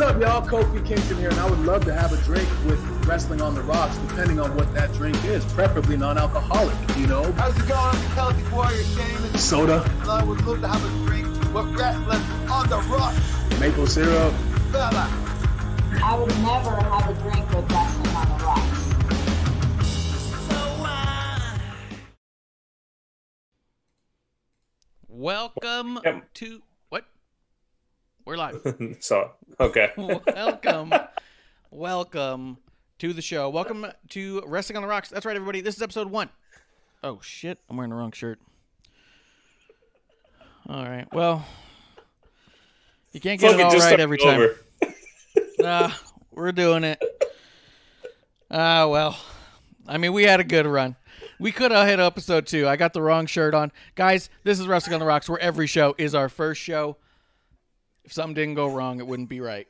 up, y'all? Kofi Kingston here, and I would love to have a drink with Wrestling on the Rocks, depending on what that drink is, preferably non-alcoholic, you know? How's it going? I'm the Celtic Warrior, Shaman. Soda. And I would love to have a drink with Wrestling on the Rocks. Maple syrup. Fella. I would never have a drink with Wrestling on the Rocks. Welcome to what? We're live. So, okay. Welcome to the show. Welcome to Wrestling on the Rocks. That's right, everybody. This is episode 1. Oh shit! I'm wearing the wrong shirt. All right. Well, you can't get it all right every time. We're doing it. Well, I mean, we had a good run. We could have hit episode 2. I got the wrong shirt on. Guys, this is Wrestling on the Rocks, where every show is our first show. If something didn't go wrong, it wouldn't be right.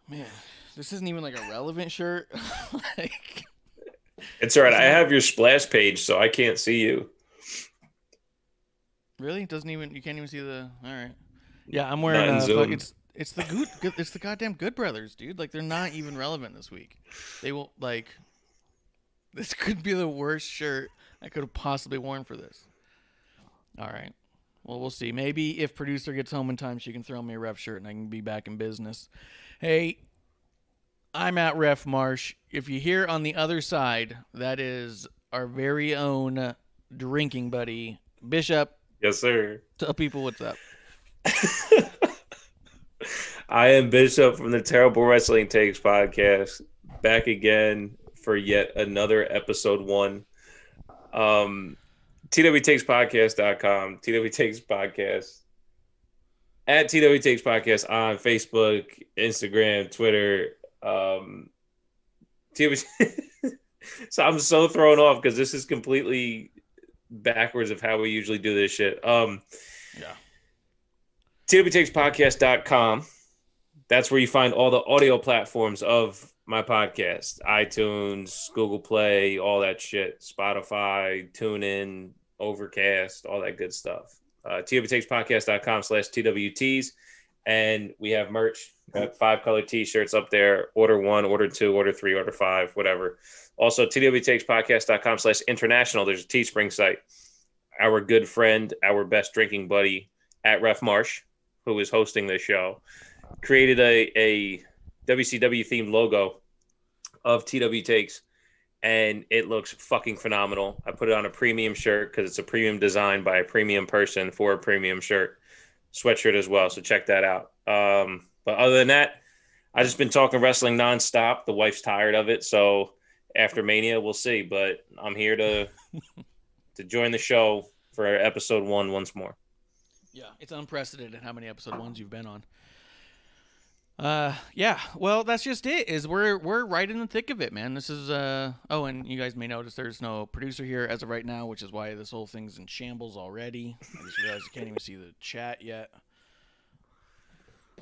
Man, this isn't even like a relevant shirt. It's all right. I have your splash page, so I can't see you. Really? It doesn't even. You can't even see the. All right. Yeah, I'm wearing. It's the goddamn Good Brothers, dude. Like, they're not even relevant this week. They will like. This could be the worst shirt I could have possibly worn for this. All right. Well, we'll see. Maybe if producer gets home in time, she can throw me a ref shirt and I can be back in business. Hey, I'm at Ref Marsh. If you hear on the other side, that is our very own drinking buddy, Bishop. Yes, sir. Tell people what's up. I am Bishop from the Terrible Wrestling Takes podcast. Back again for yet another episode 1. TWTakesPodcast.com, TW Takes Podcast, at TW Takes Podcast on Facebook, Instagram, Twitter. So I'm so thrown off because this is completely backwards of how we usually do this shit. TWTakesPodcast.com. That's where you find all the audio platforms of my podcast: iTunes, Google Play, all that shit, Spotify, TuneIn, Overcast, all that good stuff. TWTakesPodcast.com/TWTs. And we have merch. Got 5 color t-shirts up there. Order 1, order 2, order 3, order 5, whatever. Also, TWTakesPodcast.com/international. There's a Teespring site. Our good friend, our best drinking buddy at Ref Marsh, who is hosting this show, created a WCW themed logo of TW Takes, and it looks fucking phenomenal. I put it on a premium shirt because it's a premium design by a premium person for a premium shirt, sweatshirt as well. So check that out. But other than that, I just been talking wrestling nonstop. The wife's tired of it, so after Mania, we'll see. But I'm here to join the show for episode 1 once more. Yeah, it's unprecedented how many episode 1s you've been on. Yeah, well, that's just it. We're right in the thick of it, man. This is and you guys may notice there's no producer here as of right now, which is why this whole thing's in shambles already. I just realized I can't even see the chat yet.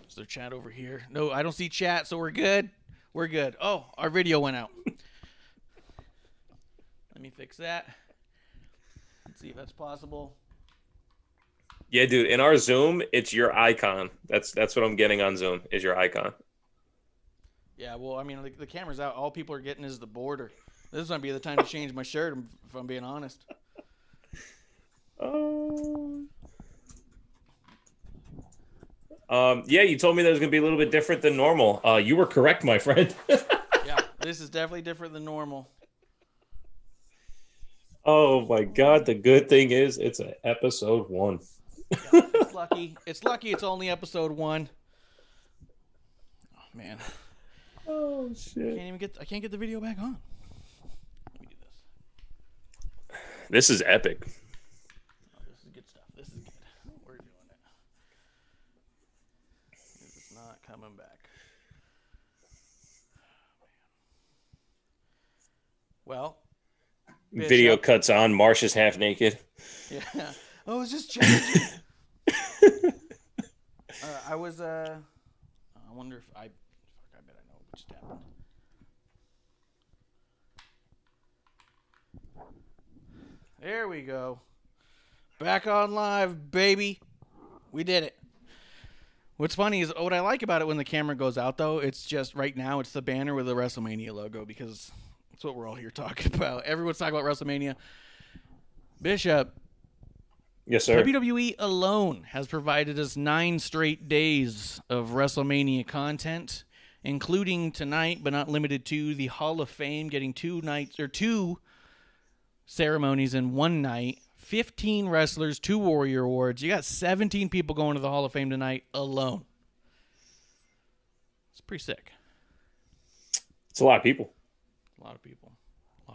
Is there chat over here? No, I don't see chat, so we're good. We're good. Oh, our video went out. Let me fix that. Let's see if that's possible. Yeah, dude, in our Zoom, it's your icon. That's what I'm getting on Zoom, is your icon. Yeah, well, I mean, the camera's out. All people are getting is the border. This is going to be the time to change my shirt, if I'm being honest. Yeah, you told me that was going to be a little bit different than normal. You were correct, my friend. Yeah, this is definitely different than normal. Oh, my God. The good thing is it's an episode 1. Yeah, it's lucky. It's lucky it's only episode 1. Oh, man. Oh, shit. I can't get the video back on. Let me do this. This is epic. Oh, this is good stuff. This is good. We're doing it. It's not coming back. Well, Bishop. Video cuts on. Marsh is half naked. Yeah. I was just changing. I wonder if I bet I know what just happened. There we go. Back on live, baby. We did it. What's funny is what I like about it when the camera goes out, though, it's just right now it's the banner with the Wrestlemania logo because that's what we're all here talking about. Everyone's talking about Wrestlemania. Bishop. Yes, sir. WWE alone has provided us 9 straight days of WrestleMania content, including tonight, but not limited to, the Hall of Fame getting 2 ceremonies in one night. 15 wrestlers, 2 Warrior Awards. You got 17 people going to the Hall of Fame tonight alone. It's pretty sick. It's a lot of people. A lot of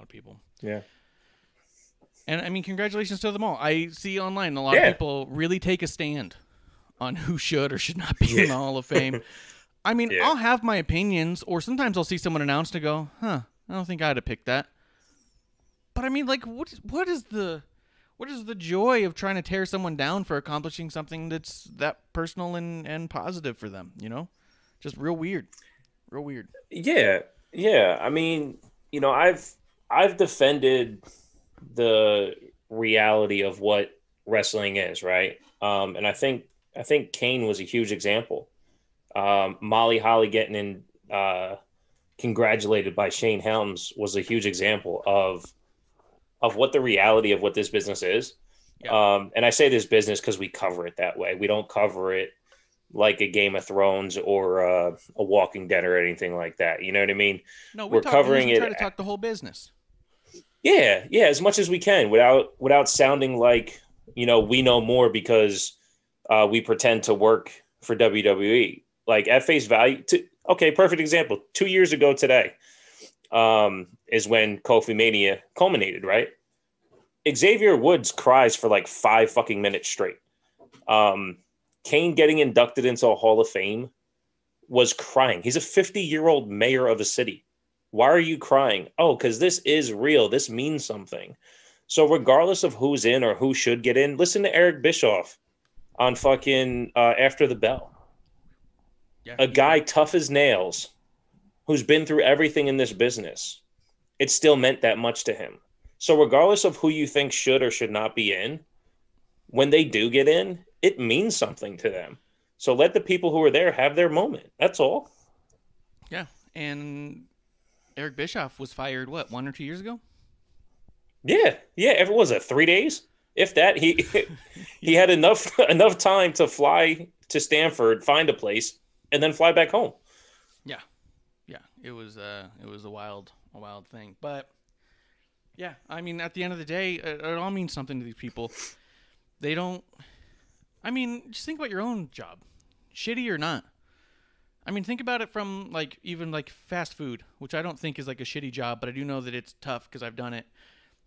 people. Yeah. And, I mean, congratulations to them all. I see online a lot of people really take a stand on who should or should not be in the Hall of Fame. I mean, I'll have my opinions, or sometimes I'll see someone announced and go, I don't think I'd have picked that. But, I mean, like, what is the joy of trying to tear someone down for accomplishing something that's that personal and positive for them, you know? Just real weird. Yeah. I mean, you know, I've defended the reality of what wrestling is, right? And I think Kane was a huge example. Molly Holly getting congratulated by Shane Helms was a huge example of what the reality of what this business is. Yeah. And I say this business because we cover it that way. We don't cover it like a Game of Thrones or a Walking Dead or anything like that. You know what I mean? No, we're covering it. Try to talk the whole business. Yeah, as much as we can without sounding like, you know, we know more because we pretend to work for WWE. Like at face value, perfect example. 2 years ago today is when Kofi Mania culminated, right? Xavier Woods cries for like 5 fucking minutes straight. Kane getting inducted into a Hall of Fame was crying. He's a 50-year-old mayor of a city. Why are you crying? Oh, because this is real. This means something. So regardless of who's in or who should get in, listen to Eric Bischoff on fucking After the Bell. Yeah, a guy tough as nails who's been through everything in this business. It still meant that much to him. So regardless of who you think should or should not be in, when they do get in, it means something to them. So let the people who are there have their moment. That's all. Yeah, and Eric Bischoff was fired, 1 or 2 years ago? Yeah. It was 3 days? If that, he had enough time to fly to Stanford, find a place, and then fly back home. Yeah. It was a wild thing. But yeah, I mean, at the end of the day, it all means something to these people. They don't. I mean, just think about your own job, shitty or not. I mean, think about it from even fast food, which I don't think is like a shitty job, but I do know that it's tough because I've done it,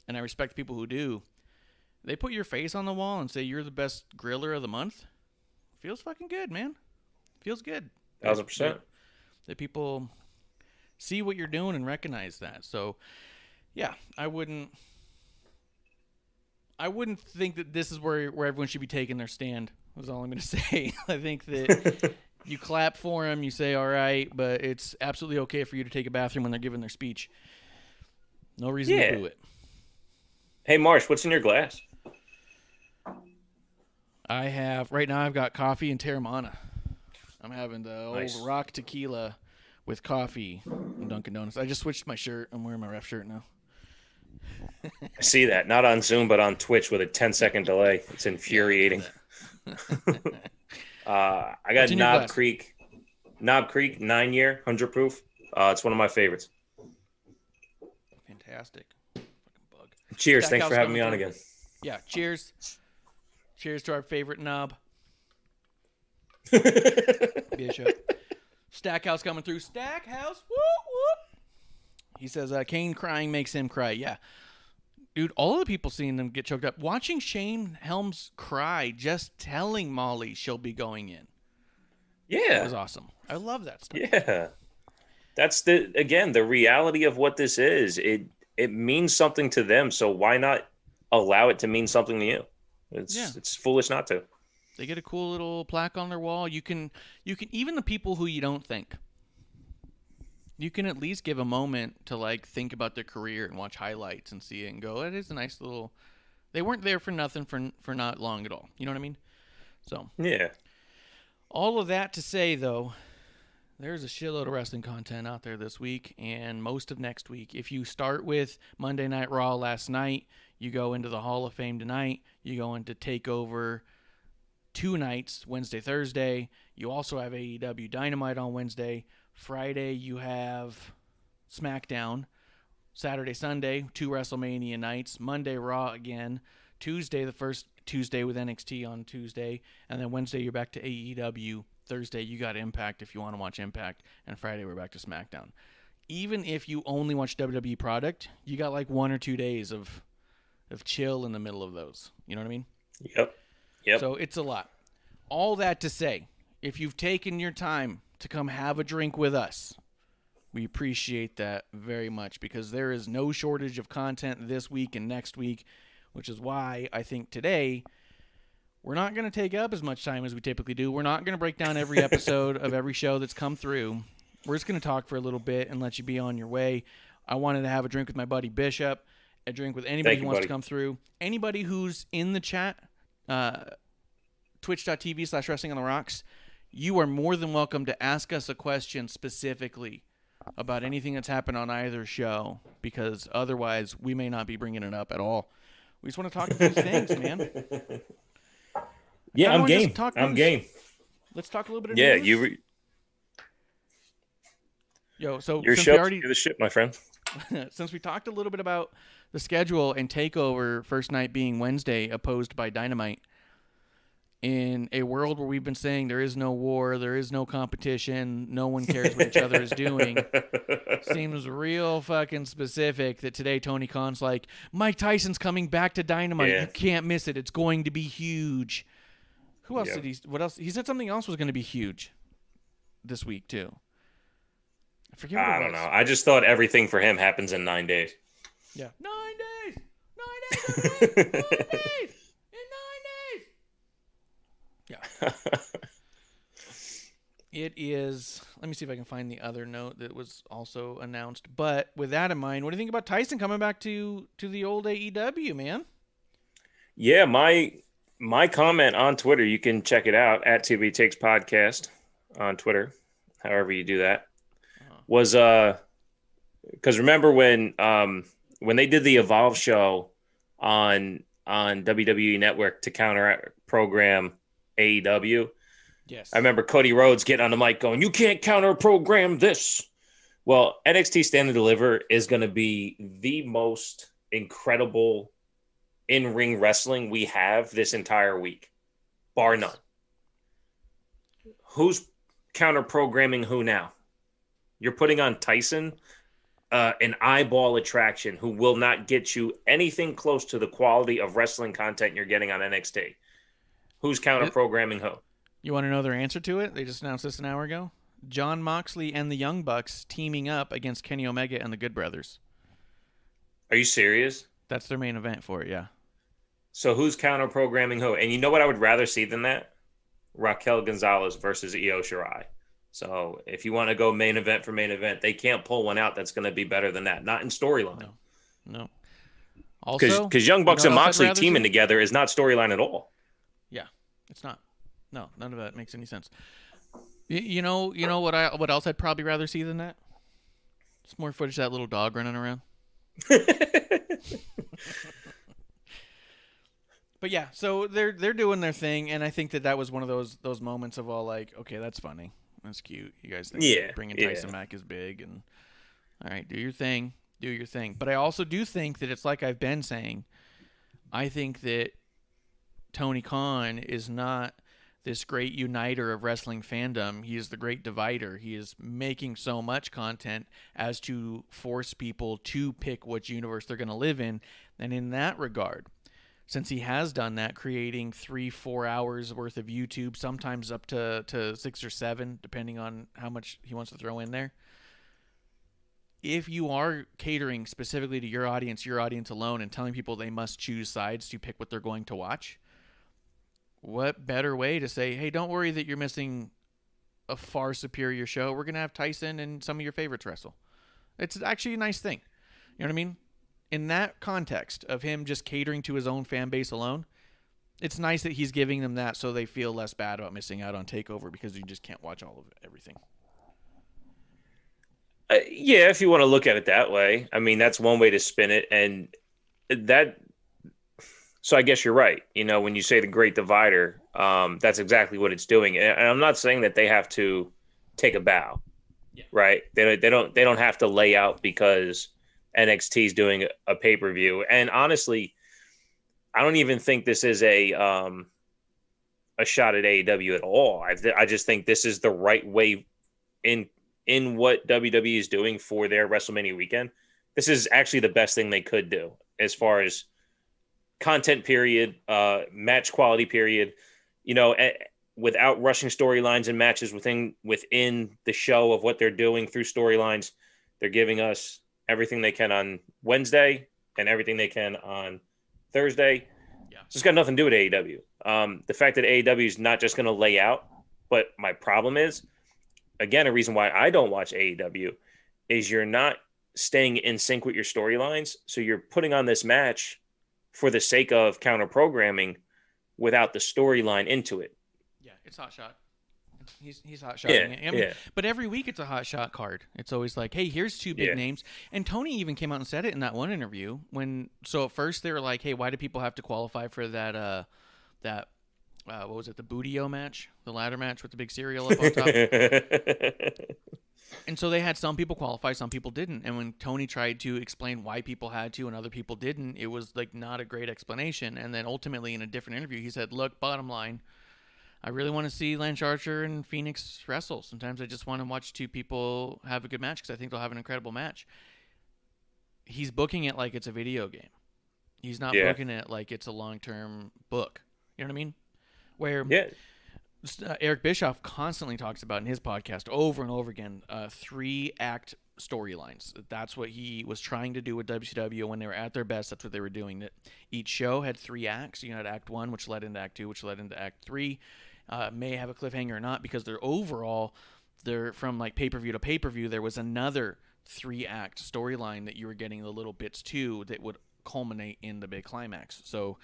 and I respect people who do. They put your face on the wall and say you're the best griller of the month. Feels fucking good, man. Feels good. 1,000%. That people see what you're doing and recognize that. So, yeah, I wouldn't think that this is where everyone should be taking their stand. Was all I'm going to say. I think that you clap for them, you say all right, but it's absolutely okay for you to take a bathroom when they're giving their speech. No reason to do it. Hey, Marsh, what's in your glass? Right now I've got coffee and Terramana. I'm having the old rock tequila with coffee and Dunkin' Donuts. I just switched my shirt. I'm wearing my ref shirt now. I see that. Not on Zoom, but on Twitch with a 10-second delay. It's infuriating. I got Knob Creek 9-year, 100 proof. It's one of my favorites. Fantastic. Fucking bug. Cheers. Thanks for having me on again. Yeah, cheers. Cheers to our favorite knob. Bishop. Stackhouse coming through. Stackhouse. Whoop, whoop. He says, Kane crying makes him cry. Yeah. Dude, all of the people seeing them get choked up. Watching Shane Helms cry just telling Molly she'll be going in. Yeah. It was awesome. I love that stuff. Yeah. That's the reality of what this is. It means something to them, so why not allow it to mean something to you? It's foolish not to. They get a cool little plaque on their wall. You can even the people who you don't think. You can at least give a moment to think about their career and watch highlights and see it and go, it is a nice little. They weren't there for nothing for not long at all. You know what I mean? So yeah. All of that to say, though, there's a shitload of wrestling content out there this week and most of next week. If you start with Monday Night Raw last night, you go into the Hall of Fame tonight, you go into TakeOver 2 nights, Wednesday, Thursday. You also have AEW Dynamite on Wednesday. Friday, you have SmackDown. Saturday, Sunday, 2 WrestleMania nights. Monday, Raw again. Tuesday, the first Tuesday with NXT on Tuesday. And then Wednesday, you're back to AEW. Thursday, you got Impact if you want to watch Impact. And Friday, we're back to SmackDown. Even if you only watch WWE product, you got like 1 or 2 days of chill in the middle of those. You know what I mean? Yep. So it's a lot. All that to say, if you've taken your time to come have a drink with us, we appreciate that very much because there is no shortage of content this week and next week, which is why I think today we're not going to take up as much time as we typically do. We're not going to break down every episode of every show that's come through. We're just going to talk for a little bit and let you be on your way. I wanted to have a drink with my buddy Bishop, a drink with anybody who wants to come through. Anybody who's in the chat, twitch.tv/wrestling on the rocks, you are more than welcome to ask us a question specifically about anything that's happened on either show, because otherwise we may not be bringing it up at all. We just want to talk a few things, man. Yeah, I'm game. I'm game. Let's talk a little bit of news. So your show, you're the shit, my friend. Since we talked a little bit about the schedule and TakeOver first night being Wednesday, opposed by Dynamite, in a world where we've been saying there is no war, there is no competition, no one cares what each other is doing, seems real fucking specific that today Tony Khan's like, Mike Tyson's coming back to Dynamite. Yeah. You can't miss it. It's going to be huge. Who else did he... What else? He said something else was going to be huge this week, too. I forget what it was. I don't know. I just thought everything for him happens in 9 days. Yeah. 9 days! 9 days! 9 days! Yeah. It is. Let me see if I can find the other note that was also announced. But with that in mind, what do you think about Tyson coming back to the old AEW, man? Yeah, my comment on Twitter, you can check it out at TB Takes Podcast on Twitter, however you do that, was because remember when they did the Evolve show on WWE Network to counter program AEW. Yes. I remember Cody Rhodes getting on the mic going, "You can't counter program this." Well, NXT Stand and Deliver is going to be the most incredible in-ring wrestling we have this entire week, bar none. Who's counter programming who now? You're putting on Tyson, an eyeball attraction who will not get you anything close to the quality of wrestling content you're getting on NXT. Who's counter-programming who? You want to know their answer to it? They just announced this an hour ago. Jon Moxley and the Young Bucks teaming up against Kenny Omega and the Good Brothers. Are you serious? That's their main event for it, yeah. So who's counter-programming who? And you know what I would rather see than that? Raquel Gonzalez versus Io Shirai. So if you want to go main event for main event, they can't pull one out that's going to be better than that. Not in storyline. No. Also, because Young Bucks and Moxley teaming together is not storyline at all. Yeah, it's not. No, none of that makes any sense. You know what else I'd probably rather see than that? Just more footage of that little dog running around. But yeah, so they're doing their thing, and I think that was one of those moments of all like, okay, that's funny, that's cute. You guys think bringing Tyson back is big, and all right, do your thing. But I also do think that it's like I've been saying. I think that Tony Khan is not this great uniter of wrestling fandom. He is the great divider. He is making so much content as to force people to pick which universe they're going to live in. And in that regard, since he has done that, creating 3-4 hours worth of YouTube, sometimes up to 6 or 7, depending on how much he wants to throw in there. If you are catering specifically to your audience alone, and telling people they must choose sides to pick what they're going to watch, what better way to say, hey, don't worry that you're missing a far superior show. We're going to have Tyson and some of your favorites wrestle. It's actually a nice thing. You know what I mean? In that context of him just catering to his own fan base alone, it's nice that he's giving them that so they feel less bad about missing out on TakeOver because you just can't watch all of everything. Yeah, if you want to look at it that way. I mean, that's one way to spin it. And that, so I guess you're right. You know, when you say the Great Divider, that's exactly what it's doing. And I'm not saying that they have to take a bow, right? They don't have to lay out because NXT is doing a pay-per-view. And honestly, I don't even think this is a shot at AEW at all. I just think this is the right way in what WWE is doing for their WrestleMania weekend. This is actually the best thing they could do as far as content period, match quality period, you know, without rushing storylines and matches within the show of what they're doing through storylines. They're giving us everything they can on Wednesday and everything they can on Thursday. Yeah. So it's got nothing to do with AEW. The fact that AEW is not just going to lay out, but my problem is, again, a reason why I don't watch AEW is you're not staying in sync with your storylines. So you're putting on this match for the sake of counter programming without the storyline into it. Yeah, it's hot shot. He's hot shotting it. I mean, but every week it's a hot shot card. It's always like, hey, here's two big names. And Tony even came out and said it in that one interview so at first they were like, hey, why do people have to qualify for that what was it, the Booty-O match, the ladder match with the big cereal up on top? And so they had some people qualify, some people didn't. And when Tony tried to explain why people had to and other people didn't, it was like not a great explanation. And then ultimately in a different interview, he said, look, bottom line, I really want to see Lance Archer and Phoenix wrestle. Sometimes I just want to watch two people have a good match because I think they'll have an incredible match. He's booking it like it's a video game. He's not booking it like it's a long-term book. You know what I mean? Where Eric Bischoff constantly talks about in his podcast over and over again, 3-act storylines. That's what he was trying to do with WCW when they were at their best. That's what they were doing. That each show had 3 acts. You had Act 1, which led into Act 2, which led into Act 3. May have a cliffhanger or not because they're from like pay-per-view to pay-per-view. There was another 3-act storyline that you were getting the little bits to that would culminate in the big climax. So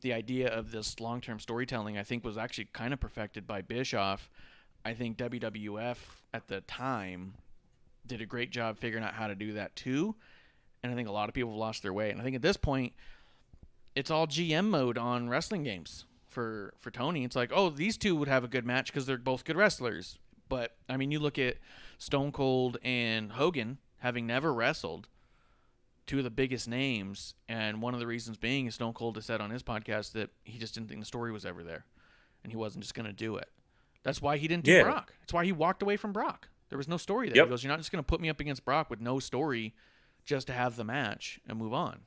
the idea of this long-term storytelling, I think, was actually kind of perfected by Bischoff. I think WWF at the time did a great job figuring out how to do that too. And I think a lot of people have lost their way. And I think at this point, it's all GM mode on wrestling games for Tony. It's like, oh, these two would have a good match because they're both good wrestlers. But, I mean, you look at Stone Cold and Hogan having never wrestled, two of the biggest names, and one of the reasons being is Stone Cold has said on his podcast that he just didn't think the story was ever there, and he wasn't just going to do it. That's why he didn't do Brock. That's why he walked away from Brock. There was no story there. He goes, you're not just going to put me up against Brock with no story just to have the match and move on.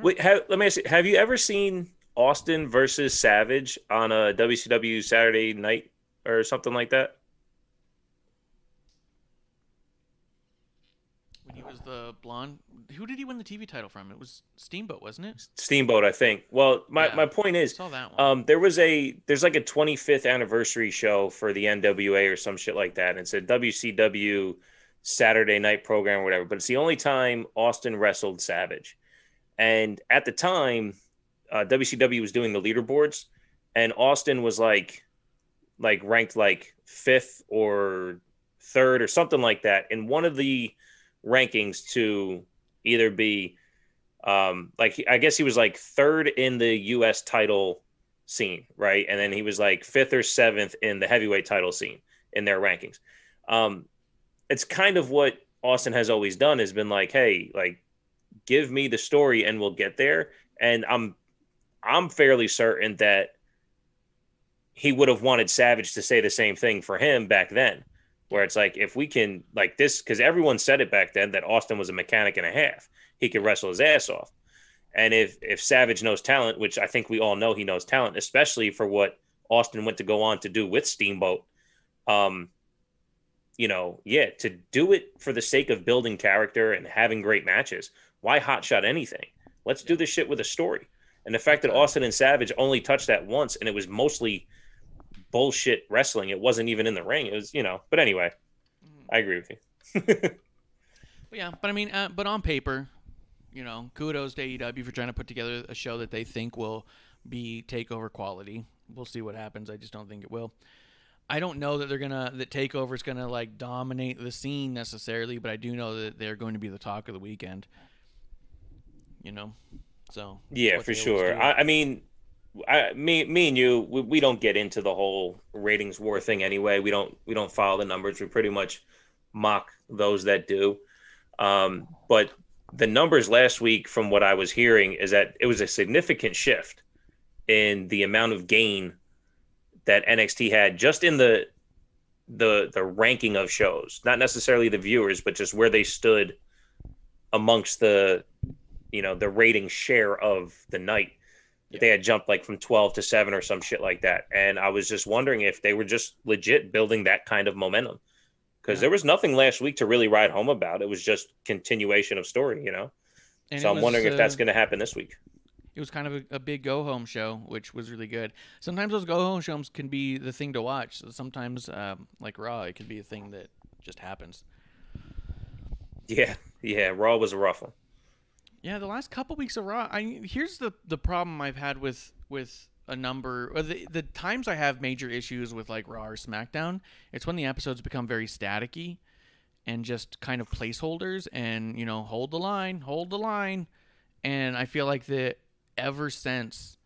Wait, let me ask you, have you ever seen Austin versus Savage on a WCW Saturday night or something like that? He was the blonde. Who did he win the TV title from? It was Steamboat, wasn't it? Steamboat, I think. Well, my point is, I saw that one. there's like a 25th anniversary show for the NWA or some shit like that. And it's a WCW Saturday night program or whatever. But it's the only time Austin wrestled Savage. And at the time, WCW was doing the leaderboards, and Austin was like ranked like 5th or 3rd or something like that in one of the rankings to either be I guess he was like 3rd in the US title scene, right? And then he was like 5th or 7th in the heavyweight title scene in their rankings. It's kind of what Austin has always done, has been like, hey, like, give me the story and we'll get there. And I'm fairly certain that he would have wanted Savage to say the same thing for him back then. Where it's like, if we can, like this, because everyone said it back then that Austin was a mechanic and a half. He could wrestle his ass off. And if Savage knows talent, which I think we all know he knows talent, especially for what Austin went to go on to do with Steamboat, to do it for the sake of building character and having great matches, why hotshot anything? Let's do this shit with a story. And the fact that Austin and Savage only touched that once, and it was mostly bullshit wrestling. It wasn't even in the ring. It was, but anyway, I agree with you. But I mean, but on paper, kudos to AEW for trying to put together a show that they think will be takeover quality. We'll see what happens. I just don't think it will. I don't know that that takeover is gonna like dominate the scene necessarily, but I do know that they're going to be the talk of the weekend. So yeah, for sure. I mean, me and you, we don't get into the whole ratings war thing anyway. We don't follow the numbers. We pretty much mock those that do. But the numbers last week, from what I was hearing, is that it was a significant shift in the amount of gain that NXT had just in the ranking of shows, not necessarily the viewers, but just where they stood amongst the rating share of the night. Yeah. They had jumped like from 12 to 7 or some shit like that. And I was just wondering if they were just legit building that kind of momentum, because there was nothing last week to really ride home about. It was just continuation of story, And so I'm wondering if that's going to happen this week. It was kind of a big go-home show, which was really good. Sometimes those go-home shows can be the thing to watch. Sometimes, like Raw, it can be a thing that just happens. Yeah, Raw was a rough one. Yeah, the last couple weeks of Raw. Here's the problem I've had with a number of the times I have major issues with like Raw or SmackDown. It's when the episodes become very staticky and just kind of placeholders, and hold the line, and I feel like ever since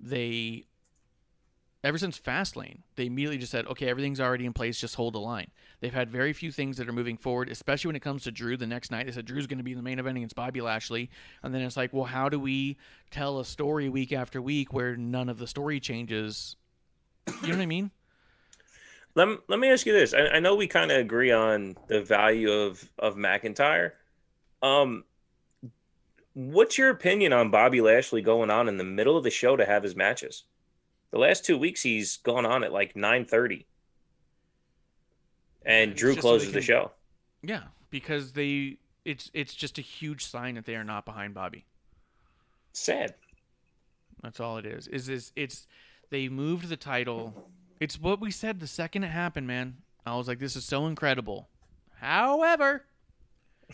Fastlane, they immediately just said, okay, everything's already in place, just hold the line. They've had very few things that are moving forward, especially when it comes to Drew. The next night, they said Drew's going to be in the main event against Bobby Lashley. And then it's like, well, how do we tell a story week after week where none of the story changes? You know what I mean? Let me ask you this. I know we kind of agree on the value of McIntyre. What's your opinion on Bobby Lashley going on in the middle of the show to have his matches? The last 2 weeks, he's gone on at like 9:30. And Drew closes the show. Yeah, because it's just a huge sign that they are not behind Bobby. Sad. That's all it is. It's they moved the title. It's what we said the second it happened, man. I was like, this is so incredible. However,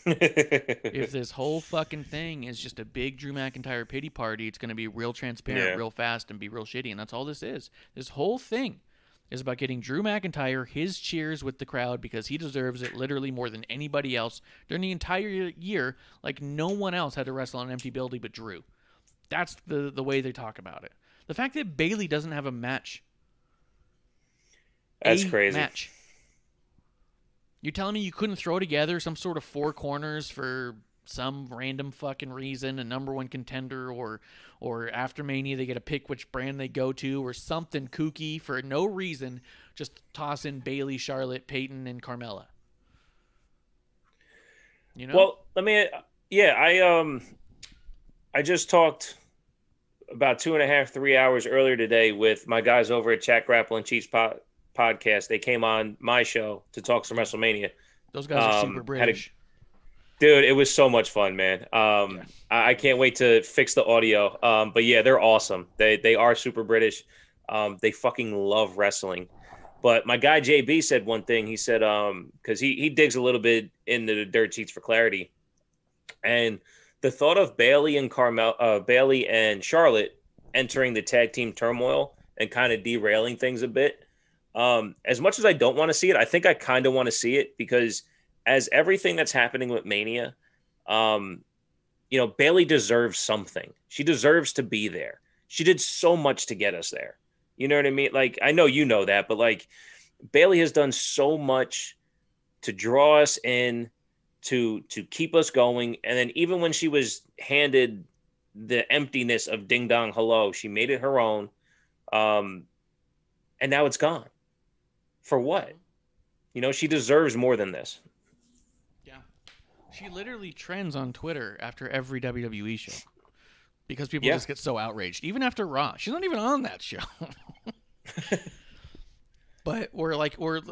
if this whole fucking thing is just a big Drew McIntyre pity party, it's going to be real transparent, real fast, and be real shitty. And that's all this is. This whole thing is about getting Drew McIntyre his cheers with the crowd, because he deserves it literally more than anybody else during the entire year. Like, no one else had to wrestle on an empty building but Drew. That's the way they talk about it. The fact that Bayley doesn't have a match. That's crazy. Match. You're telling me you couldn't throw together some sort of four corners for some random fucking reason, a number one contender, or after Mania they get to pick which brand they go to, or something kooky for no reason, just toss in Bayley, Charlotte, Peyton, and Carmella. Well, I just talked about 2.5, 3 hours earlier today with my guys over at Chat Grapple and Cheats podcast. They came on my show to talk some Wrestlemania. Those guys are super British. Dude, it was so much fun, man. I can't wait to fix the audio. But yeah, they're awesome. They are super British. They fucking love wrestling. But my guy JB said one thing. He said, because he digs a little bit into the dirt sheets for clarity, and the thought of Bayley and Charlotte entering the tag team turmoil and kind of derailing things a bit. As much as I don't want to see it, I think I kind of want to see it, because as everything that's happening with Mania, Bayley deserves something. She deserves to be there. She did so much to get us there. You know what I mean? Like, I know you know that, but like, Bayley has done so much to draw us in, to keep us going. And then even when she was handed the emptiness of Ding Dong Hello, she made it her own. And now it's gone. For what? She deserves more than this. Yeah. She literally trends on Twitter after every WWE show, because people just get so outraged. Even after Raw. She's not even on that show. But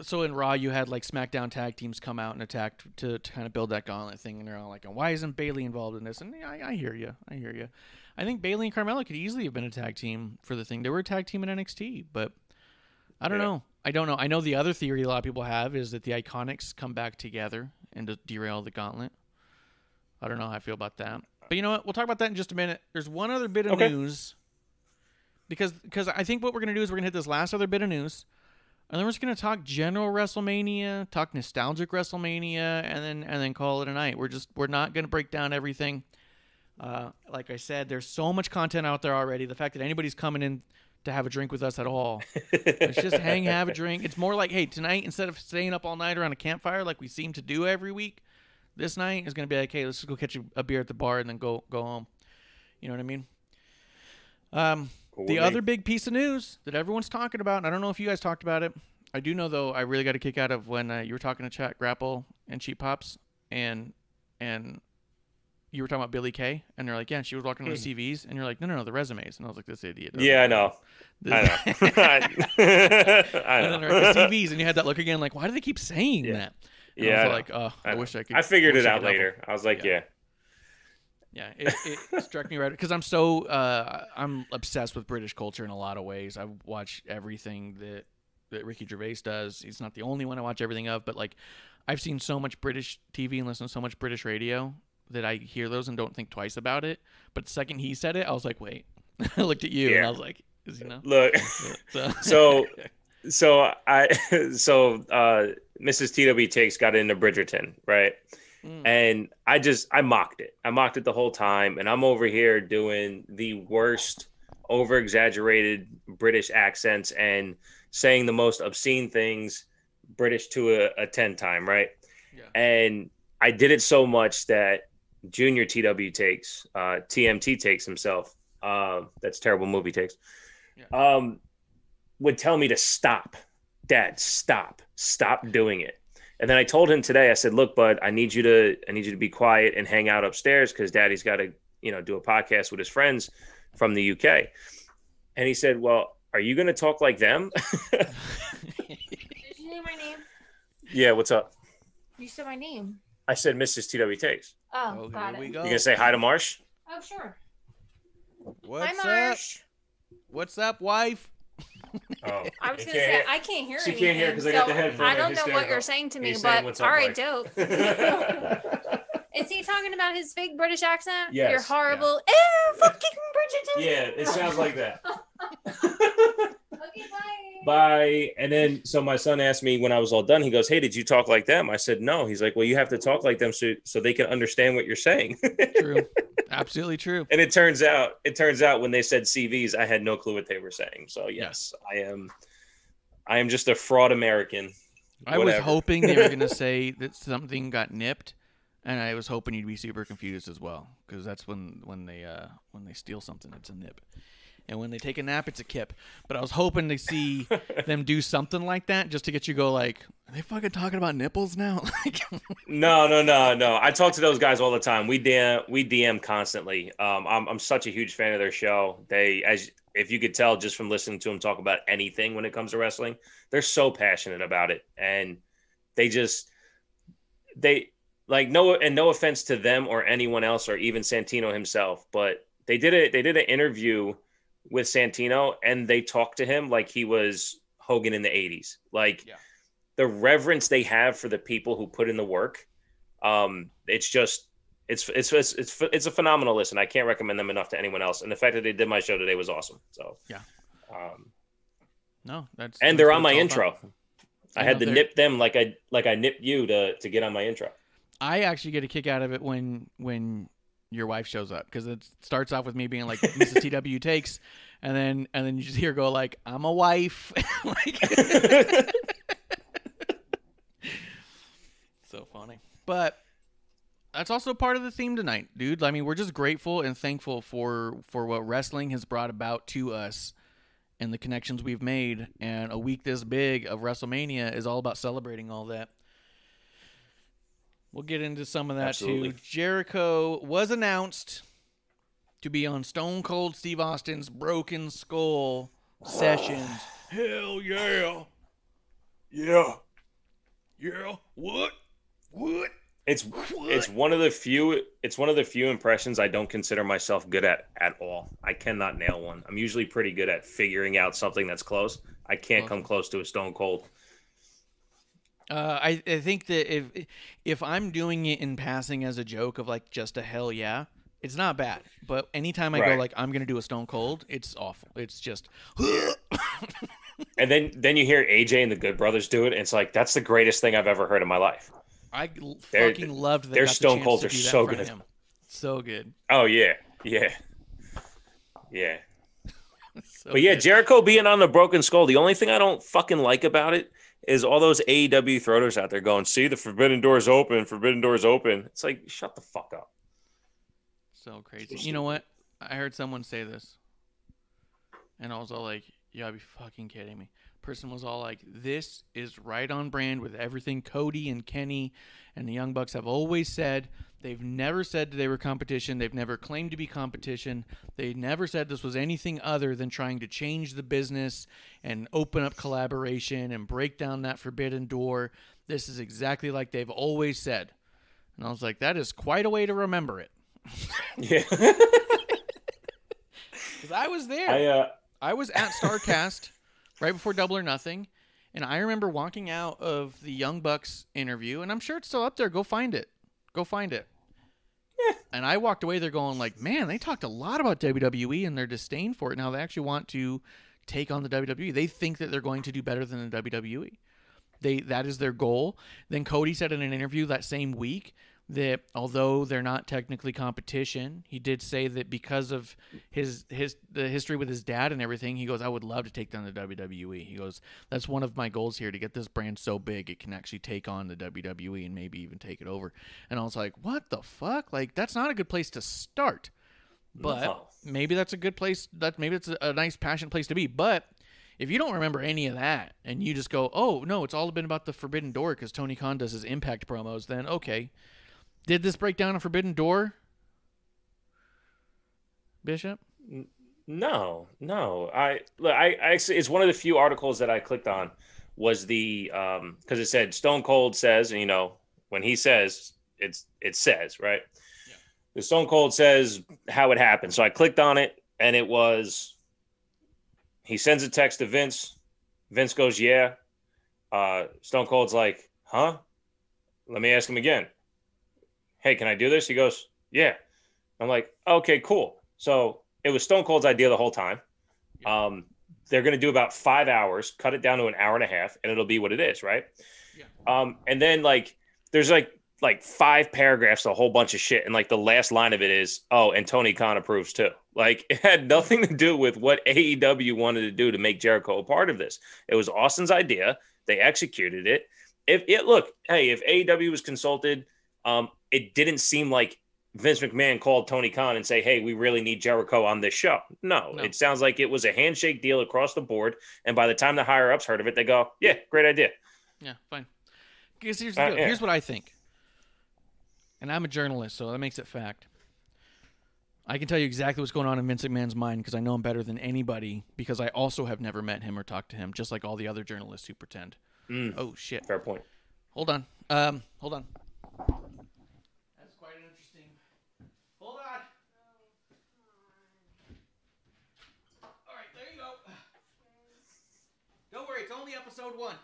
so in Raw, you had like SmackDown tag teams come out and attack to kind of build that gauntlet thing, and they're all like, why isn't Bayley involved in this? And I hear you. I think Bayley and Carmella could easily have been a tag team for the thing. They were a tag team in NXT, but I don't know. I don't know. I know the other theory a lot of people have is that the Iconics come back together and to derail the gauntlet. I don't know how I feel about that. But you know what? We'll talk about that in just a minute. There's one other bit of news. Because I think what we're going to do is we're going to hit this last other bit of news. And then we're just going to talk general WrestleMania, talk nostalgic WrestleMania, and then call it a night. We're not going to break down everything. Like I said, there's so much content out there already. The fact that anybody's coming in to have a drink with us at all. Let's just hang, have a drink. It's more like, hey, tonight, instead of staying up all night around a campfire like we seem to do every week, this night is going to be like, hey, let's just go catch a beer at the bar and then go home. You know what I mean? The other big piece of news that everyone's talking about, and I don't know if you guys talked about it. I do know, though, I really got a kick out of when you were talking to Chat Grapple and Cheap Pops, and you were talking about Billie Kay, and they're like, yeah, she was walking on the CVs, and you're like, no, the resumes. And I was like, this idiot. Yeah, I know. I know. And then they're like, the CVs, and you had that look again, like, why do they keep saying that? And I was like, oh, I wish I could. I figured it out later. I was like, yeah. Yeah, it struck me right because I'm obsessed with British culture in a lot of ways. I watch everything that Ricky Gervais does. He's not the only one I watch everything of, but like I've seen so much British TV and listened to so much British radio that I hear those and don't think twice about it. But the second he said it, I was like, wait. I looked at you and I was like, is he know? Look, so Mrs. TW Takes got into Bridgerton, right? And I mocked it. I mocked it the whole time. And I'm over here doing the worst over-exaggerated British accents and saying the most obscene things British to a 10 time, right? Yeah. And I did it so much that Junior TW Takes, TMT Takes himself, that's terrible movie takes, would tell me to stop. Dad, stop doing it. And then I told him today, I said, look, bud, I need you to be quiet and hang out upstairs because Daddy's got to, do a podcast with his friends from the UK. And he said, well, are you going to talk like them? Did you say my name? Yeah, what's up? You said my name. I said Mrs. TW Takes. Oh, got it. We go. You going to say hi to Marsh? Oh, sure. What's hi, Marsh. up? What's up, wife? Oh, I was going to say, I can't hear She anything. can't hear because I got the headphones. I don't know what you're saying to me, but all right, dope. Is he talking about his fake British accent? Yes. You're horrible. Yeah. Fucking Bridgerton. Yeah, it sounds like that. Okay, bye. Bye. And then, so my son asked me when I was all done, he goes, hey, did you talk like them? I said, no. He's like, well, you have to talk like them so they can understand what you're saying. True. Absolutely true. And it turns out when they said CVs, I had no clue what they were saying. So yes, I am just a fraud American. I was hoping they were going to say that something got nipped, and I was hoping you'd be super confused as well, because that's when they steal something, it's a nip. And when they take a nap, it's a kip. But I was hoping to see them do something like that just to get you go like, are they fucking talking about nipples now? No. I talk to those guys all the time. We DM constantly. I'm such a huge fan of their show. If you could tell just from listening to them talk about anything when it comes to wrestling, they're so passionate about it. And no offense to them or anyone else or even Santino himself, but they did an interview with Santino and they talked to him like he was Hogan in the 80s. The reverence they have for the people who put in the work. It's a phenomenal listen. I can't recommend them enough to anyone else. And the fact that they did my show today was awesome. So yeah. And they're on my intro. I had to nip them like I nipped you to get on my intro. I actually get a kick out of it when your wife shows up, because it starts off with me being like Mrs. TW Takes, and then you just hear go like, I'm a wife. So funny. But that's also part of the theme tonight, dude. I mean, we're just grateful and thankful for what wrestling has brought about to us and the connections we've made. And a week this big of WrestleMania is all about celebrating all that. We'll get into some of that too. Jericho was announced to be on Stone Cold Steve Austin's Broken Skull Sessions. Hell yeah. Yeah. Yeah. What? It's one of the few impressions I don't consider myself good at all. I cannot nail one. I'm usually pretty good at figuring out something that's close. I can't come close to a Stone Cold. I think that if I'm doing it in passing as a joke of like just a hell yeah, it's not bad. But anytime I go like I'm gonna do a Stone Cold, it's awful. It's just. And then you hear AJ and the Good Brothers do it, and it's like that's the greatest thing I've ever heard in my life. I fucking loved that. Their Stone Colds are so good. So good. Oh yeah. So but yeah, good. Jericho being on the Broken Skull. The only thing I don't fucking like about it is all those AEW throwers out there going, "See, the Forbidden Door's open. Forbidden Door's open." It's like, shut the fuck up. So crazy. You know what? I heard someone say this, and I was all like, "You gotta be fucking kidding me." Person was all like, "This is right on brand with everything Cody and Kenny and the Young Bucks have always said." They've never said they were competition. They've never claimed to be competition. They never said this was anything other than trying to change the business and open up collaboration and break down that forbidden door. This is exactly like they've always said. And I was like, that is quite a way to remember it. Yeah. Because I was there. I was at StarCast right before Double or Nothing. And I remember walking out of the Young Bucks interview, and I'm sure it's still up there. Go find it. Yeah. And I walked away there going like, man, they talked a lot about WWE and their disdain for it. Now they actually want to take on the WWE. They think that they're going to do better than the WWE. That is their goal. Then Cody said in an interview that same week that although they're not technically competition, he did say that because of the history with his dad and everything, he goes, I would love to take down the WWE. He goes, that's one of my goals here, to get this brand so big it can actually take on the WWE and maybe even take it over. And I was like, what the fuck? Like, that's not a good place to start. But maybe that's a good place. Maybe it's a nice, passionate place to be. But if you don't remember any of that and you just go, oh, no, it's all been about the Forbidden Door because Tony Khan does his Impact promos, then okay. Did this break down a Forbidden Door, Bishop? No. I it's one of the few articles that I clicked on was the because it said Stone Cold says, and when he says it says, right? Yeah. The Stone Cold says how it happened. So I clicked on it, and it was he sends a text to Vince. Vince goes, yeah. Stone Cold's like, huh? Let me ask him again. Hey, can I do this? He goes, yeah. I'm like, okay, cool. So it was Stone Cold's idea the whole time. They're going to do about 5 hours, cut it down to an hour and a half, and it'll be what it is, right? Yeah. And then there's like 5 paragraphs, a whole bunch of shit, and the last line of it is, oh, and Tony Khan approves too. It had nothing to do with what AEW wanted to do to make Jericho a part of this. It was Austin's idea. They executed it. If AEW was consulted, it didn't seem like Vince McMahon called Tony Khan and say, hey, we really need Jericho on this show. No, it sounds like it was a handshake deal across the board. And by the time the higher ups heard of it, they go, yeah, great idea. Yeah, fine. Because here's the deal. Here's what I think. And I'm a journalist, so that makes it fact. I can tell you exactly what's going on in Vince McMahon's mind because I know him better than anybody because I also have never met him or talked to him, just like all the other journalists who pretend. Oh, shit. Fair point. Hold on. Hold on. That's quite interesting. Hold on. All right, there you go. Don't worry, it's only episode 1.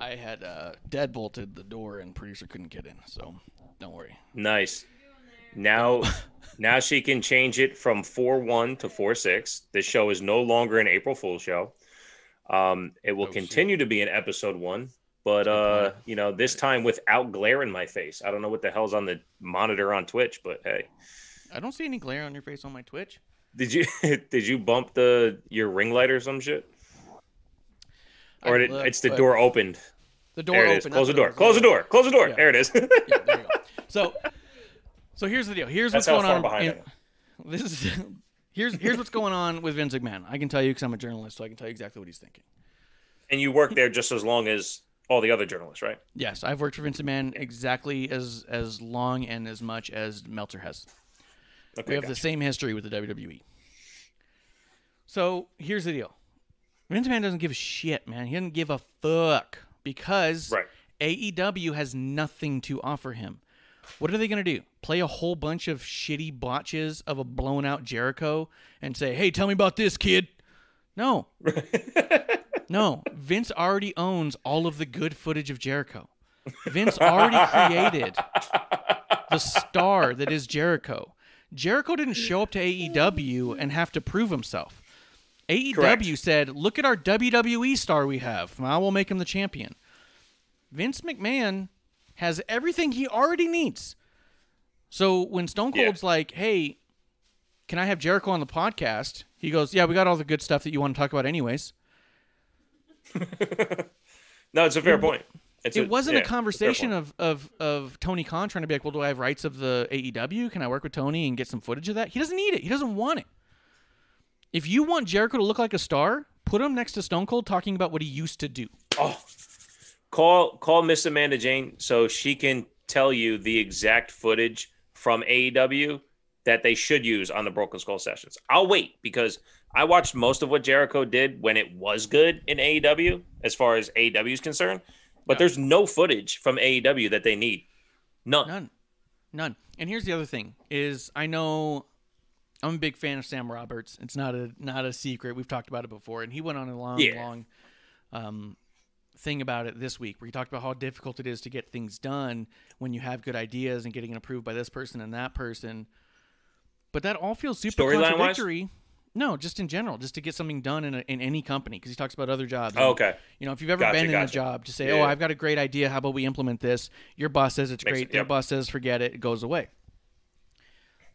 I had deadbolted the door and producer couldn't get in, so don't worry. Nice. Now she can change it from 4/1 to 4/6. This show is no longer an April Fool's show. It will continue to be an episode 1, but this time without glare in my face. I don't know what the hell's on the monitor on Twitch, but hey. I don't see any glare on your face on my Twitch. Did you bump your ring light or some shit? Or it's the door opened. The door opened. Close the door. Close the door. Close the door. Yeah. There it is. Yeah, there you go. So here's the deal. Here's what's going on. Here's what's going on with Vince McMahon. I can tell you because I'm a journalist, so I can tell you exactly what he's thinking. And you work there just as long as all the other journalists, right? Yes, I've worked for Vince McMahon exactly as long and as much as Meltzer has. Okay, we have the same history with the WWE. So here's the deal. Vince McMahon doesn't give a shit, man. He doesn't give a fuck because AEW has nothing to offer him. What are they going to do? Play a whole bunch of shitty botches of a blown out Jericho and say, hey, tell me about this, kid? No. No, Vince already owns all of the good footage of Jericho. Vince already created the star that is Jericho. Jericho didn't show up to AEW and have to prove himself. AEW said, look at our WWE star we have. Now we'll make him the champion. Vince McMahon has everything he already needs. So when Stone Cold's like, hey, can I have Jericho on the podcast? He goes, yeah, we got all the good stuff that you want to talk about anyways. No, it's a fair point. It wasn't a conversation of Tony Khan trying to be like, well, do I have rights of the AEW? Can I work with Tony and get some footage of that? He doesn't need it. He doesn't want it. If you want Jericho to look like a star, put him next to Stone Cold talking about what he used to do. Oh, call Miss Amanda Jane so she can tell you the exact footage from AEW that they should use on the Broken Skull sessions. I'll wait because I watched most of what Jericho did when it was good in AEW as far as AEW is concerned. But there's no footage from AEW that they need. None. And here's the other thing is I know I'm a big fan of Sam Roberts. It's not a secret. We've talked about it before. And he went on a long thing about it this week where he talked about how difficult it is to get things done when you have good ideas and getting it approved by this person and that person. But that all feels super contradictory. No, just in general, just to get something done in any company, because he talks about other jobs. Oh, okay. You know, if you've ever been in a job, to say, I've got a great idea. How about we implement this? Your boss says it's great. Their boss says forget it. It goes away.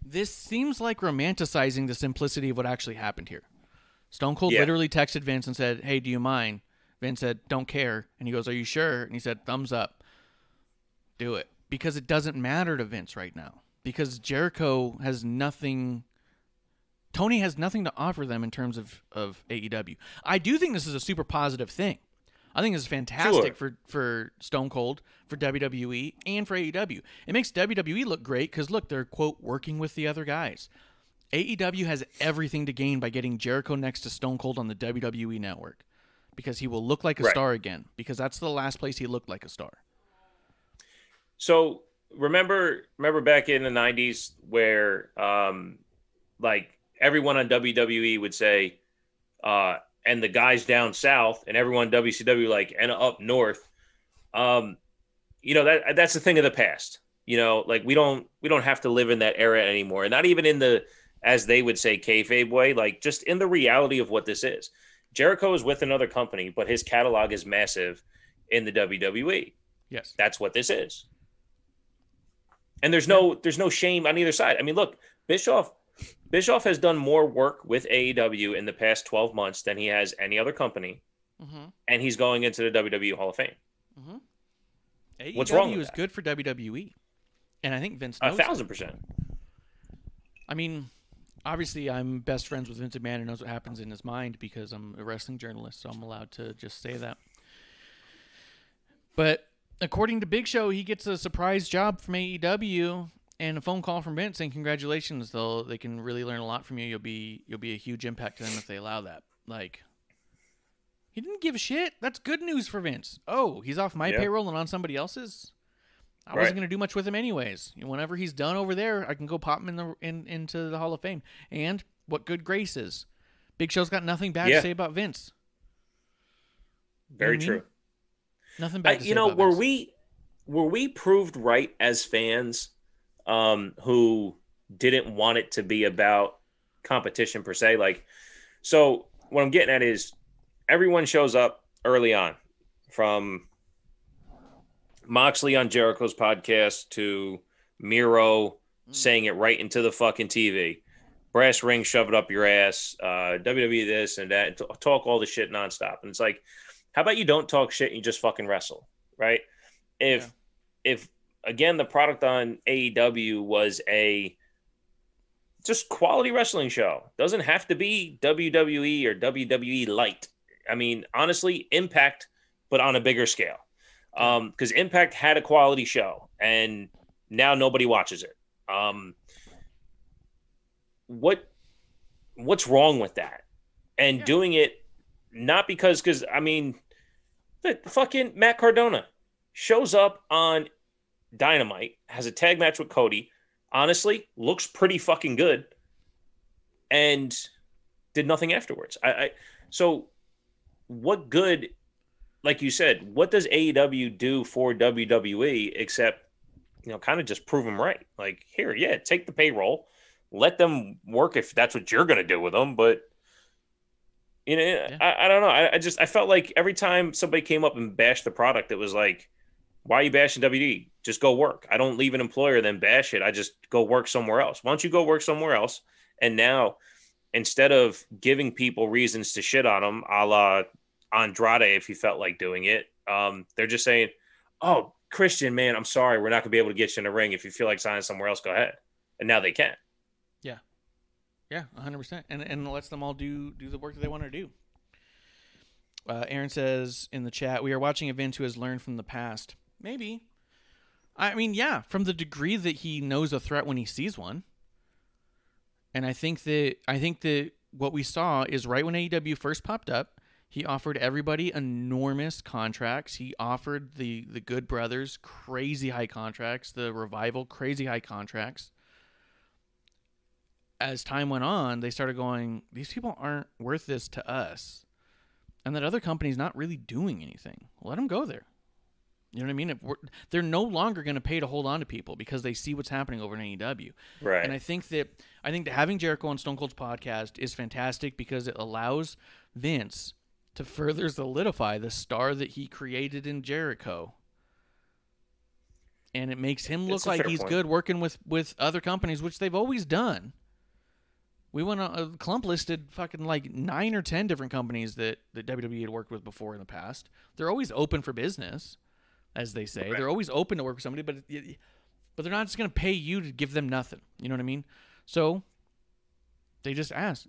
This seems like romanticizing the simplicity of what actually happened here. Stone Cold literally texted Vince and said, hey, do you mind? Vince said, don't care. And he goes, are you sure? And he said, thumbs up. Do it. Because it doesn't matter to Vince right now. Because Jericho has nothing... Tony has nothing to offer them in terms of AEW. I do think this is a super positive thing. I think this is fantastic for Stone Cold, for WWE, and for AEW. It makes WWE look great because, look, they're, quote, working with the other guys. AEW has everything to gain by getting Jericho next to Stone Cold on the WWE network because he will look like a star again because that's the last place he looked like a star. So remember back in the 90s where, everyone on WWE would say, and the guys down south, and everyone WCW and up north, that's the thing of the past. We don't have to live in that era anymore, and not even in the, as they would say, kayfabe way. Just in the reality of what this is. Jericho is with another company, but his catalog is massive in the WWE. Yes, that's what this is, and there's no shame on either side. I mean, look, Bischoff has done more work with AEW in the past 12 months than he has any other company, and he's going into the WWE Hall of Fame. AEW What's wrong with is that? good for WWE, and I think Vince knows 1,000%. I mean, obviously, I'm best friends with Vince McMahon and knows what happens in his mind because I'm a wrestling journalist, so I'm allowed to just say that. But according to Big Show, he gets a surprise job from AEW. And a phone call from Vince saying, congratulations, though they can really learn a lot from you. You'll be a huge impact to them if they allow that. He didn't give a shit. That's good news for Vince. Oh, he's off my payroll and on somebody else's? I wasn't going to do much with him anyways. Whenever he's done over there, I can go pop him into the Hall of Fame. And what good graces. Big Show's got nothing bad to say about Vince. Very true. Nothing bad to say about Vince. Were we proved right as fans who didn't want it to be about competition per se? So what I'm getting at is everyone shows up early on, from Moxley on Jericho's podcast to Miro saying it right into the fucking TV. Brass ring, shove it up your ass, WWE this and that, and talk all the shit nonstop. And it's like, how about you don't talk shit and you just fucking wrestle, right? If again, the product on AEW was a just quality wrestling show. Doesn't have to be WWE or WWE light. I mean, honestly, Impact, but on a bigger scale. Because Impact had a quality show, and now nobody watches it. What's wrong with that? And doing it not because I mean, the fucking Matt Cardona shows up on Dynamite, has a tag match with Cody, honestly looks pretty fucking good, and did nothing afterwards. So what good, like you said, what does AEW do for WWE except, kind of just prove them right? Like, here, take the payroll, let them work if that's what you're going to do with them. But, I don't know. I felt like every time somebody came up and bashed the product, it was like, why are you bashing WWE? Just go work. I don't leave an employer, then bash it. I just go work somewhere else. Why don't you go work somewhere else? And now, instead of giving people reasons to shit on them, a la Andrade, if he felt like doing it, they're just saying, oh, Christian, man, I'm sorry. We're not going to be able to get you in the ring. If you feel like signing somewhere else, go ahead. And now they can. Yeah, 100%. And lets them all do the work that they want to do. Aaron says in the chat, we are watching a Vince who has learned from the past. Maybe. I mean, yeah, from the degree that he knows a threat when he sees one. And I think that what we saw is right when AEW first popped up, he offered everybody enormous contracts. He offered the Good Brothers crazy high contracts, the Revival crazy high contracts. As time went on, they started going, these people aren't worth this to us. And that other company's not really doing anything. Let them go there. You know what I mean? They're no longer going to pay to hold on to people because they see what's happening over in AEW. Right. And I think that having Jericho on Stone Cold's podcast is fantastic because it allows Vince to further solidify the star that he created in Jericho. And it makes him look like he's good working with other companies, which they've always done. We went on, Clump listed fucking like 9 or 10 different companies that WWE had worked with before in the past. They're always open for business, as they say. Right. They're always open to work with somebody, but they're not just going to pay you to give them nothing. You know what I mean? So they just asked,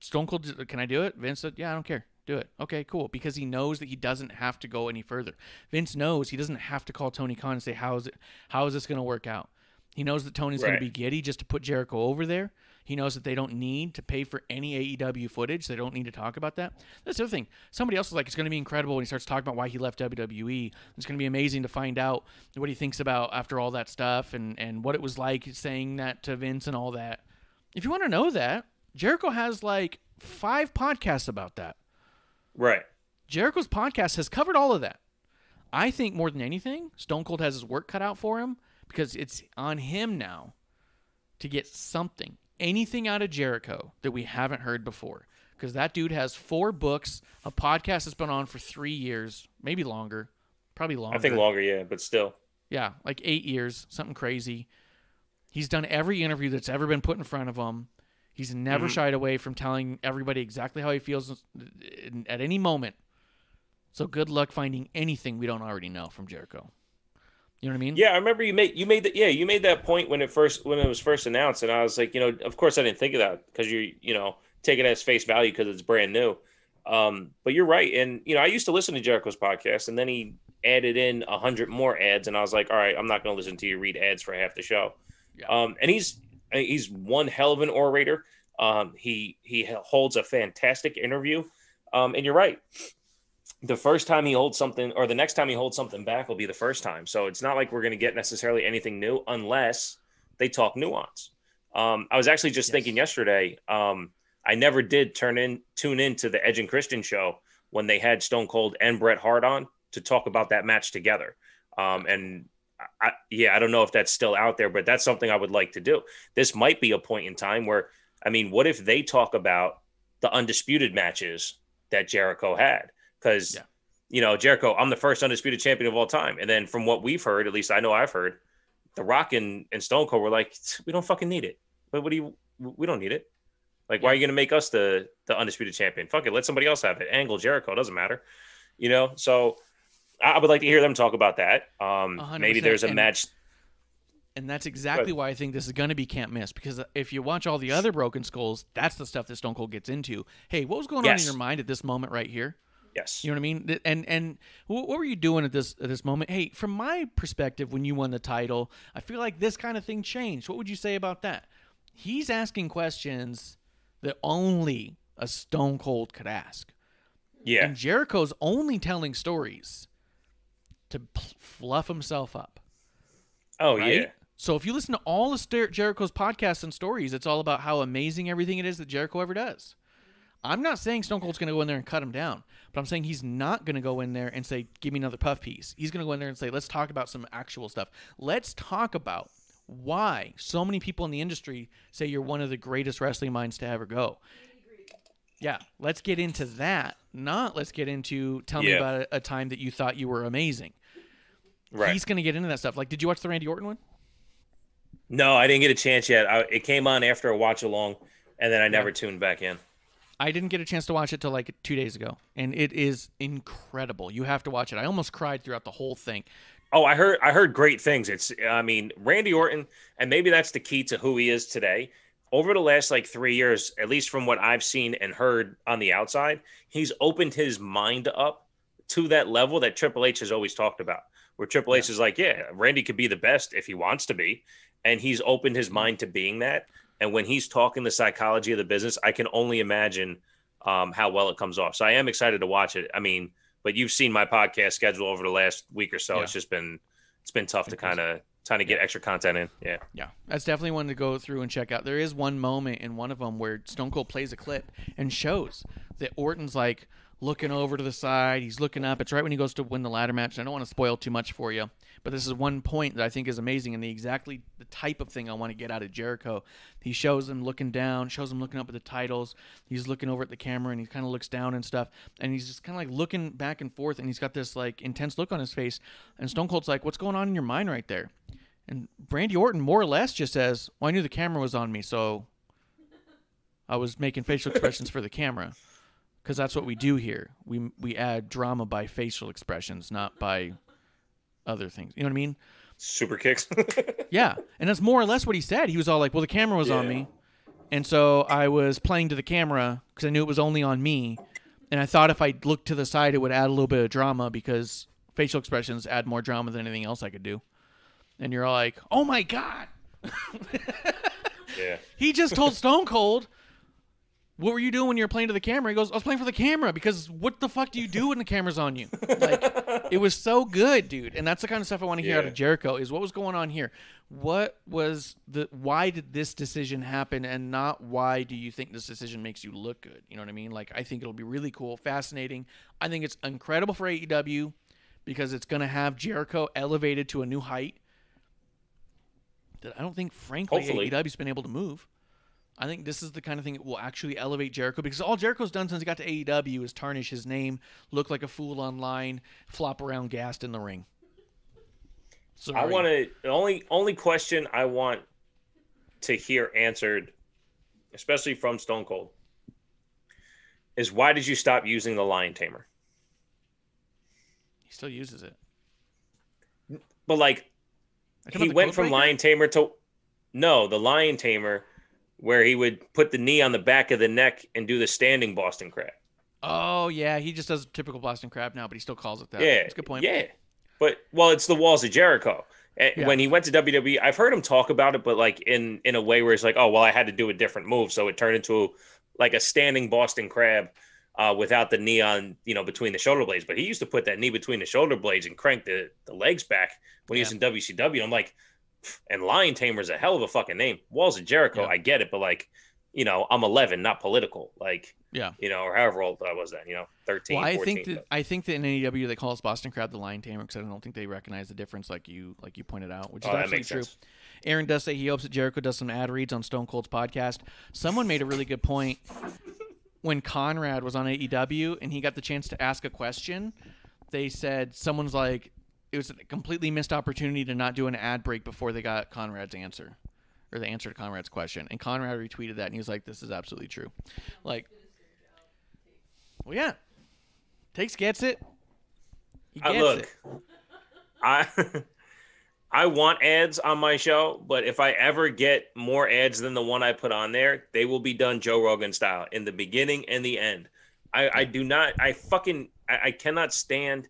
Stone Cold, can I do it? Vince said, yeah, I don't care. Do it. Okay, cool. Because he knows that he doesn't have to go any further. Vince knows he doesn't have to call Tony Khan and say, how is this going to work out? He knows that Tony's going to be giddy just to put Jericho over there. He knows that they don't need to pay for any AEW footage. They don't need to talk about that. That's the other thing. Somebody else is like, it's going to be incredible when he starts talking about why he left WWE. It's going to be amazing to find out what he thinks about after all that stuff and what it was like saying that to Vince and all that. If you want to know that, Jericho has like 5 podcasts about that. Right. Jericho's podcast has covered all of that. I think more than anything, Stone Cold has his work cut out for him because it's on him now to get something. Anything out of Jericho that we haven't heard before. Because that dude has 4 books, a podcast that's been on for 3 years, maybe longer, probably longer. I think longer, yeah, but still. Yeah, like 8 years, something crazy. He's done every interview that's ever been put in front of him. He's never shied away from telling everybody exactly how he feels at any moment. So good luck finding anything we don't already know from Jericho. You know what I mean? Yeah, I remember you made that point when it was first announced, and I was like, of course I didn't think of that because you take it as face value because it's brand new. But you're right, and I used to listen to Jericho's podcast, and then he added in 100 more ads, and I was like, all right, I'm not going to listen to you read ads for half the show. Yeah. And he's one hell of an orator. He holds a fantastic interview, and you're right. The first time he holds something, or the next time he holds something back, will be the first time. So it's not like we're going to get necessarily anything new unless they talk nuance. I was actually just thinking yesterday. I never did tune in to the Edge and Christian show when they had Stone Cold and Bret Hart on to talk about that match together. And I don't know if that's still out there, but that's something I would like to do. This might be a point in time where, what if they talk about the undisputed matches that Jericho had? Because, Jericho, I'm the first undisputed champion of all time. And then from what we've heard, at least I know I've heard, The Rock and Stone Cold were like, we don't fucking need it. But we don't need it. Like, why are you going to make us the undisputed champion? Fuck it. Let somebody else have it. Angle, Jericho, doesn't matter. So I would like to hear them talk about that. Maybe there's a match. And that's exactly why I think this is going to be can't miss. Because if you watch all the other Broken Skulls, that's the stuff that Stone Cold gets into. Hey, what was going on in your mind at this moment right here? Yes. You know what I mean? And what were you doing at this moment? Hey, from my perspective, when you won the title, I feel like this kind of thing changed. What would you say about that? He's asking questions that only a Stone Cold could ask. Yeah. And Jericho's only telling stories to fluff himself up. Oh, right? Yeah. So if you listen to all of Jericho's podcasts and stories, it's all about how amazing everything it is that Jericho ever does. I'm not saying Stone Cold's going to go in there and cut him down, but I'm saying he's not going to go in there and say, give me another puff piece. He's going to go in there and say, let's talk about some actual stuff. Let's talk about why so many people in the industry say you're one of the greatest wrestling minds to ever go. Yeah, let's get into that. Not let's get into tell me about a time that you thought you were amazing. Right. He's going to get into that stuff. Like, did you watch the Randy Orton one? No, I didn't get a chance yet. It came on after a watch along, and then I never tuned back in. I didn't get a chance to watch it till like 2 days ago, and it is incredible. You have to watch it. I almost cried throughout the whole thing. Oh, I heard great things. Randy Orton, and maybe that's the key to who he is today. Over the last like 3 years, at least from what I've seen and heard on the outside, he's opened his mind up to that level that Triple H has always talked about. Where Triple H is like, yeah, Randy could be the best if he wants to be, and he's opened his mind to being that. And when he's talking the psychology of the business, I can only imagine how well it comes off. So I am excited to watch it. I mean, but you've seen my podcast schedule over the last week or so. Yeah. It's been tough to kind of get extra content in. Yeah. That's definitely one to go through and check out. There is one moment in one of them where Stone Cold plays a clip and shows that Orton's like looking over to the side. He's looking up. It's right when he goes to win the ladder match. I don't want to spoil too much for you, but this is one point that I think is amazing and exactly the type of thing I want to get out of Jericho. He shows him looking down, shows him looking up at the titles. He's looking over at the camera and he kind of looks down and stuff. And he's just kind of like looking back and forth and he's got this like intense look on his face. And Stone Cold's like, what's going on in your mind right there? And Randy Orton more or less just says, well, I knew the camera was on me, so I was making facial expressions for the camera. Because that's what we do here. We add drama by facial expressions, not by other things. You know what I mean? Super kicks. Yeah. And that's more or less what he said. He was all like, well, the camera was on me. And so I was playing to the camera because I knew it was only on me. And I thought if I looked to the side, it would add a little bit of drama because facial expressions add more drama than anything else I could do. And you're all like, oh, my God. Yeah. He just told Stone Cold, what were you doing when you were playing to the camera? He goes, I was playing for the camera because what the fuck do you do when the camera's on you? Like, it was so good, dude. And that's the kind of stuff I want to hear out of Jericho is what was going on here? Why did this decision happen and not why do you think this decision makes you look good? You know what I mean? Like, I think it'll be really cool, fascinating. I think it's incredible for AEW because it's going to have Jericho elevated to a new height that I don't think, frankly, AEW's been able to move. I think this is the kind of thing that will actually elevate Jericho because all Jericho's done since he got to AEW is tarnish his name, look like a fool online, flop around gassed in the ring. Sorry. I want to the only question I want to hear answered, especially from Stone Cold, is why did you stop using the Lion Tamer? He still uses it. But like he went from Lion Tamer to the Lion Tamer where he would put the knee on the back of the neck and do the standing Boston Crab. Oh, yeah. He just does typical Boston Crab now, but he still calls it that. Yeah. That's a good point. Yeah. But, it's the Walls of Jericho. When he went to WWE, I've heard him talk about it, but like in a way where it's like, oh, well, I had to do a different move. So it turned into like a standing Boston Crab without the knee on, between the shoulder blades. But he used to put that knee between the shoulder blades and crank the legs back when he was in WCW. I'm like, and Lion Tamer's a hell of a fucking name. Walls of Jericho, I get it, but like, I'm 11, not political. Like, or however old I was then, 13, well, 14. I think that in AEW they call us Boston Crab the Lion Tamer because I don't think they recognize the difference like you pointed out, which is absolutely true. Sense. Aaron does say he hopes that Jericho does some ad reads on Stone Cold's podcast. Someone made a really good point when Conrad was on AEW and he got the chance to ask a question. They said someone's like, it was a completely missed opportunity to not do an ad break before they got Conrad's answer, or the answer to Conrad's question. And Conrad retweeted that, and he was like, this is absolutely true. Like, well, yeah. Takes gets it. He gets it. I want ads on my show, but if I ever get more ads than the one I put on there, they will be done Joe Rogan style in the beginning and the end. I cannot stand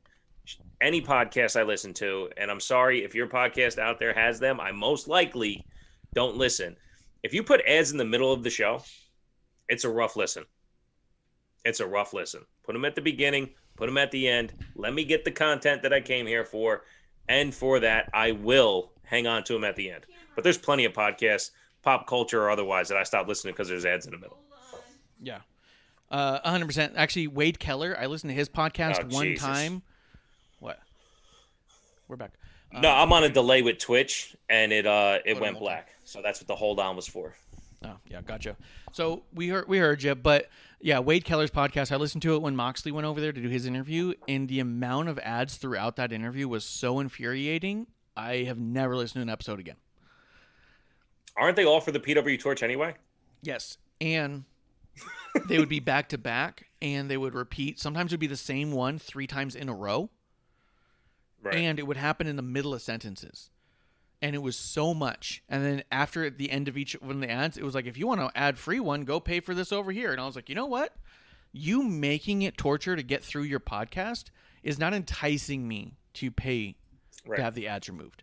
any podcast I listen to, and I'm sorry if your podcast out there has them. I most likely don't listen. If you put ads in the middle of the show, it's a rough listen. It's a rough listen. Put them at the beginning, put them at the end. Let me get the content that I came here for, and for that, I will hang on to them at the end. But there's plenty of podcasts, pop culture or otherwise, that I stopped listening because there's ads in the middle. Yeah. 100%. Actually, Wade Keller, I listened to his podcast one Jesus. time. What? We're back. No, I'm on a delay with Twitch, and it went black. So that's what the hold on was for. Oh, yeah, gotcha. So we heard you, but yeah, Wade Keller's podcast, I listened to it when Moxley went over there to do his interview, and the amount of ads throughout that interview was so infuriating, I have never listened to an episode again. Aren't they all for the PW Torch anyway? Yes, and they would be back to back, and they would repeat. Sometimes it would be the same one 3 times in a row. Right. And it would happen in the middle of sentences. And it was so much. And then after the end of each one of the ads, it was like, if you want to ad-free one, go pay for this over here. And I was like, you know what? You making it torture to get through your podcast is not enticing me to pay to have the ads removed.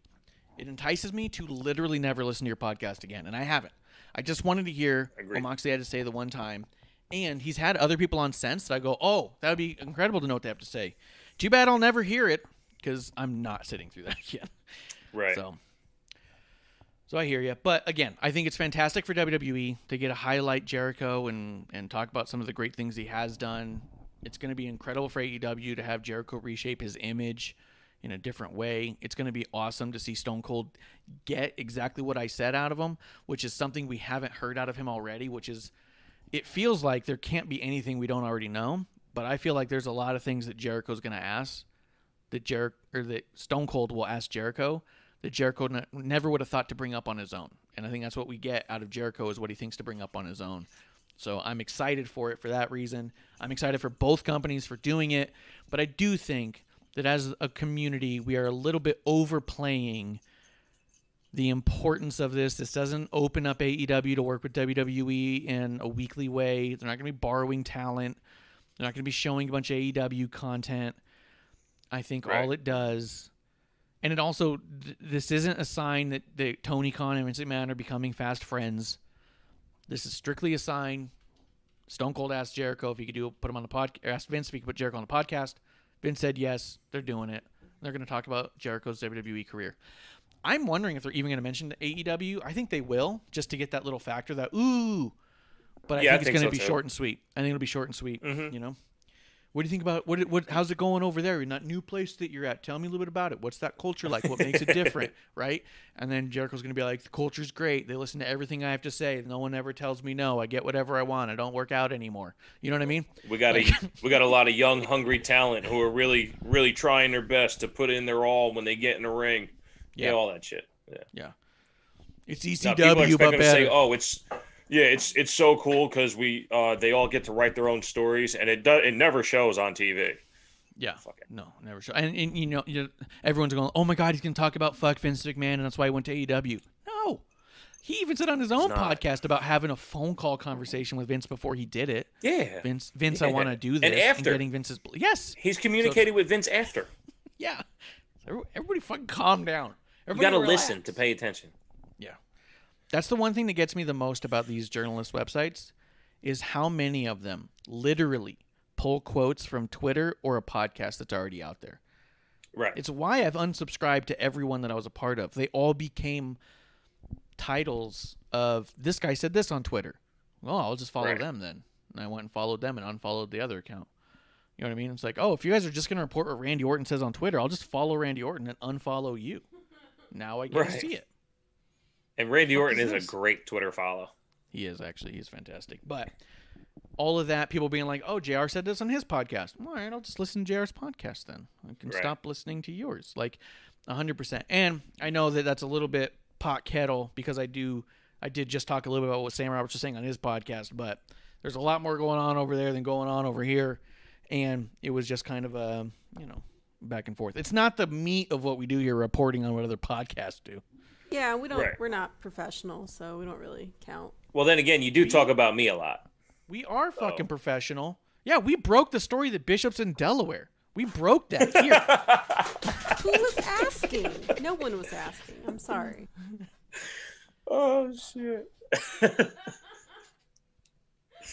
It entices me to literally never listen to your podcast again. And I haven't. I just wanted to hear what Moxley had to say the one time. And he's had other people on since that I go, oh, that would be incredible to know what they have to say. Too bad I'll never hear it. Because I'm not sitting through that again. Right. So I hear you. But again, I think it's fantastic for WWE to get to highlight Jericho and talk about some of the great things he has done. It's going to be incredible for AEW to have Jericho reshape his image in a different way. It's going to be awesome to see Stone Cold get exactly what I said out of him, which is something we haven't heard out of him already, which is it feels like there can't be anything we don't already know. But I feel like there's a lot of things that Jericho's going to ask. That Stone Cold will ask Jericho that Jericho never would have thought to bring up on his own. And I think that's what we get out of Jericho is what he thinks to bring up on his own. So I'm excited for it for that reason. I'm excited for both companies for doing it. But I do think that as a community, we are a little bit overplaying the importance of this. This doesn't open up AEW to work with WWE in a weekly way. They're not going to be borrowing talent. They're not going to be showing a bunch of AEW content. I think all it does, and it also, this isn't a sign that Tony Khan and Vince McMahon are becoming fast friends. This is strictly a sign. Stone Cold asked Jericho if he could put him on the podcast. Asked Vince if he could put Jericho on the podcast. Vince said yes. They're doing it. They're going to talk about Jericho's WWE career. I'm wondering if they're even going to mention AEW. I think they will, just to get that little factor that ooh. But I think it's going to be short and sweet. I think it'll be short and sweet. Mm-hmm. You know. What do you think about what? How's it going over there in that new place that you're at? Tell me a little bit about it. What's that culture like? What makes it different, right? And then Jericho's going to be like, the culture's great. They listen to everything I have to say. No one ever tells me no. I get whatever I want. I don't work out anymore. You know what I mean? We got a lot of young, hungry talent who are really, really trying their best to put in their all when they get in the ring. Yeah, all that shit. Yeah. It's ECW, but better. Say, oh, it's so cool because they all get to write their own stories, and it never shows on TV. Yeah, no, never shows. And you know, everyone's going, oh my God, he's going to talk about fuck Vince McMahon, and that's why he went to AEW. No, he even said on his own podcast about having a phone call conversation with Vince before he did it. Yeah, Vince, I want to do this, and after getting Vince's he's communicated with Vince after. Yeah, everybody fucking calm down. You got to listen to pay attention. Yeah. That's the one thing that gets me the most about these journalist websites is how many of them literally pull quotes from Twitter or a podcast that's already out there. Right. It's why I've unsubscribed to everyone that I was a part of. They all became titles of this guy said this on Twitter. Well, I'll just follow them then. And I went and followed them and unfollowed the other account. You know what I mean? It's like, oh, if you guys are just going to report what Randy Orton says on Twitter, I'll just follow Randy Orton and unfollow you. Now I get to see it. And Randy Orton is a great Twitter follow. He is, actually. He's fantastic. But all of that, people being like, oh, JR said this on his podcast. All right, I'll just listen to JR's podcast then. I can stop listening to yours. Like, 100%. And I know that that's a little bit pot kettle because I did just talk a little bit about what Sam Roberts was saying on his podcast, but there's a lot more going on over there than going on over here. And it was just kind of a, back and forth. It's not the meat of what we do here, reporting on what other podcasts do. Yeah, we don't. We're not professional, so we don't really count. Well, then again, you do talk about me a lot. We are fucking professional. Yeah, we broke the story that Bishop's in Delaware. We broke that here. Who was asking? No one was asking. I'm sorry. Oh shit.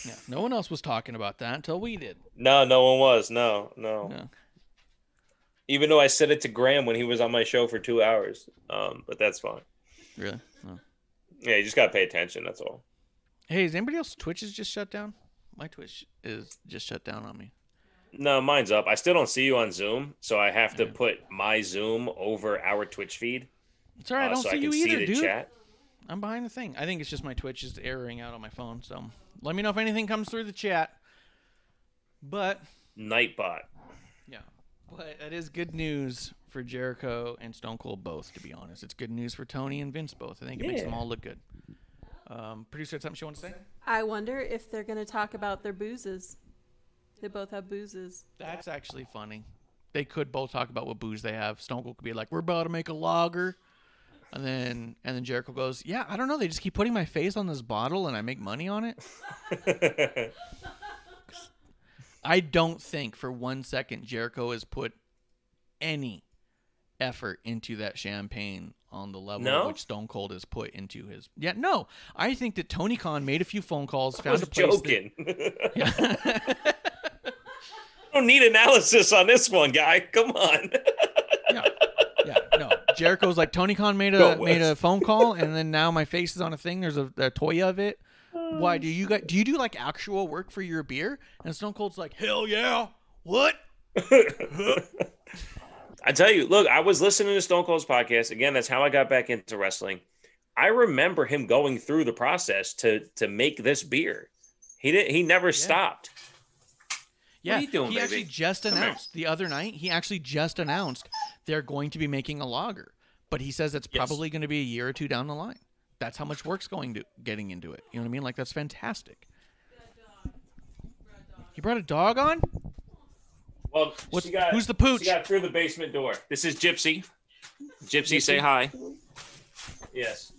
Yeah, no one else was talking about that until we did. No one was. No. Even though I said it to Graham when he was on my show for 2 hours. But that's fine. Really? Oh. Yeah, you just got to pay attention. That's all. Hey, is anybody else Twitch is just shut down? My Twitch is just shut down on me. No, mine's up. I still don't see you on Zoom, so I have to put my Zoom over our Twitch feed. It's all right. I don't see you either, dude. Chat. I'm behind the thing. I think it's just my Twitch is erroring out on my phone. So let me know if anything comes through the chat. But Nightbot. Yeah, but it is good news for Jericho and Stone Cold both. To be honest, it's good news for Tony and Vince both. I think it makes them all look good. Producer had something she wants to say? I wonder if they're going to talk about their boozes. They both have boozes. That's actually funny. They could both talk about what booze they have. Stone Cold could be like, "We're about to make a lager," and then Jericho goes, "Yeah, I don't know. They just keep putting my face on this bottle, and I make money on it." I don't think for 1 second Jericho has put any effort into that champagne on the level which Stone Cold has put into his. Yeah, no. I think that Tony Khan made a few phone calls, found a place. Joking. Yeah. I don't need analysis on this one, guy. Come on. No. Jericho's like, Tony Khan made a phone call, and then now my face is on a thing. There's a toy of it. Why do you do like actual work for your beer? And Stone Cold's like, hell yeah. What? I tell you, look, I was listening to Stone Cold's podcast. Again, that's how I got back into wrestling. I remember him going through the process to make this beer. He never stopped. Yeah, what are you doing, he baby? Actually just announced the other night. He actually just announced they're going to be making a lager, but he says it's probably going to be a year or two down the line. That's how much work's getting into it. You know what I mean? Like, that's fantastic. He brought a dog on? Well, who's the pooch? She got through the basement door. This is Gypsy. Gypsy, say hi. Yes.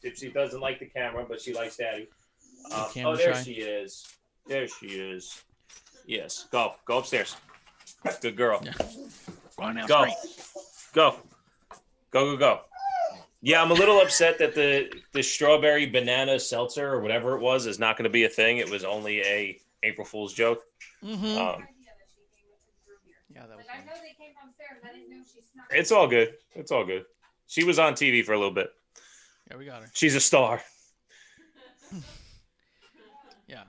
Gypsy doesn't like the camera, but she likes Daddy. There she is. There she is. Yes. Go upstairs. Good girl. Yeah. Go on now. Go. Yeah, I'm a little upset that the strawberry banana seltzer or whatever it was is not going to be a thing. It was only a April Fool's joke. Mm-hmm. Yeah, that was. I know they came downstairs. I didn't know she snuck. It's all good. It's all good. She was on TV for a little bit. Yeah, we got her. She's a star. Yeah.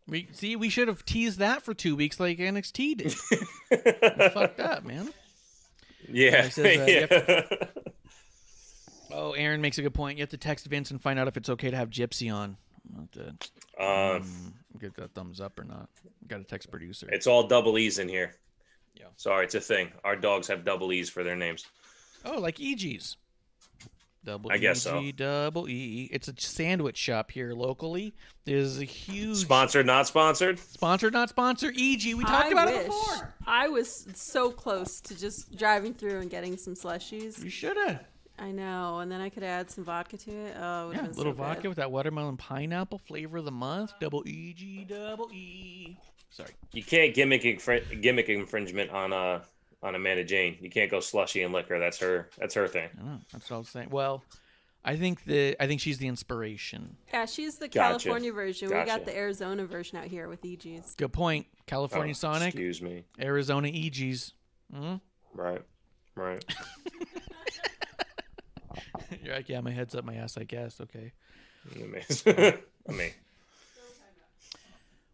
We should have teased that for 2 weeks like NXT did. Fucked up, man. Yeah. Aaron makes a good point. You have to text Vince and find out if it's okay to have Gypsy on. Get that thumbs up or not. Got to text producer. It's all double E's in here. Yeah. Sorry, it's a thing. Our dogs have double E's for their names. Oh, like EG's. I guess so. Double E. It's a sandwich shop here locally. There's a huge sponsored, not sponsored. Sponsored, not sponsored. EG. We talked about it before. I was so close to just driving through and getting some slushies. You should have. I know, and then I could add some vodka to it. Oh, it yeah, a little vodka with that watermelon pineapple flavor of the month. Double EG, double E. Sorry, you can't gimmick infringement on Amanda Jane. You can't go slushy and liquor. That's her thing. I know. That's what I was saying. Well, I think she's the inspiration. Yeah, she's the California version. We got the Arizona version out here with EG's. Good point. California Sonic. Excuse me. Arizona EG's. Mm-hmm. Right. You're like, yeah, my head's up my ass, I guess. Okay.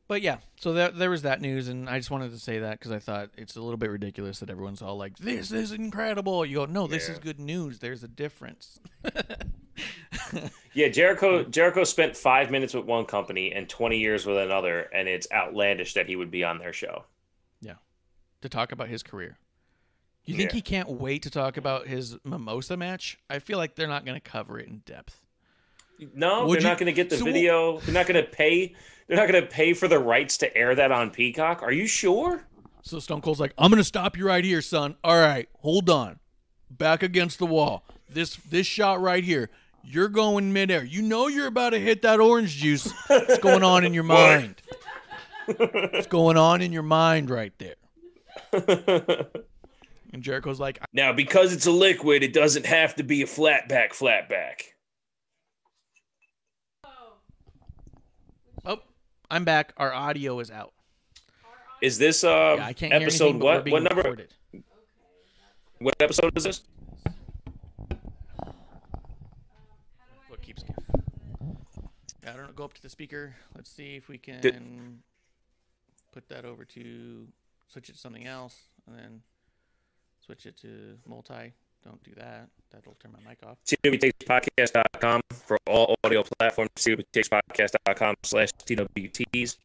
But yeah, so there was that news, and I just wanted to say that because I thought it's a little bit ridiculous that everyone's all like, "This is incredible." You go, "No, this is good news. There's a difference." Yeah, Jericho spent 5 minutes with one company and 20 years with another, and it's outlandish that he would be on their show. Yeah, to talk about his career. You think he can't wait to talk about his Mimosa match? I feel like they're not going to cover it in depth. No, they're not going to get the video. They're not going to pay. They're not going to pay for the rights to air that on Peacock. Are you sure? So Stone Cold's like, I'm going to stop you right here, son. All right, hold on. Back against the wall. This shot right here. You're going midair. You know you're about to hit that orange juice. What's going on in your mind? What's going on in your mind right there? And Jericho's like, now, because it's a liquid, it doesn't have to be a flat back. Oh, I'm back. Our audio is out. Is this I can't episode hear anything, what? What number? Recorded. What episode is this? What keeps going? I don't know. Go up to the speaker. Let's see if we can put that over to switch it to something else, and then switch it to multi. Don't do that. That'll turn my mic off. TWTakespodcast.com for all audio platforms. TWTakespodcast.com/TWTs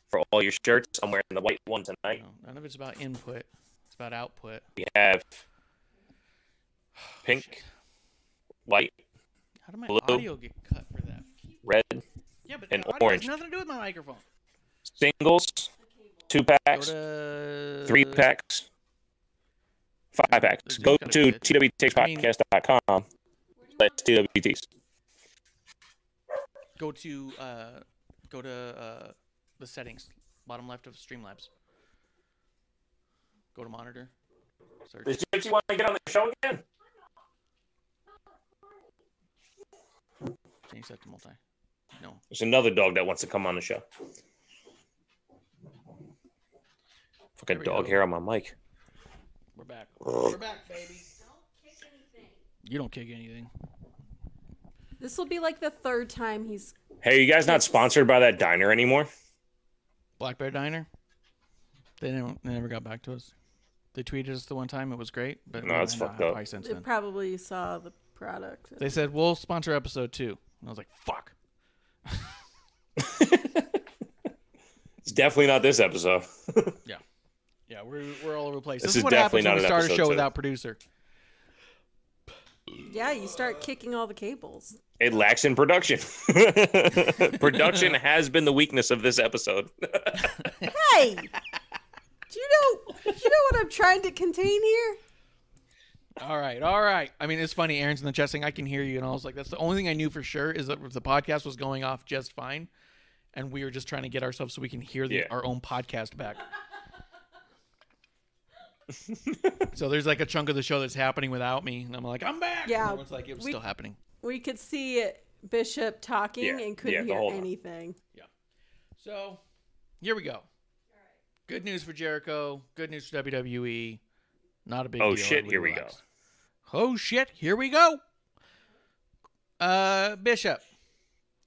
for all your shirts. I'm wearing the white one tonight. No, none of it's about input. It's about output. We have pink, white, how did my blue, audio get cut for that? Red, Yeah, but and the audio orange. has nothing to do with my microphone. Singles, 2-packs, Go to 3-packs, 5-packs. Go to TWTakespodcast.com/TWTs. Go to the settings, bottom left of Streamlabs. Go to monitor. Search. Does Gypsy want to get on the show again? Change that to multi. No. There's another dog that wants to come on the show. Fucking dog hair on my mic. We're back. We're back, baby. Don't kick anything. You don't kick anything. This will be like the third time he's. Hey, you guys not sponsored by that diner anymore? Black Bear Diner? They never got back to us. They tweeted us the one time. It was great, but no, it's fucked up. They probably saw the product. They said, we'll sponsor episode 2. And I was like, fuck. It's definitely not this episode. Yeah. Yeah, we're all over the place. This is what happens when we start a show without producer. Yeah, you start kicking all the cables. It lacks in production. Production has been the weakness of this episode. Hey! Do you know what I'm trying to contain here? All right. I mean, it's funny. Aaron's in the chat saying, I can hear you. And I was like, that's the only thing I knew for sure is that the podcast was going off just fine. And we were just trying to get ourselves so we can hear our own podcast back. So there's like a chunk of the show that's happening without me. And I'm like, I'm back. Yeah. And everyone's like, it was still happening. We could see Bishop talking and couldn't hear anything. Yeah. So here we go. Good news for Jericho. Good news for WWE. Not a big deal. Oh, shit. Here we go. Oh, shit. Here we go. Bishop.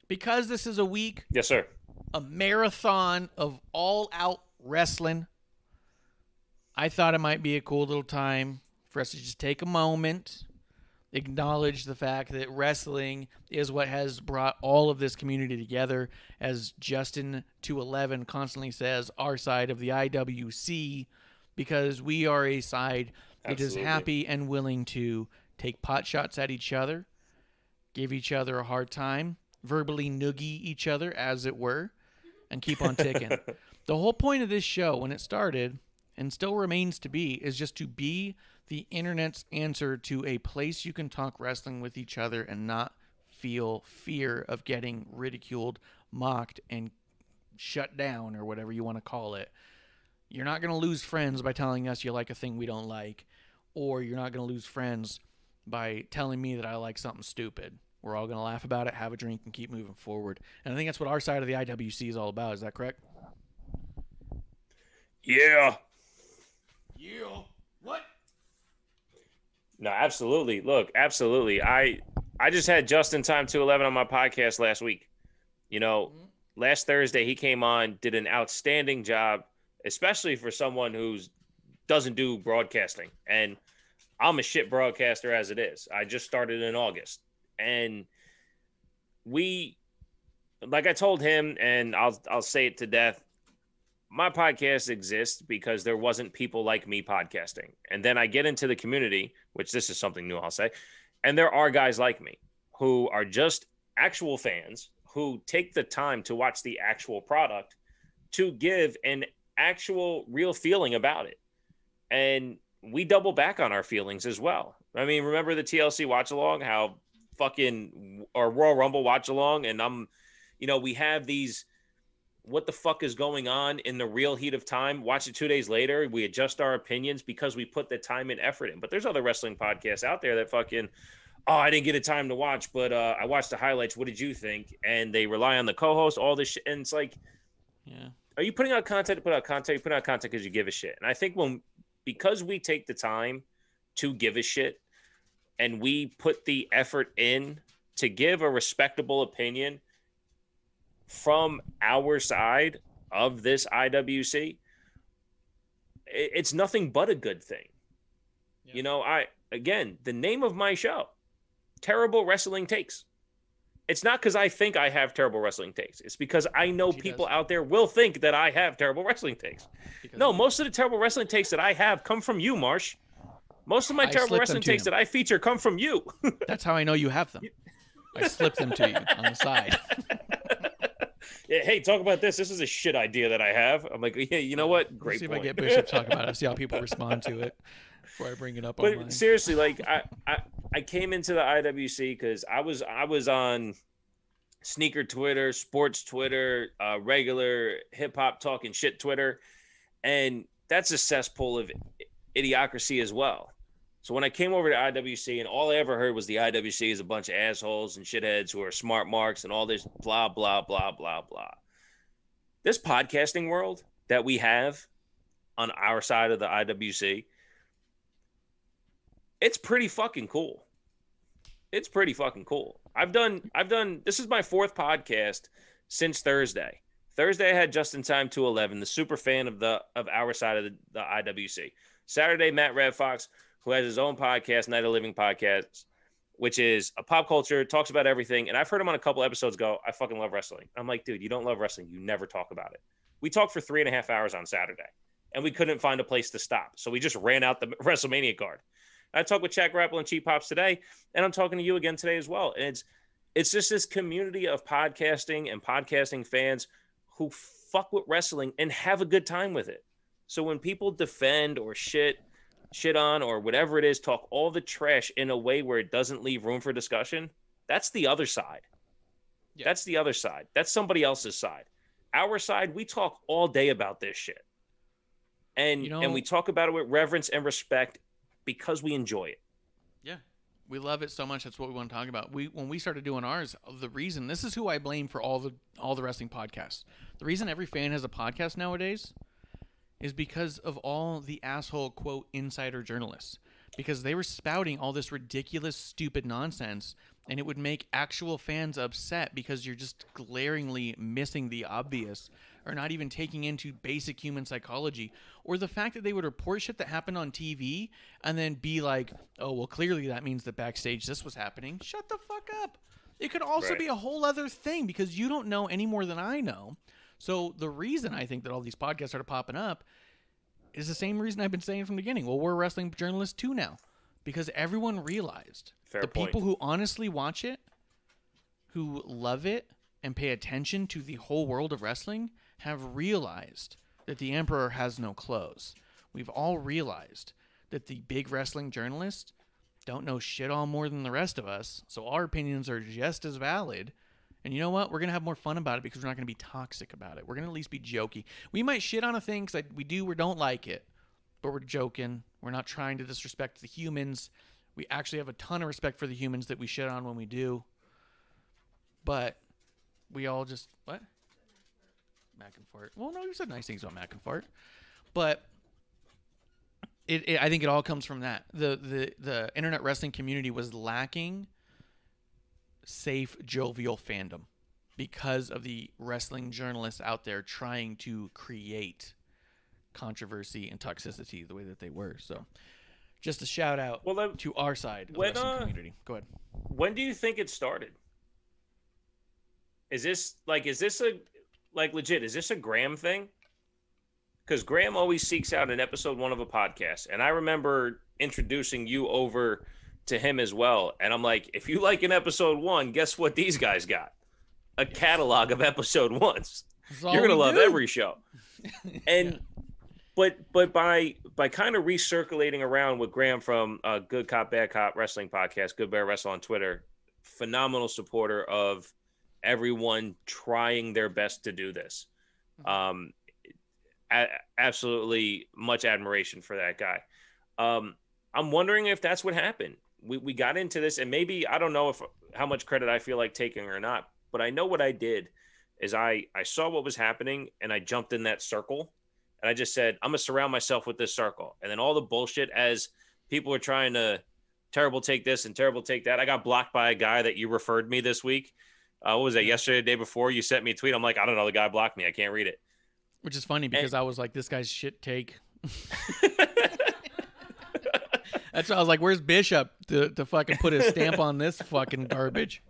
Because this is a week. Yes, sir. A marathon of all-out wrestling. I thought it might be a cool little time for us to just take a moment, acknowledge the fact that wrestling is what has brought all of this community together. As Justin 211 constantly says, our side of the IWC, because we are a side that is happy and willing to take pot shots at each other, give each other a hard time, verbally noogie each other, as it were, and keep on ticking. The whole point of this show, when it started, and still remains to be, is just to be the internet's answer to a place you can talk wrestling with each other and not feel fear of getting ridiculed, mocked, and shut down, or whatever you want to call it. You're not going to lose friends by telling us you like a thing we don't like, or you're not going to lose friends by telling me that I like something stupid. We're all going to laugh about it, have a drink, and keep moving forward. And I think that's what our side of the IWC is all about. Is that correct? Yeah. Yeah. What? No, absolutely. Look, absolutely. I just had Justin Time 211 on my podcast last week. You know, last Thursday he came on, did an outstanding job, especially for someone who doesn't do broadcasting. And I'm a shit broadcaster as it is. I just started in August. And like I told him, and I'll say it to death, my podcast exists because there wasn't people like me podcasting. And then I get into the community, which this is something new, I'll say. And there are guys like me who are just actual fans who take the time to watch the actual product to give an actual real feeling about it. And we double back on our feelings as well. I mean, remember the TLC watch along, how fucking, or Royal Rumble watch along. And we have these, what the fuck is going on in the real heat of time. Watch it 2 days later. We adjust our opinions because we put the time and effort in. But there's other wrestling podcasts out there that fucking, I didn't get a time to watch, but I watched the highlights. What did you think? And they rely on the co-host, all this shit. And it's like, yeah, are you putting out content to put out content? You put out content because you give a shit. And I think because we take the time to give a shit and we put the effort in to give a respectable opinion, from our side of this IWC, it's nothing but a good thing. Yeah. You know, again, the name of my show, Terrible Wrestling Takes. It's not because I think I have terrible wrestling takes. It's because I know people out there will think that I have terrible wrestling takes. No, most of the terrible wrestling takes that I have come from you, Marsh. Most of my terrible wrestling takes that I feature come from you. That's how I know you have them. I slip them to you on the side. Yeah, hey, talk about this. This is a shit idea that I have. I'm like, yeah, you know what? Great. See point. If I get Bishop to talk about it. See how people respond to it before I bring it up. But online. Seriously, like I came into the IWC because I was on sneaker Twitter, sports Twitter, regular hip hop talking shit Twitter, and that's a cesspool of idiocracy as well. So when I came over to IWC and all I ever heard was the IWC is a bunch of assholes and shitheads who are smart marks and all this blah, blah, blah, blah, blah. This podcasting world that we have on our side of the IWC, it's pretty fucking cool. It's pretty fucking cool. I've done, this is my 4th podcast since Thursday. Thursday I had Just in Time 211, the super fan of our side of the IWC. Saturday, Matt Red Fox, who has his own podcast, Night of Living Podcast, which is a pop culture, talks about everything. And I've heard him on a couple episodes go, I fucking love wrestling. I'm like, dude, you don't love wrestling. You never talk about it. We talked for 3.5 hours on Saturday, and we couldn't find a place to stop. So we just ran out the WrestleMania card. I talked with Chad Grapple and Cheap Pops today, and I'm talking to you again today as well. And it's just this community of podcasting and podcasting fans who fuck with wrestling and have a good time with it. So when people defend or shit on or whatever it is, talk all the trash in a way where it doesn't leave room for discussion, that's the other side. Yeah. That's the other side. That's somebody else's side. Our side, we talk all day about this shit. And and we talk about it with reverence and respect because we enjoy it. Yeah. We love it so much. That's what we want to talk about. When we started doing ours, the reason, this is who I blame for all the wrestling podcasts. The reason every fan has a podcast nowadays is because of all the asshole, quote, insider journalists. Because they were spouting all this ridiculous, stupid nonsense, and it would make actual fans upset because you're just glaringly missing the obvious or not even taking into basic human psychology. Or the fact that they would report shit that happened on TV and then be like, oh, well, clearly that means that backstage this was happening. Shut the fuck up. It could also be a whole other thing because you don't know any more than I know. So the reason I think that all these podcasts started popping up is the same reason I've been saying from the beginning. Well, we're wrestling journalists too now because everyone realized people who honestly watch it, who love it and pay attention to the whole world of wrestling have realized that the emperor has no clothes. We've all realized that the big wrestling journalists don't know shit all more than the rest of us. So our opinions are just as valid. And you know what? We're going to have more fun about it because we're not going to be toxic about it. We're going to at least be jokey. We might shit on a thing because we do or don't like it, but we're joking. We're not trying to disrespect the humans. We actually have a ton of respect for the humans that we shit on when we do. But we all just, what? Mac and Fart. Well, no, you said nice things about Mac and Fart. But I think it all comes from that. The internet wrestling community was lacking safe, jovial fandom because of the wrestling journalists out there trying to create controversy and toxicity the way that they were. So just a shout out to our side of the wrestling community. Go ahead. When do you think it started? Is this legit? Is this a Graham thing? Because Graham always seeks out an episode 1 of a podcast. And I remember introducing you over to him as well. And I'm like, if you like an episode 1, guess what these guys got? A catalog of episode 1s. You're going to love every show. And but by kind of recirculating around with Graham from Good Cop, Bad Cop Wrestling Podcast, Good Bear Wrestle on Twitter, phenomenal supporter of everyone trying their best to do this. Absolutely much admiration for that guy. I'm wondering if that's what happened. We got into this, and maybe, I don't know how much credit I feel like taking or not, but I know what I did is I saw what was happening, and I jumped in that circle, and I just said, I'm going to surround myself with this circle. And then all the bullshit, as people were trying to terrible take this and terrible take that, I got blocked by a guy that you referred me this week. What was that, yesterday, the day before? You sent me a tweet. I'm like, I don't know. The guy blocked me. I can't read it. Which is funny because I was like, this guy's shit take. That's why I was like, where's Bishop to fucking put his stamp on this fucking garbage?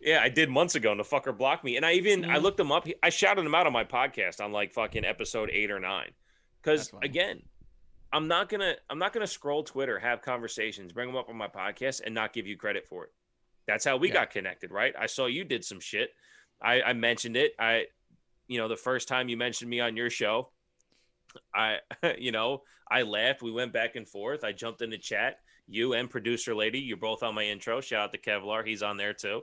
Yeah, I did months ago, and the fucker blocked me. And I looked him up. I shouted him out on my podcast on like fucking episode 8 or 9. Because again, I'm not gonna scroll Twitter, have conversations, bring them up on my podcast, and not give you credit for it. That's how we got connected, right? I saw you did some shit. I mentioned it. The first time you mentioned me on your show, I laughed. We went back and forth. I jumped in the chat. You and producer lady, you're both on my intro. Shout out to Kevlar. He's on there too.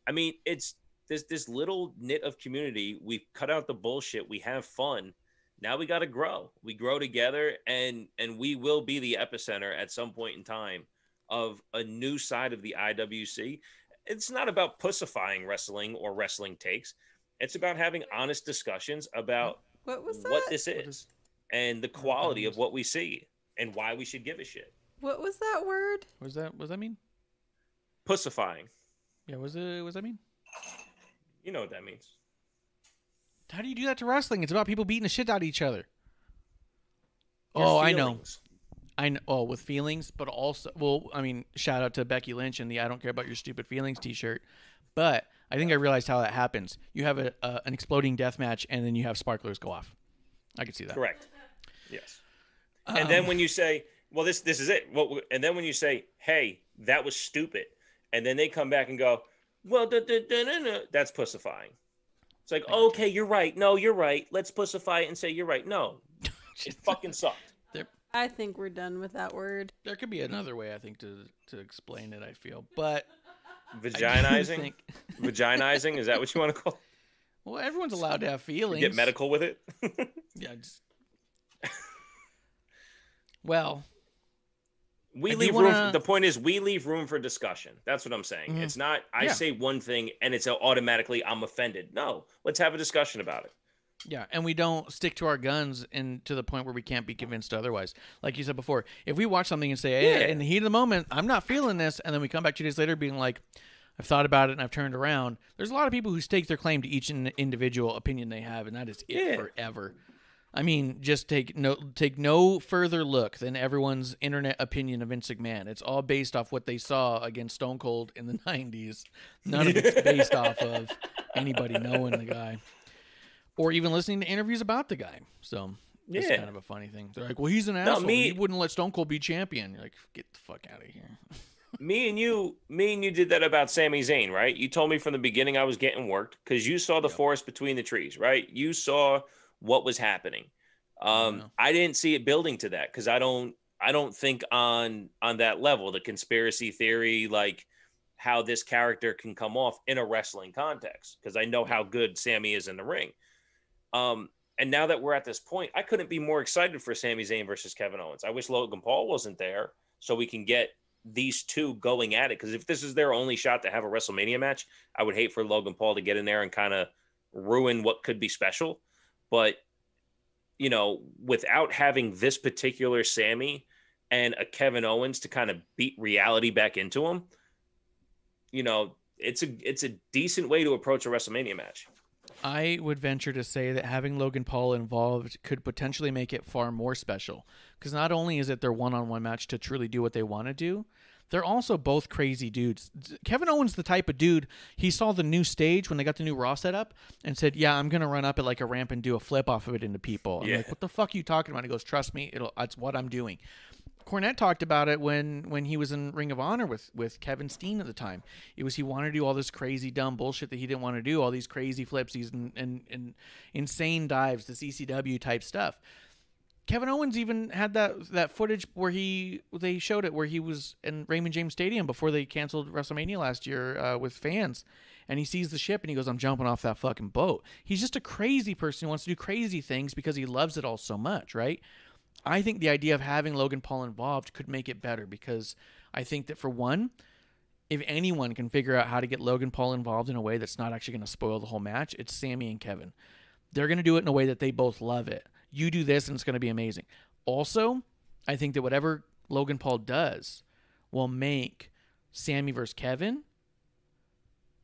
I mean, it's this little knit of community. We cut out the bullshit. We have fun. Now we got to grow. We grow together, and we will be the epicenter at some point in time of a new side of the IWC. It's not about pussifying wrestling or wrestling takes. It's about having honest discussions about what this is and the quality of what we see and why we should give a shit. What was that word? What does that mean? Pussifying. Yeah, what does that mean? You know what that means. How do you do that to wrestling? It's about people beating the shit out of each other. I know. Oh, with feelings, but also, shout out to Becky Lynch and the "I don't care about your stupid feelings" T-shirt. But I think I realized how that happens. You have an exploding death match, and then you have sparklers go off. I can see that. Correct. Yes. And then when you say, "Well, this is it," and then when you say, "Hey, that was stupid," and then they come back and go, "Well, that's pussifying." It's like, okay, you're right. No, you're right. Let's pussify it and say you're right. No, it fucking sucked. I think we're done with that word. There could be another way, I think, to explain it, I feel. But vaginizing? Vaginizing? Is that what you want to call it? Well, everyone's allowed to have feelings. Get medical with it? Yeah. Well. We leave room. The point is, we leave room for discussion. That's what I'm saying. Mm-hmm. It's not, I say one thing and it's automatically I'm offended. No, let's have a discussion about it. Yeah, and we don't stick to our guns and to the point where we can't be convinced otherwise. Like you said before, if we watch something and say, hey, in the heat of the moment, I'm not feeling this, and then we come back 2 days later being like, I've thought about it and I've turned around. There's a lot of people who stake their claim to each individual opinion they have, and that is it forever. I mean, just take no further look than everyone's internet opinion of Vince McMahon. It's all based off what they saw against Stone Cold in the 90s. None of it's based off of anybody knowing the guy. Or even listening to interviews about the guy. So it's kind of a funny thing. They're like, well, he's an asshole. He wouldn't let Stone Cold be champion. You're like, get the fuck out of here. Me and you did that about Sami Zayn, right? You told me from the beginning I was getting worked because you saw the forest between the trees, right? You saw what was happening. I didn't see it building to that because I don't think on that level, the conspiracy theory, like how this character can come off in a wrestling context, because I know how good Sami is in the ring. And now that we're at this point, I couldn't be more excited for Sami Zayn versus Kevin Owens. I wish Logan Paul wasn't there so we can get these two going at it. Because if this is their only shot to have a WrestleMania match, I would hate for Logan Paul to get in there and kind of ruin what could be special. But, you know, without having this particular Sami and a Kevin Owens to kind of beat reality back into him, you know, it's a decent way to approach a WrestleMania match. I would venture to say that having Logan Paul involved could potentially make it far more special, because not only is it their one-on-one match to truly do what they want to do, they're also both crazy dudes. Kevin Owens, the type of dude, he saw the new stage when they got the new Raw set up and said, yeah, I'm going to run up it like a ramp and do a flip off of it into people. I'm like, what the fuck are you talking about? He goes, trust me, that's what I'm doing. Cornette talked about it when he was in Ring of Honor with Kevin Steen at the time. He wanted to do all this crazy dumb bullshit that he didn't want to do, all these crazy flips, these and insane dives, this ECW type stuff. Kevin Owens even had that footage where they showed it where he was in Raymond James Stadium before they canceled WrestleMania last year with fans, and he sees the ship and he goes, I'm jumping off that fucking boat. He's just a crazy person who wants to do crazy things because he loves it all so much, right? I think the idea of having Logan Paul involved could make it better, because I think that, for one, if anyone can figure out how to get Logan Paul involved in a way that's not actually going to spoil the whole match, it's Sami and Kevin. They're going to do it in a way that they both love it. You do this and it's going to be amazing. Also, I think that whatever Logan Paul does will make Sami versus Kevin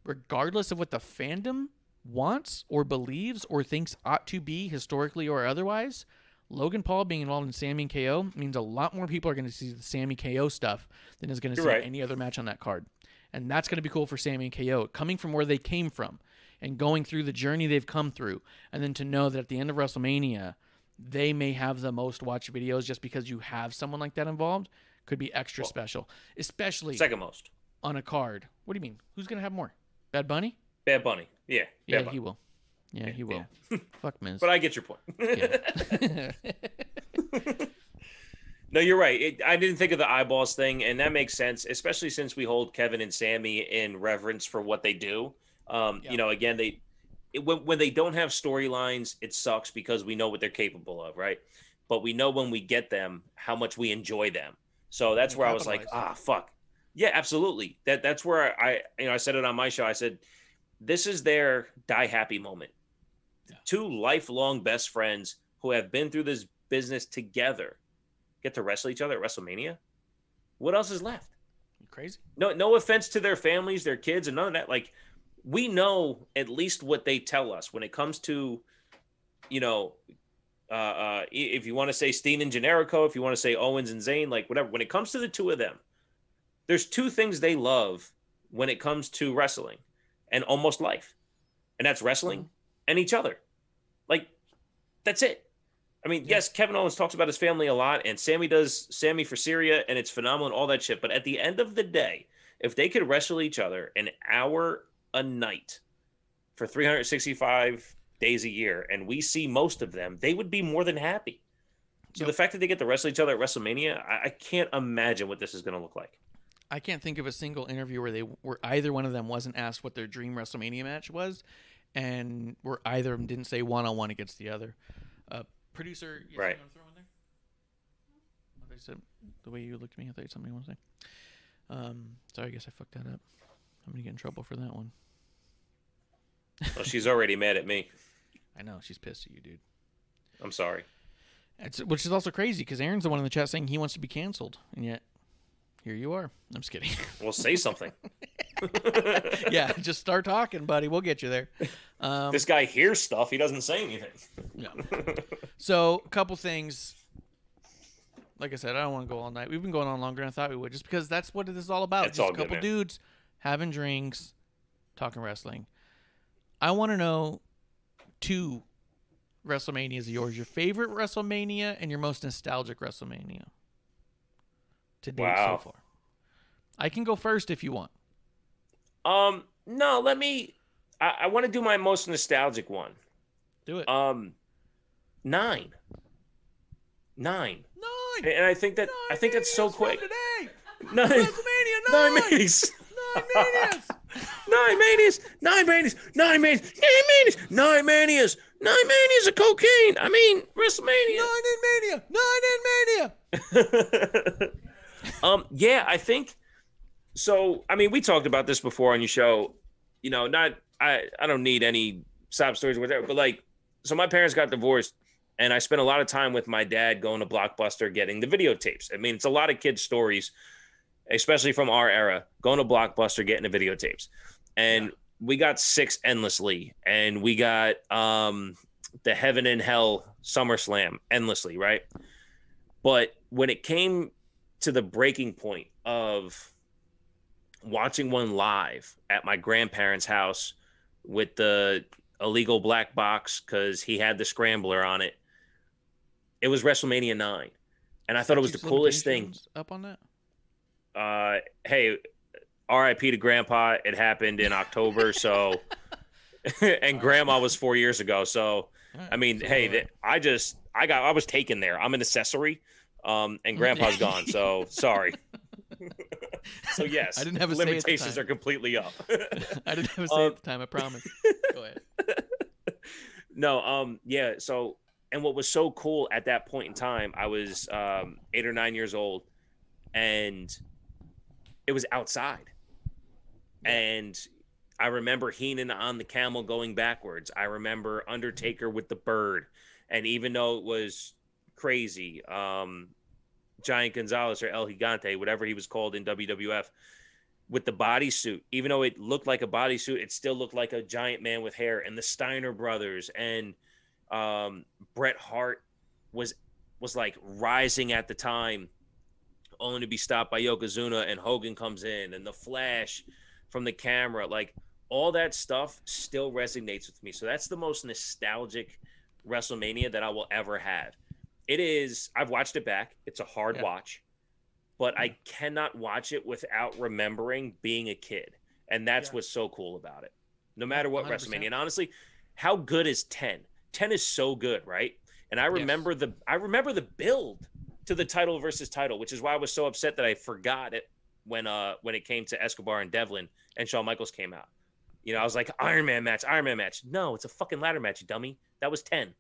regardless of what the fandom wants or believes or thinks ought to be historically or otherwise, Logan Paul being involved in Sammy and KO means a lot more people are going to see the Sammy KO stuff than is going to see any other match on that card. And that's going to be cool for Sammy and KO, coming from where they came from and going through the journey they've come through. And then to know that at the end of WrestleMania, they may have the most watched videos just because you have someone like that involved could be extra special, especially second most on a card. What do you mean? Who's going to have more? Bad Bunny? Bad Bunny. Yeah. Yeah, Bunny. He will. Yeah, he will. Yeah. Fuck Miz. But I get your point. No, you're right. I didn't think of the eyeballs thing, and that makes sense, especially since we hold Kevin and Sammy in reverence for what they do. You know, again, when they don't have storylines, it sucks because we know what they're capable of, right? But we know when we get them how much we enjoy them. So that's where I was like, fuck. Yeah, absolutely. That's where I said it on my show. I said, this is their die happy moment. Yeah. Two lifelong best friends who have been through this business together get to wrestle each other at WrestleMania. What else is left? You crazy? No offense to their families, their kids, and none of that. Like, we know at least what they tell us when it comes to, you know, if you want to say Steen and Generico, if you want to say Owens and Zayn, like whatever. When it comes to the two of them, there's two things they love when it comes to wrestling and almost life. And that's wrestling and each other. Like, that's it. I mean, yes, Kevin Owens talks about his family a lot, and Sammy does Sammy for Syria, and it's phenomenal and all that shit. But at the end of the day, if they could wrestle each other an hour a night for 365 days a year, and we see most of them, they would be more than happy. So the fact that they get to wrestle each other at WrestleMania, I can't imagine what this is going to look like. I can't think of a single interview where either one of them wasn't asked what their dream WrestleMania match was, and where either of them didn't say one-on-one against the other. Producer, right? Throw in there? I said the way you looked at me, I thought you had something you want to say. Sorry, I guess I fucked that up. I'm gonna get in trouble for that one. Well, she's already mad at me. I know, she's pissed at you, dude. I'm sorry. Which is also crazy because Aaron's the one in the chat saying he wants to be canceled, and yet here you are. I'm just kidding. Well, say something. Yeah, just start talking, buddy. We'll get you there. This guy hears stuff. He doesn't say anything. No. So, a couple things. Like I said, I don't want to go all night. We've been going on longer than I thought we would, just because that's what this is all about. It's just all a couple good, dudes having drinks, talking wrestling. I want to know 2 WrestleManias of yours. Your favorite WrestleMania and your most nostalgic WrestleMania to date so far. I can go first if you want. No, let me. I want to do my most nostalgic one. Do it. 9. And I think that's so quick. 9 WrestleMania. 9 manias of cocaine. I mean, WrestleMania. 9 in Mania. Yeah, I think so. I mean, we talked about this before on your show. You know, I don't need any sob stories or whatever, but like, so my parents got divorced, and I spent a lot of time with my dad going to Blockbuster getting the videotapes. I mean, it's a lot of kids' stories, especially from our era, going to Blockbuster getting the videotapes. And we got 6 endlessly, and we got the Heaven and Hell SummerSlam endlessly, right? But when it came to the breaking point of watching one live at my grandparents' house with the illegal black box because he had the scrambler on it, it was WrestleMania 9. And I thought it was the coolest thing. Up on that? Hey, RIP to Grandpa. It happened in October, so and Grandma was 4 years ago. So I mean, hey, I was taken there. I'm an accessory, and Grandpa's gone. So sorry. So yes, I didn't have a limitations are completely up. I didn't have a say at the time. I promise. Go ahead. No, yeah. So, and what was so cool at that point in time, I was 8 or 9 years old, and it was outside. And I remember Heenan on the camel going backwards. I remember Undertaker with the bird. And even though it was crazy, Giant Gonzalez or El Gigante, whatever he was called in WWF, with the bodysuit. Even though it looked like a bodysuit, it still looked like a giant man with hair. And the Steiner brothers and Bret Hart was like rising at the time, only to be stopped by Yokozuna, and Hogan comes in, and the flash from the camera, like all that stuff still resonates with me. So that's the most nostalgic WrestleMania that I will ever have. It is, I've watched it back. It's a hard watch, but I cannot watch it without remembering being a kid. And that's what's so cool about it. No matter what 100%. WrestleMania. And honestly, how good is 10? 10 is so good, right? And I remember the build to the title versus title, which is why I was so upset that I forgot it when it came to Escobar and Devlin and Shawn Michaels came out. You know, I was like, Iron Man match. No, it's a fucking ladder match, you dummy. That was 10.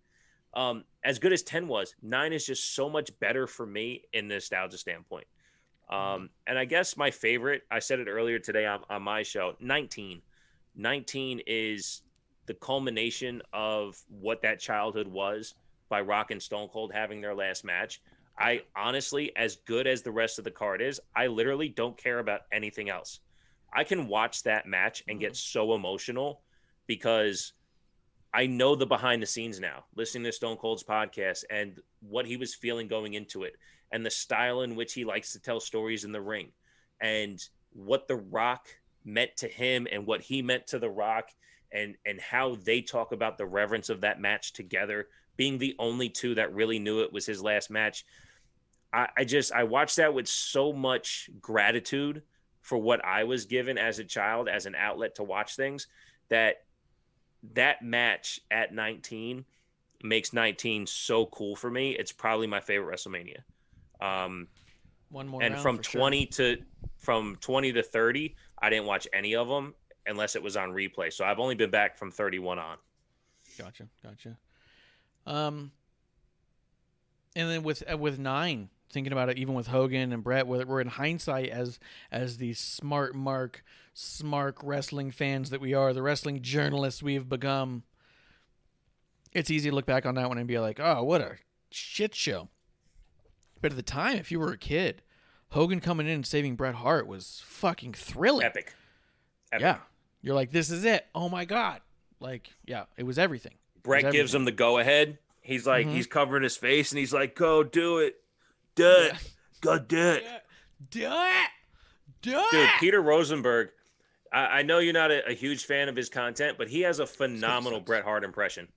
As good as 10 was, 9 is just so much better for me in the nostalgia standpoint. And I guess my favorite, I said it earlier today on my show, 19. 19 is the culmination of what that childhood was by Rock and Stone Cold having their last match. I honestly, as good as the rest of the card is, I literally don't care about anything else. I can watch that match and get so emotional because I know the behind the scenes now, listening to Stone Cold's podcast and what he was feeling going into it and the style in which he likes to tell stories in the ring and what The Rock meant to him and what he meant to The Rock and how they talk about the reverence of that match together, being the only two that really knew it was his last match. I watched that with so much gratitude for what I was given as a child, as an outlet to watch things, that match at 19 makes 19 so cool for me. It's probably my favorite WrestleMania. One more and round from for 20 sure. from 20 to 30, I didn't watch any of them unless it was on replay. So I've only been back from 31 on. Gotcha. And then with 9, thinking about it, even with Hogan and Bret, we're in hindsight as the smart wrestling fans that we are, the wrestling journalists we have become. It's easy to look back on that one and be like, oh, what a shit show. But at the time, if you were a kid, Hogan coming in and saving Bret Hart was fucking thrilling. Epic. Yeah. You're like, this is it. Oh my God. Like, yeah, it was everything. Bret gives him the go ahead. He's like, he's covering his face and he's like, go do it. Do it. Go do it. Do it. Dude, Peter Rosenberg, I know you're not a huge fan of his content, but he has a phenomenal Bret Hart impression.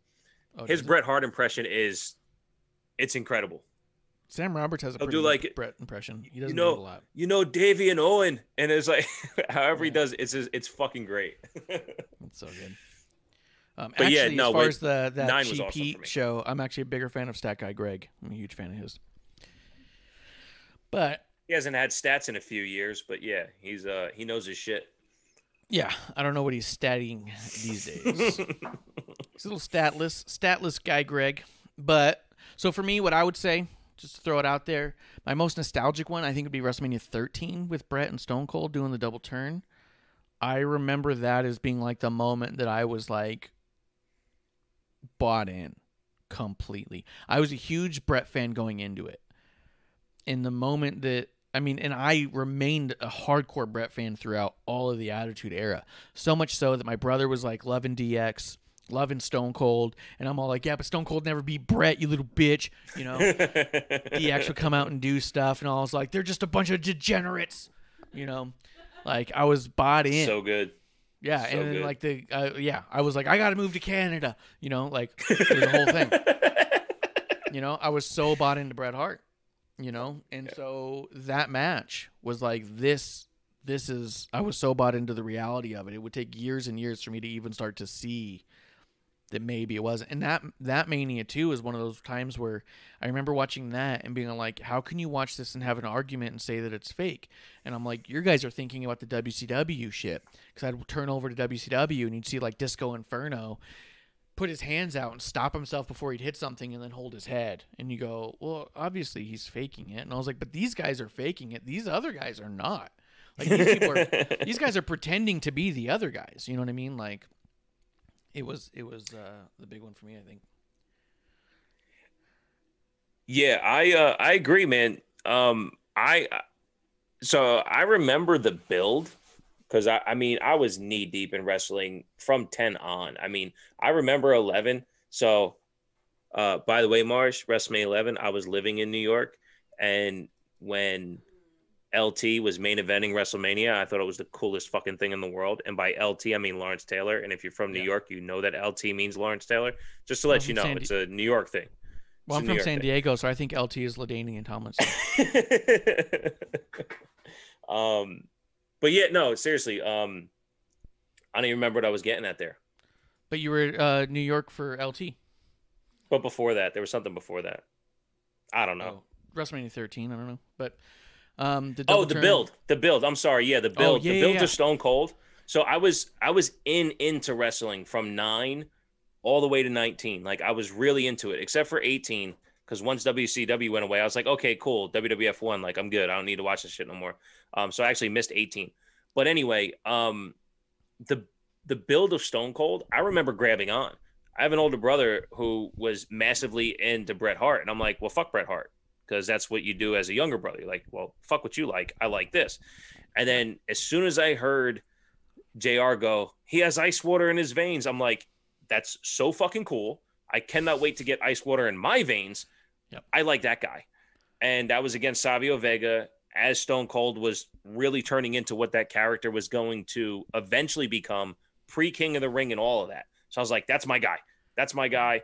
Oh, his Bret Hart impression it's incredible. Sam Roberts has a pretty good Bret impression. He doesn't do it a lot. You know Davey and Owen, and it's like, however he does, it's fucking great. It's so good. But actually, yeah, no, as far as that Cheap Heat awesome show, I'm actually a bigger fan of Stat Guy Greg. I'm a huge fan of his. But he hasn't had stats in a few years, but yeah, he knows his shit. Yeah, I don't know what he's statting these days. He's a little statless guy, Greg. But so for me, what I would say, just to throw it out there, my most nostalgic one, I think, would be WrestleMania 13 with Bret and Stone Cold doing the double turn. I remember that as being like the moment that I was like bought in completely. I was a huge Bret fan going into it. In the moment that, and I remained a hardcore Bret fan throughout all of the Attitude Era. So much so that my brother was like loving DX, loving Stone Cold, and I'm all like, yeah, but Stone Cold never beat Bret, you little bitch. You know, DX would come out and do stuff, and I was like, they're just a bunch of degenerates. You know, like I was bought in. So good. Yeah, so and then like I was like, I got to move to Canada. You know, like it was a whole thing. You know, I was so bought into Bret Hart. You know, and so that match was like this is, I was so bought into the reality of it. It would take years and years for me to even start to see that maybe it wasn't. And that Mania too is one of those times where I remember watching that and being like, how can you watch this and have an argument and say that it's fake? And I'm like, you guys are thinking about the WCW shit. Because I'd turn over to WCW and you'd see like Disco Inferno put his hands out and stop himself before he'd hit something and then hold his head. And you go, well, obviously he's faking it. And I was like, but these guys are faking it. These other guys are not. Like these guys are pretending to be the other guys. You know what I mean? Like it was the big one for me, I think. Yeah, I agree, man. So I remember the build Because I mean, I was knee deep in wrestling from 10 on. I mean, I remember 11. So, by the way, Marsh, WrestleMania 11, I was living in New York. And when LT was main eventing WrestleMania, I thought it was the coolest fucking thing in the world. And by LT, I mean Lawrence Taylor. And if you're from New York, you know that LT means Lawrence Taylor. Just to let you know, it's a New York thing. Well, I'm from San Diego, so I think LT is LaDainian Tomlinson. But yeah, no, seriously. I don't even remember what I was getting at there. But you were New York for LT. But before that, there was something before that. I don't know. WrestleMania 13, I don't know. But the build. I'm sorry. Yeah, the build. The build to Stone Cold. So I was into wrestling from 9 all the way to 19. Like I was really into it, except for 18. Because once WCW went away, I was like, okay, cool. WWF won. Like, I'm good. I don't need to watch this shit no more. So I actually missed 18. But anyway, the build of Stone Cold, I remember grabbing on. I have an older brother who was massively into Bret Hart. And I'm like, well, fuck Bret Hart. Because that's what you do as a younger brother. You're like, well, fuck what you like. I like this. And then as soon as I heard JR go, he has ice water in his veins. I'm like, that's so fucking cool. I cannot wait to get ice water in my veins. Yep. I like that guy. And that was against Savio Vega as Stone Cold was really turning into what that character was going to eventually become pre-King of the Ring and all of that. So I was like, that's my guy. That's my guy.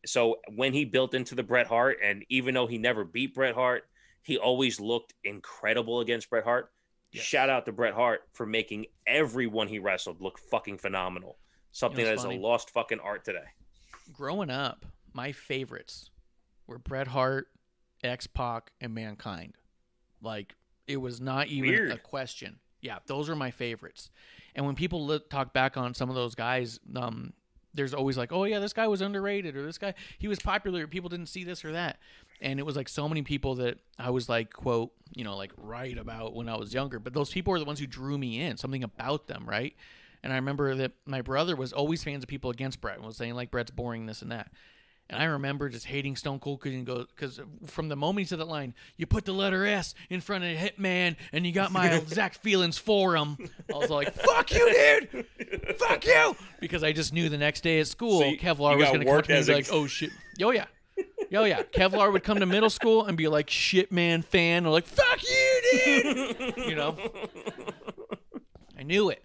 So when he built into the Bret Hart, and even though he never beat Bret Hart, he always looked incredible against Bret Hart. Yes. Shout out to Bret Hart for making everyone he wrestled look fucking phenomenal. Something that is a lost fucking art today. Growing up, my favorites were Bret Hart, X-Pac, and Mankind. Like, it was not even a question. Yeah, those are my favorites. And when people talk back on some of those guys, there's always like, oh, yeah, this guy was underrated, or this guy, he was popular, people didn't see this or that. And it was like so many people that I was like, quote, like right about when I was younger. But those people are the ones who drew me in, something about them, right? And I remember that my brother was always fans of people against Bret and was saying, like, Bret's boring, this and that. And I remember just hating Stone Cold because from the moment he said that line, you put the letter S in front of Hitman and you got my exact feelings for him. I was like, fuck you, dude! Fuck you! Because I just knew the next day at school, so Kevlar was going to come to me and be like, oh, shit. Oh, yeah. Kevlar would come to middle school and be like, shit, man, fan. Or like, fuck you, dude! I knew it.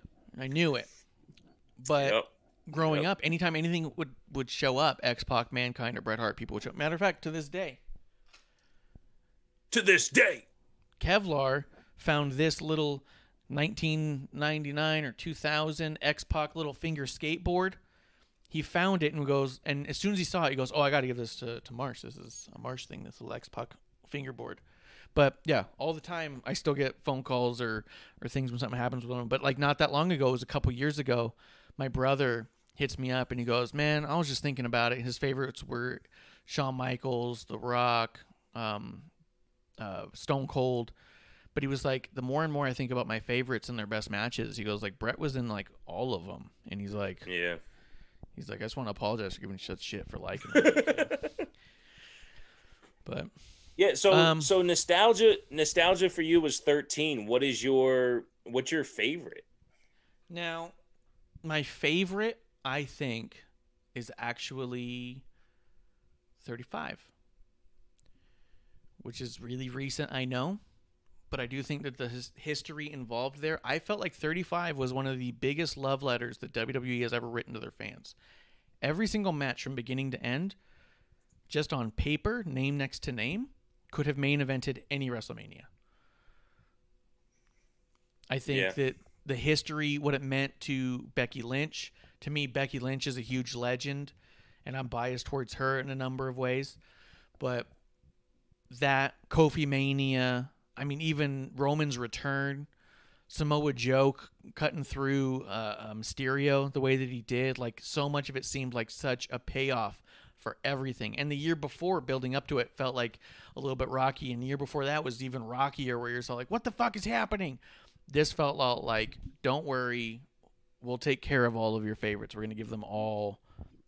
But... Yep. Growing up, anytime anything would show up, X-Pac, Mankind, or Bret Hart, people would show up. Matter of fact, to this day, Kevlar found this little 1999 or 2000 X-Pac little finger skateboard. He found it and goes, and as soon as he saw it, he goes, oh, I got to give this to Marsh. This is a Marsh thing, this little X-Pac fingerboard. But yeah, all the time I still get phone calls or things when something happens with them. But like not that long ago, it was a couple years ago, my brother hits me up and he goes, man, I was just thinking about it. His favorites were Shawn Michaels, The Rock, Stone Cold. But he was like, the more and more I think about my favorites and their best matches, he goes like, Bret was in like all of them. And he's like, I just want to apologize for giving such shit for liking it. But yeah, so nostalgia for you was 13. What's your favorite? Now, my favorite, I think, is actually 35, which is really recent, I know, but I do think that the history involved there, I felt like 35 was one of the biggest love letters that WWE has ever written to their fans. Every single match from beginning to end, just on paper, name next to name, could have main evented any WrestleMania. I think that the history, what it meant to Becky Lynch. To me, Becky Lynch is a huge legend, and I'm biased towards her in a number of ways. But that Kofi Mania, I mean, even Roman's return, Samoa Joe cutting through Mysterio the way that he did, like so much of it seemed like such a payoff for everything. And the year before, building up to it, felt like a little bit rocky, and the year before that was even rockier, where you're so like, what the fuck is happening? This felt like, don't worry, we'll take care of all of your favorites. We're going to give them all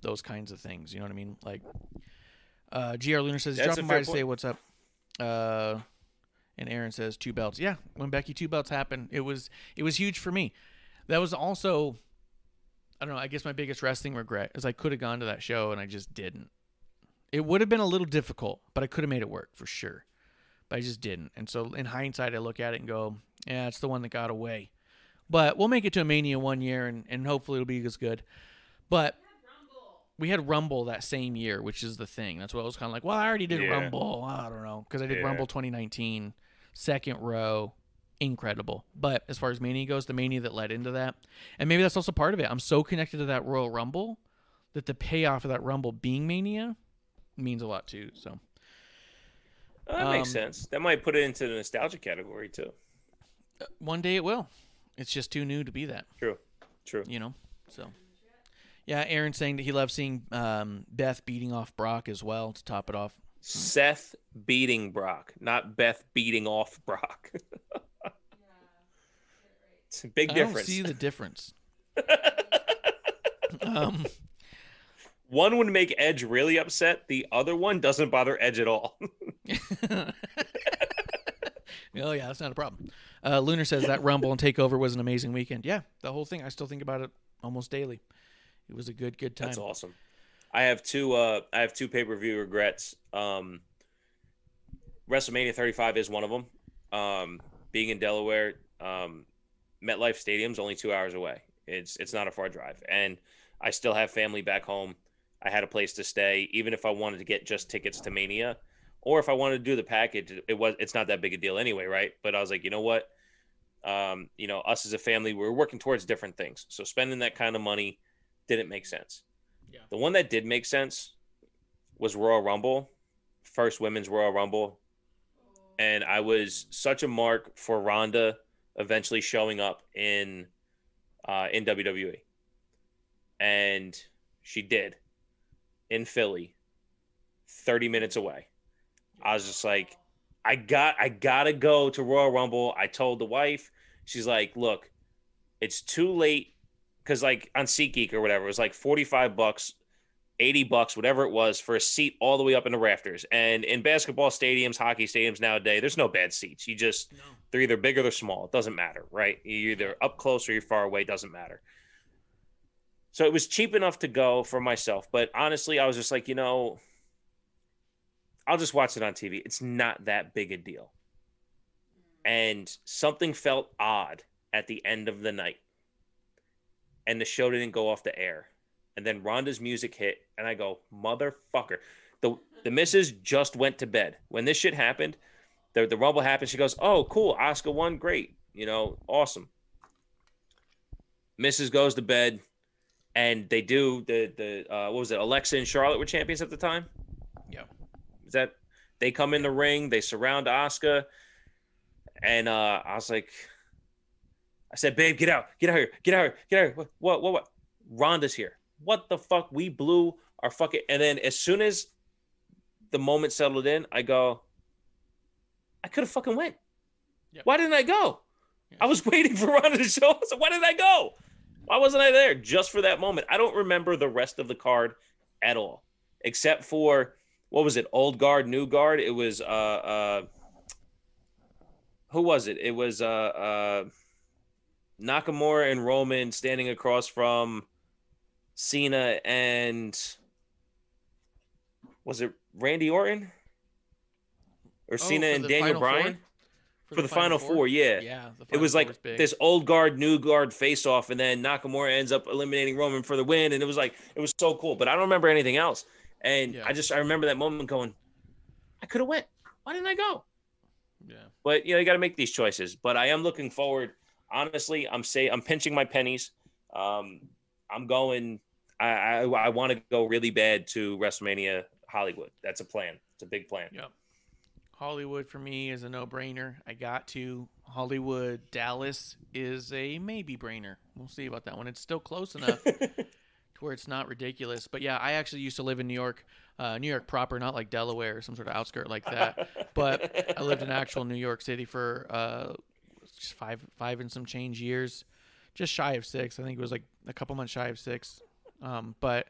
those kinds of things. You know what I mean? Like, GR Lunar says, he's dropping by to say what's up. And Aaron says 2 belts. Yeah, when Becky 2 belts happened, it was huge for me. That was also, I don't know, I guess my biggest wrestling regret is I could have gone to that show and I just didn't. It would have been a little difficult, but I could have made it work for sure. But I just didn't. And so in hindsight, I look at it and go, yeah, it's the one that got away. But we'll make it to a Mania one year, and hopefully it'll be as good. But we had Rumble that same year, which is the thing. That's what I was kind of like, well, I already did Rumble. I don't know. Because I did Rumble 2019, second row, incredible. But as far as Mania goes, the Mania that led into that, and maybe that's also part of it. I'm so connected to that Royal Rumble that the payoff of that Rumble being Mania means a lot too. So that makes sense. That might put it into the nostalgia category too. One day it will. It's just too new to be that. True. You know. So yeah, Aaron's saying that he loves seeing Beth beating off Brock as well to top it off. Seth beating Brock, not Beth beating off Brock. It's a big difference. I don't see the difference. One would make Edge really upset. The other one doesn't bother Edge at all. Oh, yeah, that's not a problem. Lunar says that Rumble and TakeOver was an amazing weekend. Yeah, the whole thing. I still think about it almost daily. It was a good time. That's awesome. I have two pay-per-view regrets. WrestleMania 35 is one of them. Being in Delaware, MetLife Stadium's only 2 hours away. It's not a far drive, and I still have family back home. I had a place to stay, even if I wanted to get just tickets to Mania, or if I wanted to do the package. It's not that big a deal anyway, right? But I was like, you know what? Us as a family, we're working towards different things, so spending that kind of money didn't make sense. Yeah. The one that did make sense was Royal Rumble, first women's Royal Rumble, and I was such a mark for Ronda eventually showing up in WWE, and she did in Philly, 30 minutes away. I was just like, I gotta go to Royal Rumble. I told the wife, she's like, look, it's too late, because like on SeatGeek or whatever, it was like $45, $80, whatever it was, for a seat all the way up in the rafters. And in basketball stadiums, hockey stadiums nowadays, there's no bad seats. They're either big or they're small. It doesn't matter, right? You're either up close or you're far away. It doesn't matter. So it was cheap enough to go for myself. But honestly, I was just like, I'll just watch it on TV. It's not that big a deal. And something felt odd at the end of the night. And the show didn't go off the air. And then Ronda's music hit, and I go, motherfucker. The missus just went to bed. When this shit happened, the Rumble happened, she goes, oh, cool, Asuka won, great. Awesome. Missus goes to bed, and they do the what was it, Alexa and Charlotte were champions at the time? Yeah. Is that, they come in the ring, they surround Asuka, and I was like, I said, babe, get out here. What? Ronda's here. What the fuck? We blew our fucking... And then as soon as the moment settled in, I go, I could have fucking went. Yep. Why didn't I go? Yeah. I was waiting for Ronda to show up. So why didn't I go? Why wasn't I there just for that moment? I don't remember the rest of the card at all, except for, what was it? Old guard, new guard. It was, who was it? It was Nakamura and Roman standing across from Cena and, was it Randy Orton? Or Cena and Daniel Bryan? For the Final Four, yeah. Yeah. It was like this old guard, new guard face-off, and then Nakamura ends up eliminating Roman for the win, and it was so cool. But I don't remember anything else. And yeah. I remember that moment going, I could have went. Why didn't I go? Yeah. But, you got to make these choices. But I am looking forward. Honestly, I'm pinching my pennies. I'm going. I want to go really bad to WrestleMania Hollywood. That's a plan. It's a big plan. Yeah. Hollywood for me is a no-brainer. I got to. Hollywood, Dallas is a maybe-brainer. We'll see about that one. It's still close enough to where it's not ridiculous. But yeah, I actually used to live in New York proper, not like Delaware or some sort of outskirt like that. But I lived in actual New York City for just five and some change years, just shy of 6. I think it was like a couple months shy of 6. But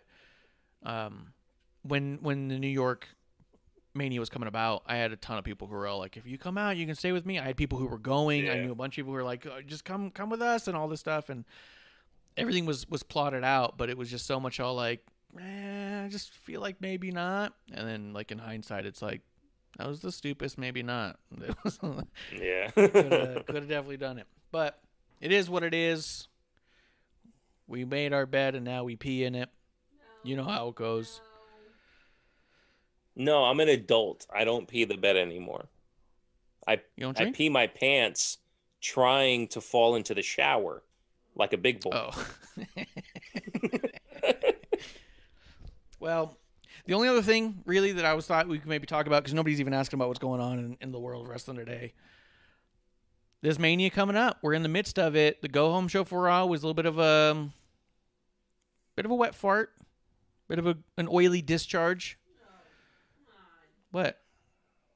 when the New York Mania was coming about, I had a ton of people who were all like, if you come out, you can stay with me. I had people who were going. I knew a bunch of people who were like, oh, just come with us and all this stuff. And everything was plotted out, but it was just so much all like, I just feel like maybe not. And then like in hindsight, it's like, that was the stupidest, maybe not. It was, yeah. Could have definitely done it. But it is what it is. We made our bed and now we pee in it. You know how it goes. No, I'm an adult. I don't pee the bed anymore. I pee my pants trying to fall into the shower like a big boy. Oh. Well, the only other thing really that I thought we could maybe talk about, because nobody's even asking about what's going on in the world of wrestling today. This Mania coming up. We're in the midst of it. The go-home show for Raw was a little bit of a wet fart. Bit of an oily discharge. What?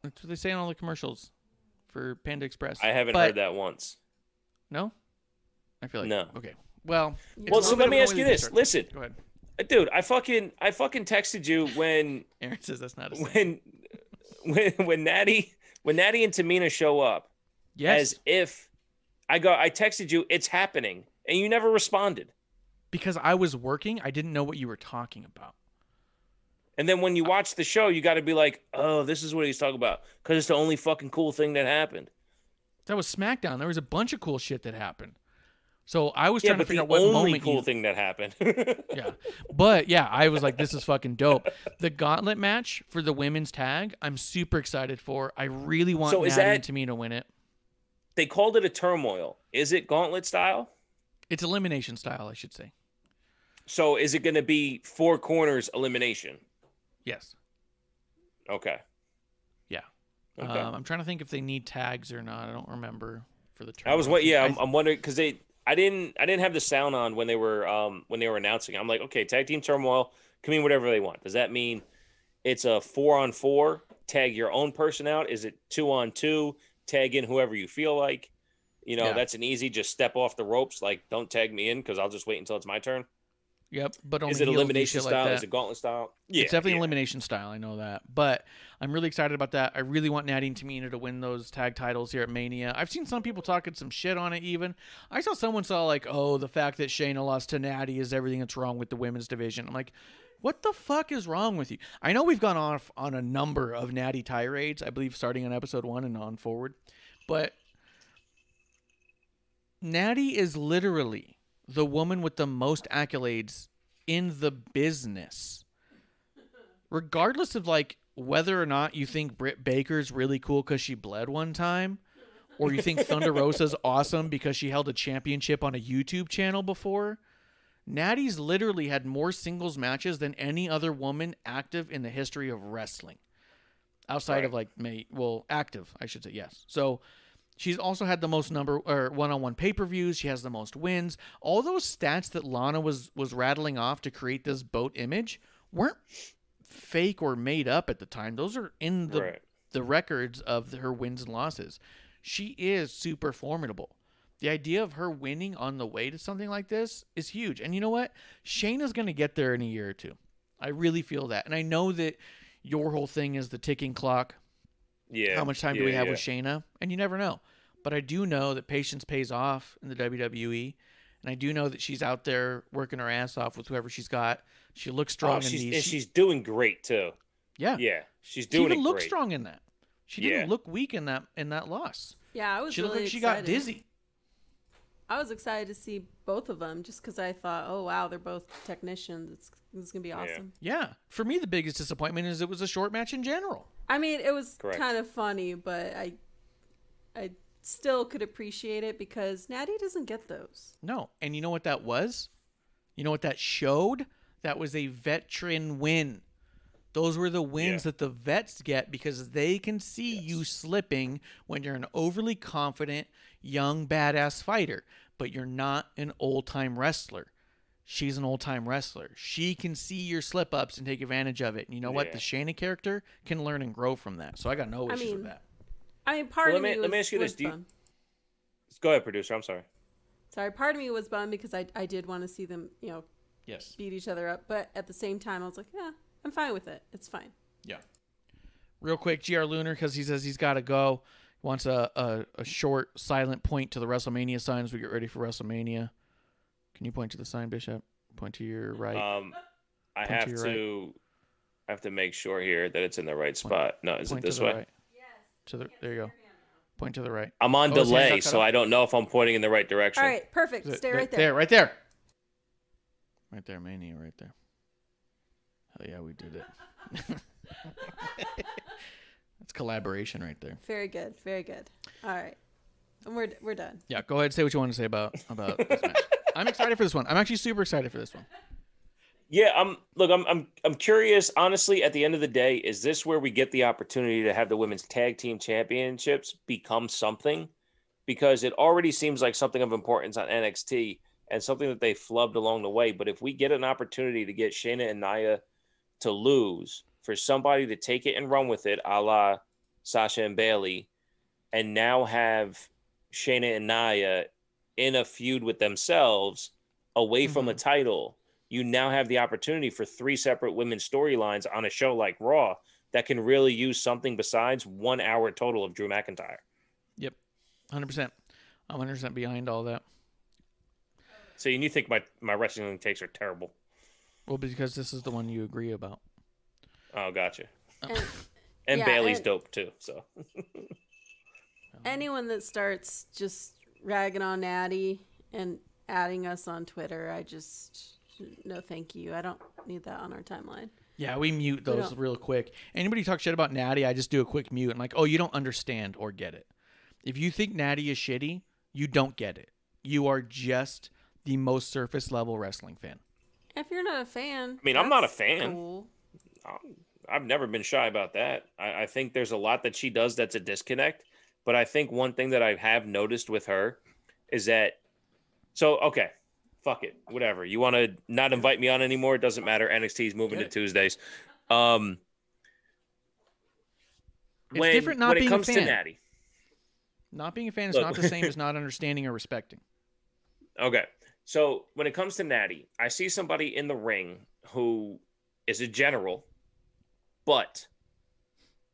That's what they say in all the commercials for Panda Express. I haven't heard that once. No? I feel like no. Okay. Well, so let me ask you this. Listen. Go ahead. Dude, I fucking texted you when Aaron says that's not a thing. when Natty and Tamina show up. Yes. As if I texted you, it's happening, and you never responded. Because I was working, I didn't know what you were talking about. And then when you watch the show, you got to be like, oh, this is what he's talking about. Because it's the only fucking cool thing that happened. That was SmackDown. There was a bunch of cool shit that happened. So I was trying to figure out what moment. The only cool thing that happened. Yeah. But yeah, I was like, this is fucking dope. The gauntlet match for the women's tag, I'm super excited for. I really want Natty and Tamina to win it. They called it a turmoil. Is it gauntlet style? It's elimination style, I should say. So is it going to be 4 corners elimination? Yes. Okay. Yeah. Okay. I'm trying to think if they need tags or not. I don't remember for the turn. I'm wondering because I didn't have the sound on when they were announcing. I'm like, okay, tag team turmoil can mean whatever they want. Does that mean it's a 4-on-4, tag your own person out? Is it 2-on-2, tag in whoever you feel like? You know, that's an easy just step off the ropes. Like, don't tag me in because I'll just wait until it's my turn. Yep, but only is it elimination style? Like is it gauntlet style? Yeah, it's definitely elimination style. I know that, but I'm really excited about that. I really want Natty and Tamina to win those tag titles here at Mania. I've seen some people talking some shit on it. Even I saw someone like, "Oh, the fact that Shayna lost to Natty is everything that's wrong with the women's division." I'm like, what the fuck is wrong with you? I know we've gone off on a number of Natty tirades. I believe starting on episode 1 and on forward, but Natty is literally the woman with the most accolades in the business, regardless of like whether or not you think Britt Baker's really cool because she bled one time, or you think Thunder Rosa's awesome because she held a championship on a YouTube channel before. Natty's literally had more singles matches than any other woman active in the history of wrestling, outside of like active, I should say. Yes. So she's also had the most one-on-one pay-per-views. She has the most wins. All those stats that Lana was rattling off to create this boat image weren't fake or made up at the time. Those are in the records of her wins and losses. She is super formidable. The idea of her winning on the way to something like this is huge. And you know what? Shayna's going to get there in a year or two. I really feel that. And I know that your whole thing is the ticking clock. Yeah. How much time do we have with Shayna? And you never know. But I do know that patience pays off in the WWE. And I do know that she's out there working her ass off with whoever she's got. She looks strong in these. And she's doing great, too. Yeah. Yeah. She's doing it great. She even looked great. strong in that. She didn't look weak in that loss. Yeah, she really looked like she excited. got dizzy. I was excited to see both of them just because I thought, oh, wow, they're both technicians. This is going to be awesome. Yeah. For me, the biggest disappointment is it was a short match in general. I mean, it was kind of funny, but I still could appreciate it because Natty doesn't get those. No. And you know what that was? You know what that showed? That was a veteran win. Those were the wins that the vets get because they can see you slipping when you're an overly confident, young, badass fighter, but you're not an old-time wrestler. She's an old-time wrestler. She can see your slip-ups and take advantage of it. And you know what? The Shayna character can learn and grow from that. So I got no issues with that. I mean, part of me was let me ask you this. bummed. Go ahead, producer. I'm sorry. Sorry, part of me was bummed because I did want to see them, beat each other up. But at the same time, I was like, yeah, I'm fine with it. It's fine. Yeah. Real quick, GR Lunar, because he says he's got to go. He wants a short, silent point to the Wrestlemania sign as we get ready for Wrestlemania. Can you point to the sign, Bishop? Point to your right. I have to make sure here that it's in the right spot. No, is it this way? Right. Yes. There you go. Point to the right. I'm on delay, so I don't know if I'm pointing in the right direction. All right, perfect. Stay right there. Right there. Right there, Mania, right there. Hell yeah, we did it. It's collaboration right there. Very good. Very good. All right. And we're done. Yeah, go ahead. Say what you want to say about this match. I'm excited for this one. I'm actually super excited for this one. Yeah, I'm curious. Honestly, at the end of the day, is this where we get the opportunity to have the women's tag team championships become something? Because it already seems like something of importance on NXT and something that they flubbed along the way. But if we get an opportunity to get Shayna and Nia to lose, for somebody to take it and run with it, a la Sasha and Bayley, and now have Shayna and Nia in a feud with themselves away from a title, you now have the opportunity for 3 separate women's storylines on a show like Raw that can really use something besides 1 hour total of Drew McIntyre. Yep, 100%. I'm 100% behind all that. So you think my wrestling takes are terrible? Well, because this is the one you agree about. Oh, gotcha. And Bailey's dope too. So anyone that starts just ragging on Natty and adding us on Twitter, no, thank you. I don't need that on our timeline. Yeah, we mute those real quick. Anybody talk shit about Natty, I just do a quick mute. I'm like, oh, you don't understand or get it. If you think Natty is shitty, you don't get it. You are just the most surface level wrestling fan. If you're not a fan, I mean, I'm not a fan. Cool. I've never been shy about that. I think there's a lot that she does that's a disconnect. But I think one thing that I have noticed with her is that, okay, fuck it, whatever. You want to not invite me on anymore? It doesn't matter. NXT's moving to Tuesdays. It's different not being a fan. When it comes to Natty. Not being a fan is not the same as not understanding or respecting. Okay. So when it comes to Natty, I see somebody in the ring who is a general, but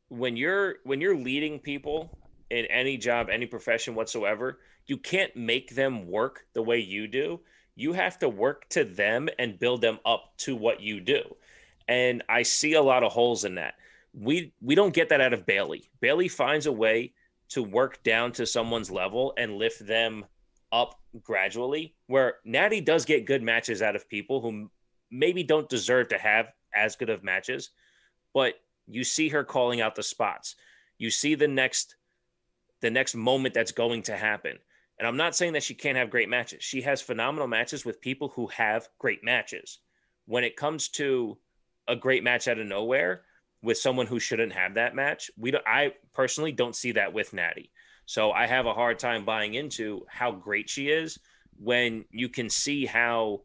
when you're leading people in any job, any profession whatsoever, you can't make them work the way you do. You have to work to them and build them up to what you do. And I see a lot of holes in that. We don't get that out of Bayley. Bayley finds a way to work down to someone's level and lift them up gradually, where Natty does get good matches out of people who maybe don't deserve to have as good of matches, but you see her calling out the spots. You see the next moment that's going to happen. And I'm not saying that she can't have great matches. She has phenomenal matches with people who have great matches. When it comes to a great match out of nowhere with someone who shouldn't have that match, I personally don't see that with Natty. So I have a hard time buying into how great she is when you can see how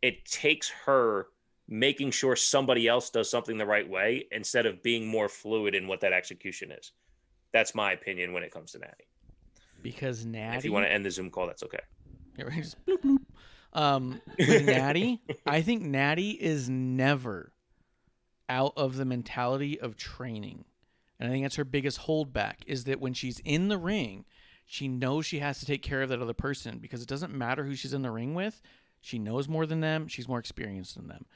it takes her making sure somebody else does something the right way instead of being more fluid in what that execution is. That's my opinion when it comes to Natty. Because Natty... And if you want to end the Zoom call, that's okay. Just bloop, bloop. With Natty, I think Natty is never out of the mentality of training. And I think that's her biggest holdback, is that when she's in the ring, she knows she has to take care of that other person, because it doesn't matter who she's in the ring with. She knows more than them. She's more experienced than them.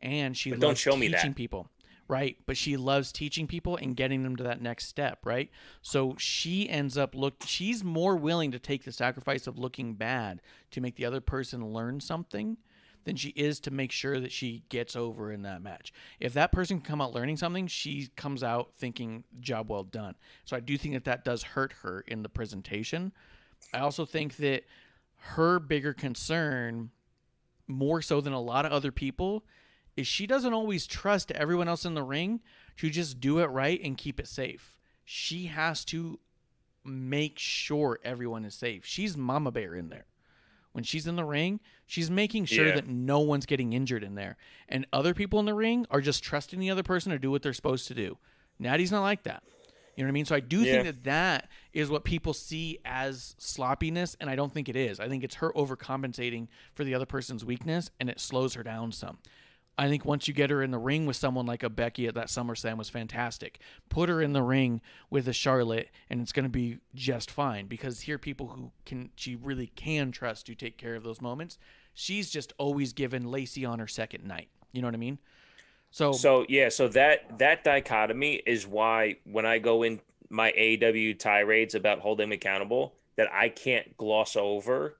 And she loves teaching people. Right. But she loves teaching people and getting them to that next step. Right. So she ends up she's more willing to take the sacrifice of looking bad to make the other person learn something than she is to make sure that she gets over in that match. If that person can come out learning something, she comes out thinking job well done. So I do think that does hurt her in the presentation. I also think that her bigger concern, more so than a lot of other people, is she doesn't always trust everyone else in the ring to just do it right and keep it safe. She has to make sure everyone is safe. She's Mama Bear in there. When she's in the ring, she's making sure that no one's getting injured in there. And other people in the ring are just trusting the other person to do what they're supposed to do. Natty's not like that. You know what I mean? So I do think that is what people see as sloppiness, and I don't think it is. I think it's her overcompensating for the other person's weakness, and it slows her down some. I think once you get her in the ring with someone like a Becky at that SummerSlam was fantastic. Put her in the ring with a Charlotte, and it's going to be just fine, because here are people she really can trust to take care of those moments. She's just always given Lacey on her second night. You know what I mean? So that dichotomy is why when I go in my AEW tirades about holding them accountable, that I can't gloss over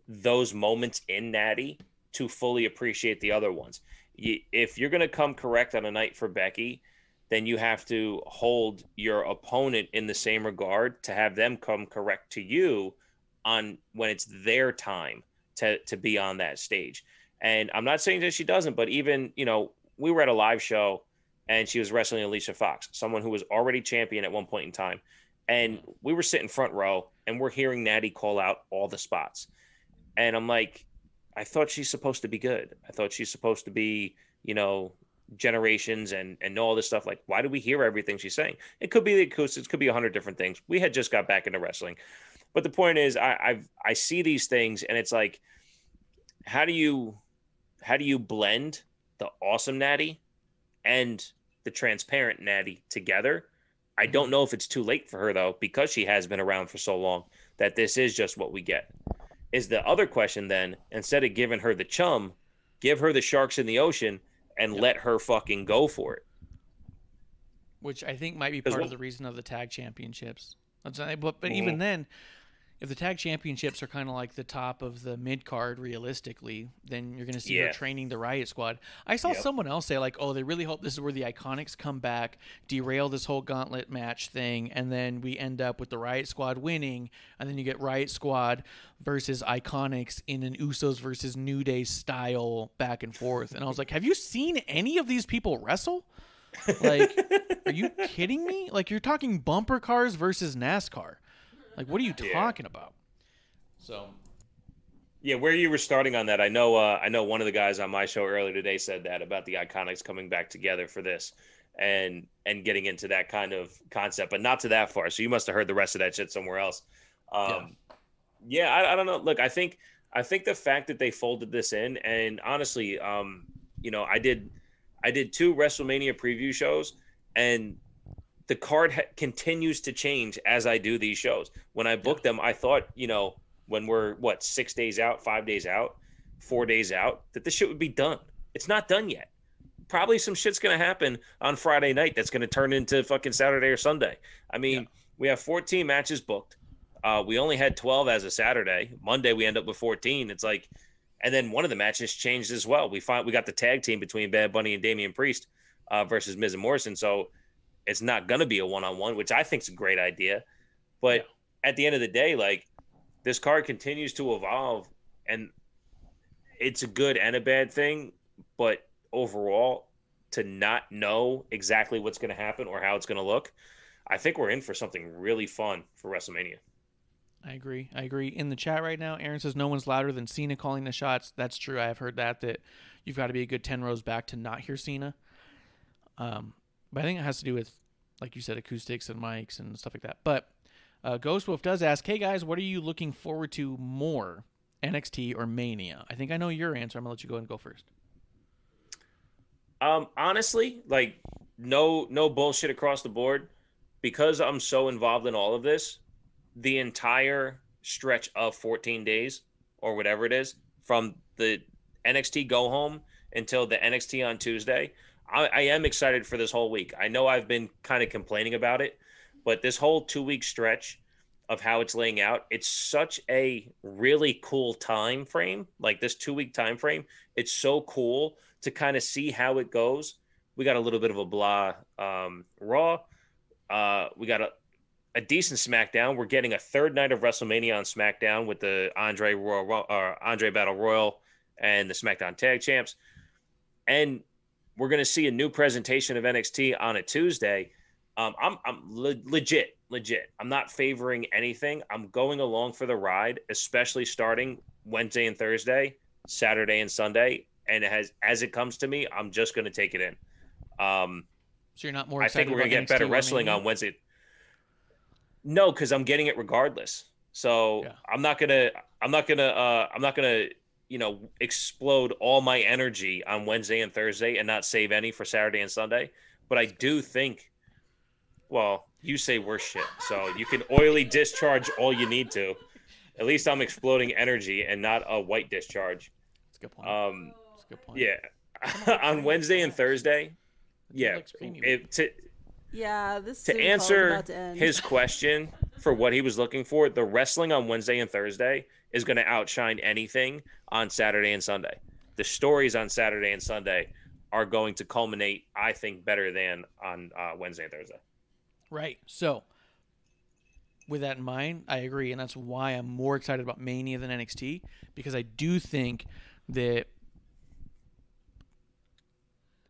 those moments in Natty to fully appreciate the other ones. If you're going to come correct on a night for Becky, then you have to hold your opponent in the same regard to have them come correct to you on when it's their time to be on that stage. And I'm not saying that she doesn't, but even, we were at a live show and she was wrestling Alicia Fox, someone who was already champion at one point in time. And we were sitting front row and we're hearing Natty call out all the spots. And I'm like, I thought she's supposed to be good. I thought she's supposed to be, generations and know all this stuff. Like, why do we hear everything she's saying? It could be the acoustics, it could be 100 different things. We had just got back into wrestling. But the point is, I see these things and it's like, how do you blend the awesome Natty and the transparent Natty together? I don't know if it's too late for her, though, because she has been around for so long, that this is just what we get. Is the other question then, instead of giving her the chum, give her the sharks in the ocean and let her fucking go for it. Which I think might be part of the reason of the tag championships. But even then, if the tag championships are kind of like the top of the mid card, realistically, then you're going to see her training the Riot Squad. I saw someone else say like, "Oh, they really hope this is where the Iconics come back, derail this whole gauntlet match thing, and then we end up with the Riot Squad winning, and then you get Riot Squad versus Iconics in an Usos versus New Day style back and forth." And I was like, "Have you seen any of these people wrestle? Like, are you kidding me? Like, you're talking bumper cars versus NASCAR." Like, what are you talking about? So, where you were starting on that, I know one of the guys on my show earlier today said that about the Iconics coming back together for this and getting into that kind of concept, but not to that far. So you must have heard the rest of that shit somewhere else. I don't know. Look, I think the fact that they folded this in, and honestly, I did 2 WrestleMania preview shows, and the card continues to change as I do these shows. When I booked them, I thought, when we're 6 days out, 5 days out, 4 days out, that this shit would be done. It's not done yet. Probably some shit's going to happen on Friday night that's going to turn into fucking Saturday or Sunday. I mean, we have 14 matches booked. We only had 12 as of Saturday. Monday, we end up with 14. It's like, and then one of the matches changed as well. We got the tag team between Bad Bunny and Damian Priest versus Miz and Morrison. So it's not going to be a one-on-one, which I think is a great idea. But at the end of the day, like, this card continues to evolve, and it's a good and a bad thing. But overall, to not know exactly what's going to happen or how it's going to look, I think we're in for something really fun for WrestleMania. I agree. In the chat right now, Aaron says no one's louder than Cena calling the shots. That's true. I have heard that you've got to be a good 10 rows back to not hear Cena. But I think it has to do with, like you said, acoustics and mics and stuff like that. But Ghost Wolf does ask, hey guys, what are you looking forward to more, NXT or Mania? I think I know your answer. I'm going to let you go and go first. Honestly, like, no bullshit across the board. Because I'm so involved in all of this, the entire stretch of 14 days or whatever it is, from the NXT go home until the NXT on Tuesday, I am excited for this whole week. I know I've been kind of complaining about it, but this whole 2-week stretch of how it's laying out, it's such a really cool time frame. Like, this 2-week time frame, it's so cool to kind of see how it goes. We got a little bit of a blah Raw. We got a decent SmackDown. We're getting a third night of WrestleMania on SmackDown with the Andre Battle Royal and the SmackDown Tag Champs. And we're going to see a new presentation of NXT on a Tuesday. I'm legit. I'm not favoring anything. I'm going along for the ride, especially starting Wednesday and Thursday, Saturday and Sunday. And as it comes to me, I'm just going to take it in. So you're not more excited? I think we're going to get better wrestling on Wednesday. No, because I'm getting it regardless. So yeah. I'm not gonna explode all my energy on Wednesday and Thursday and not save any for Saturday and Sunday. But I do think, well, you say worse shit, so you can oily discharge all you need to. At least I'm exploding energy and not a white discharge. That's a good point. That's a good point. Yeah. On Wednesday and Thursday, yeah. To answer his question for what he was looking for, the wrestling on Wednesday and Thursday is going to outshine anything on Saturday and Sunday. The stories on Saturday and Sunday are going to culminate, I think, better than on Wednesday and Thursday. Right. So, with that in mind, I agree, and that's why I'm more excited about Mania than NXT, because I do think that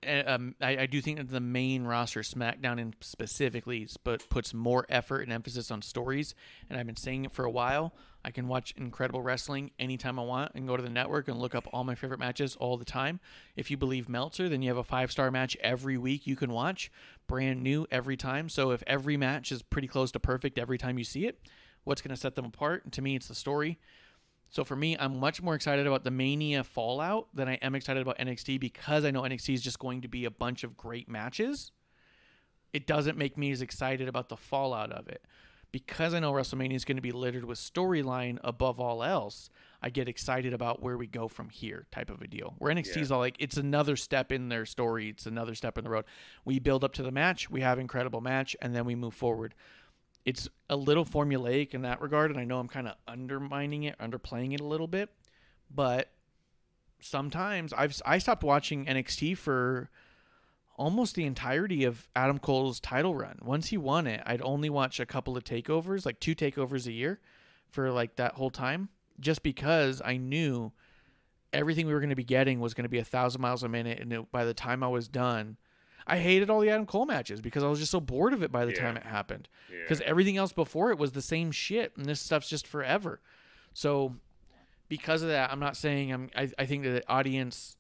I do think that the main roster, SmackDown and specifically, puts more effort and emphasis on stories, and I've been saying it for a while. I can watch incredible wrestling anytime I want and go to the network and look up all my favorite matches all the time. If you believe Meltzer, then you have a 5-star match every week you can watch, brand new every time. So if every match is pretty close to perfect every time you see it, what's going to set them apart? And to me, it's the story. So for me, I'm much more excited about the Mania fallout than I am excited about NXT, because I know NXT is just going to be a bunch of great matches. It doesn't make me as excited about the fallout of it. Because I know WrestleMania is going to be littered with storyline above all else, I get excited about where we go from here type of a deal. Where NXT is all like, it's another step in their story. It's another step in the road. We build up to the match. We have an incredible match, and then we move forward. It's a little formulaic in that regard, and I know I'm kind of underplaying it a little bit, but sometimes I stopped watching NXT for almost the entirety of Adam Cole's title run. Once he won it, I'd only watch a couple of takeovers, like 2 takeovers a year for like that whole time, just because I knew everything we were going to be getting was going to be 1,000 miles a minute, and by the time I was done, I hated all the Adam Cole matches because I was just so bored of it by the time it happened. Because everything else before it was the same shit, and this stuff's just forever. So because of that, I'm not saying I think that the audience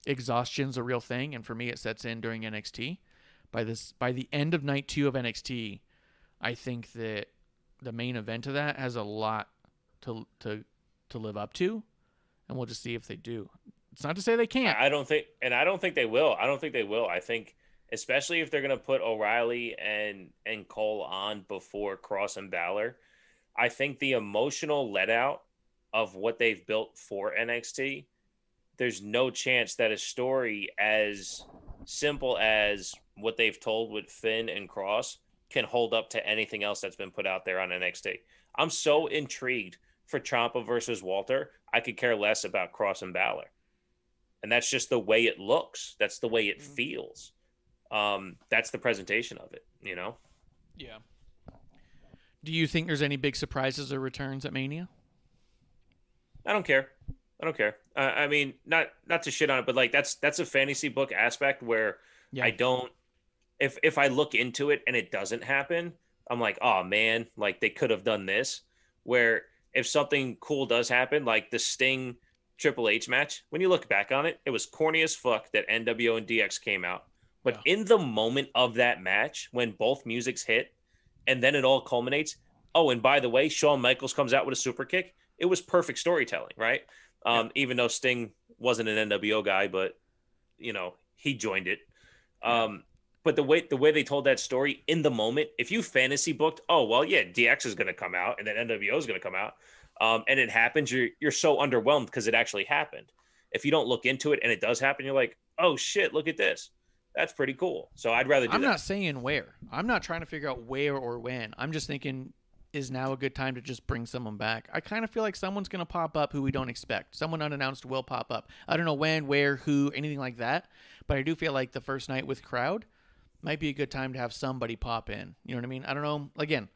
exhaustion's a real thing, and for me, it sets in during NXT. By the end of night 2 of NXT, I think that the main event of that has a lot to live up to, and we'll just see if they do. It's not to say they can't. I don't think they will. I think, especially if they're going to put O'Reilly and Cole on before Cross and Balor, I think the emotional let out of what they've built for NXT, there's no chance that a story as simple as what they've told with Finn and Cross can hold up to anything else that's been put out there on NXT. I'm so intrigued for Ciampa versus Walter. I could care less about Cross and Balor. And that's just the way it looks. That's the way it feels. That's the presentation of it, you know? Yeah. Do you think there's any big surprises or returns at Mania? I don't care. I mean, not to shit on it, but like that's a fantasy book aspect where I don't. If I look into it and it doesn't happen, I'm like, oh man, like they could have done this. Where if something cool does happen, like the Sting Triple H match, when you look back on it, it was corny as fuck that NWO and DX came out. But in the moment of that match, when both musics hit and then it all culminates, oh, and by the way, Shawn Michaels comes out with a super kick. It was perfect storytelling, right? Even though Sting wasn't an NWO guy, but, you know, he joined it. But the way they told that story in the moment, if you fantasy booked, oh, well, yeah, DX is going to come out and then NWO is going to come out. And it happens, you're so underwhelmed because it actually happened. If you don't look into it and it does happen, you're like, oh shit, look at this. That's pretty cool. So I'd rather do that. I'm not saying where. I'm not trying to figure out where or when. I'm just thinking, is now a good time to just bring someone back? I kind of feel like someone's going to pop up who we don't expect. Someone unannounced will pop up. I don't know when, where, who, anything like that. But I do feel like the first night with crowd might be a good time to have somebody pop in. You know what I mean? I don't know. Again,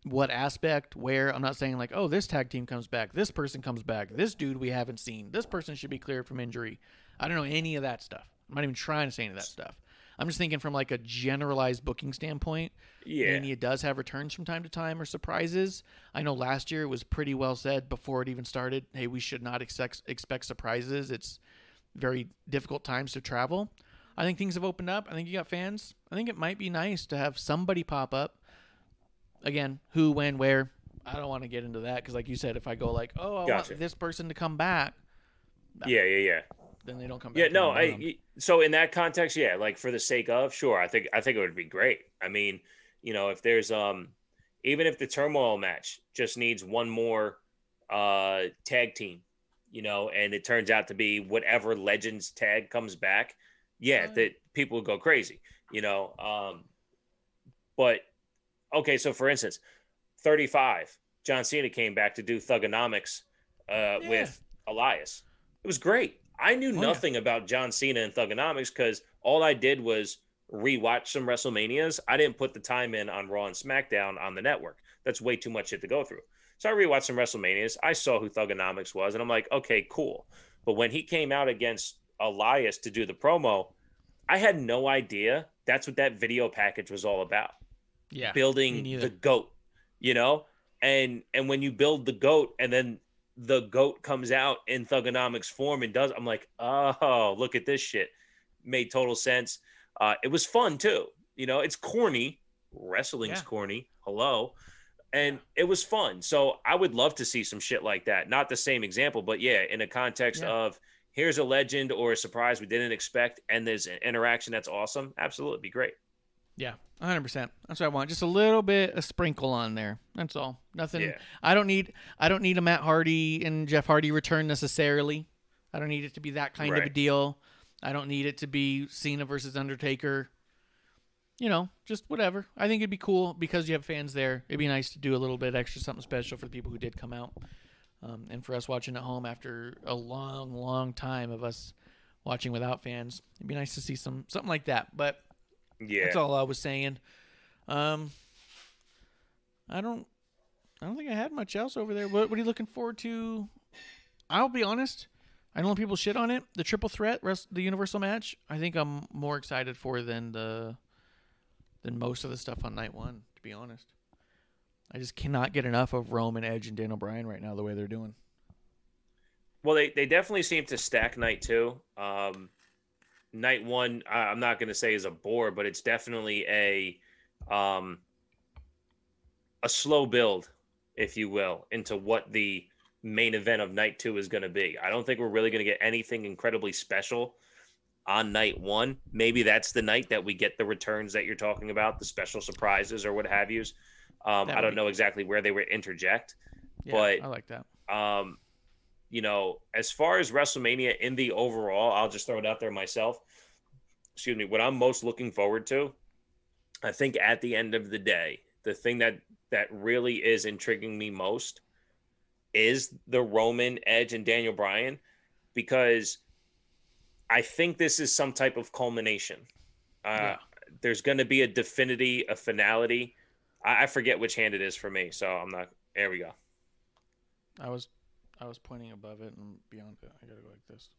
what aspect, where. I'm not saying like, oh, this tag team comes back, this person comes back, this dude we haven't seen, this person should be cleared from injury. I don't know any of that stuff. I'm not even trying to say any of that stuff. I'm just thinking from like a generalized booking standpoint. Mania does have returns from time to time or surprises. I know last year it was pretty well said before it even started, hey, we should not expect surprises. It's very difficult times to travel. I think things have opened up. I think you got fans. I think it might be nice to have somebody pop up. Again, who, when, where, I don't want to get into that because, like you said, if I go like, oh, I Gotcha. want this person to come back. Yeah. Then they don't come back. Yeah, no, so in that context, yeah, like for the sake of, sure, I think it would be great. I mean, you know, if there's even if the turmoil match just needs one more tag team, you know, and it turns out to be whatever Legends tag comes back, that people would go crazy, you know. But okay, so for instance, 35, John Cena came back to do Thugonomics with Elias. It was great. I knew nothing about John Cena and Thugonomics because all I did was rewatch some WrestleManias. I didn't put the time in on Raw and SmackDown on the network. That's way too much shit to go through. So I rewatched some WrestleManias. I saw who Thugonomics was, and I'm like, okay, cool. But when he came out against Elias to do the promo, I had no idea that's what that video package was all about. Yeah, building the GOAT, you know? And when you build the GOAT and then the GOAT comes out in Thugonomics form and I'm like, oh, look at this shit. Made total sense. It was fun too. You know, it's corny. Wrestling's corny. Hello. And it was fun. So I would love to see some shit like that. Not the same example, but in a context of here's a legend or a surprise we didn't expect and there's an interaction that's awesome. Absolutely. It'd be great. Yeah, 100%. That's what I want. Just a little bit, a sprinkle on there. That's all. Nothing. Yeah. I don't need a Matt Hardy and Jeff Hardy return necessarily. I don't need it to be that kind of a deal. I don't need it to be Cena versus Undertaker. You know, just whatever. I think it'd be cool because you have fans there. It'd be nice to do a little bit extra something special for the people who did come out. And for us watching at home after a long, long time of us watching without fans, it'd be nice to see something like that. But that's all I was saying. I don't think I had much else over there. What are you looking forward to? I'll be honest. I know people shit on it. The triple threat, the Universal match, I think I'm more excited for than most of the stuff on night one, to be honest. I just cannot get enough of Roman, Edge, and Daniel Bryan right now the way they're doing. Well, they definitely seem to stack night two. Night one, I'm not going to say is a bore, but it's definitely a slow build, if you will, into what the main event of night two is going to be. I don't think we're really going to get anything incredibly special on night one. Maybe that's the night that we get the returns that you're talking about, the special surprises or what have yous. I don't know exactly where they would interject, but I like that. You know, as far as WrestleMania in the overall, I'll just throw it out there myself. Excuse me. What I'm most looking forward to, I think at the end of the day, the thing that really is intriguing me most is the Roman, Edge, and Daniel Bryan, because I think this is some type of culmination. There's going to be a finality. I forget which hand it is for me, so I'm not. There we go. I was pointing above it and beyond it. I gotta go like this.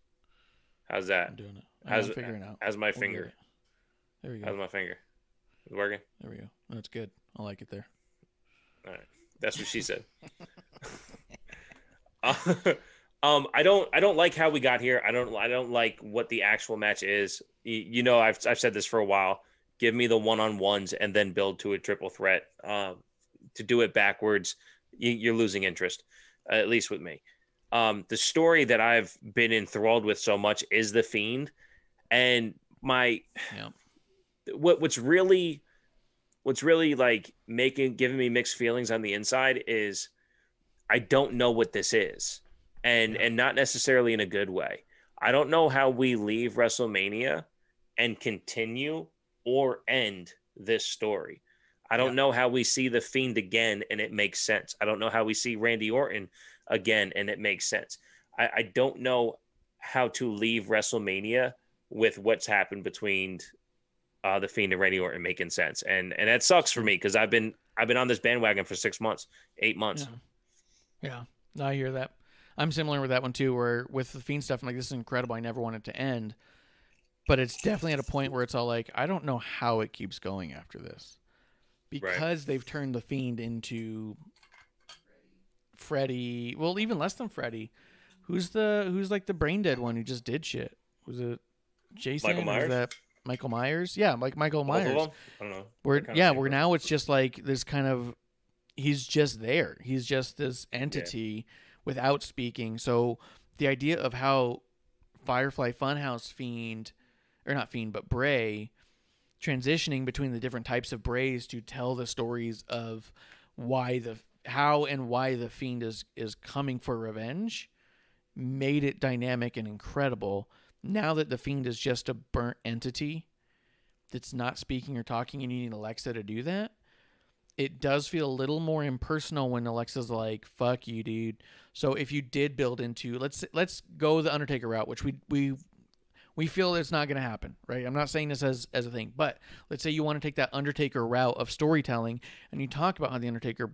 How's that? I'm doing it. I'm figuring it out. How's my finger? There we go. How's my finger? Is it working? There we go. That's good. I like it there. All right. That's what she said. I don't like how we got here. I don't like what the actual match is. You know, I've said this for a while. Give me the one-on-ones and then build to a triple threat. To do it backwards, you're losing interest, at least with me. The story that I've been enthralled with so much is The Fiend, and what's really like giving me mixed feelings on the inside is I don't know what this is, and not necessarily in a good way. I don't know how we leave WrestleMania and continue or end this story. I don't know how we see The Fiend again and it makes sense. I don't know how we see Randy Orton again and it makes sense. I don't know how to leave WrestleMania with what's happened between The Fiend and Randy Orton making sense. And that sucks for me because I've been on this bandwagon for 6 months, 8 months. Yeah, I hear that. I'm similar with that one too, where with the Fiend stuff, I'm like, this is incredible. I never want it to end. But it's definitely at a point where it's all like, I don't know how it keeps going after this. Because they've turned the Fiend into Freddy. Well, even less than Freddy. Who's like the brain dead one who just did shit? Was it Jason? Michael Myers? Was that Michael Myers? Yeah, like Michael Myers. I don't know. Where now it's just like this kind of he's just there. He's just this entity without speaking. So the idea of how Firefly Funhouse but Bray transitioning between the different types of Brays to tell the stories of how and why the Fiend is coming for revenge made it dynamic and incredible. Now that the Fiend is just a burnt entity that's not speaking or talking, and you need Alexa to do that, it does feel a little more impersonal when Alexa's like, fuck you, dude. So if you did build into, let's go the Undertaker route, which we feel it's not going to happen, right? I'm not saying this as a thing, but let's say you want to take that Undertaker route of storytelling, and you talk about how the Undertaker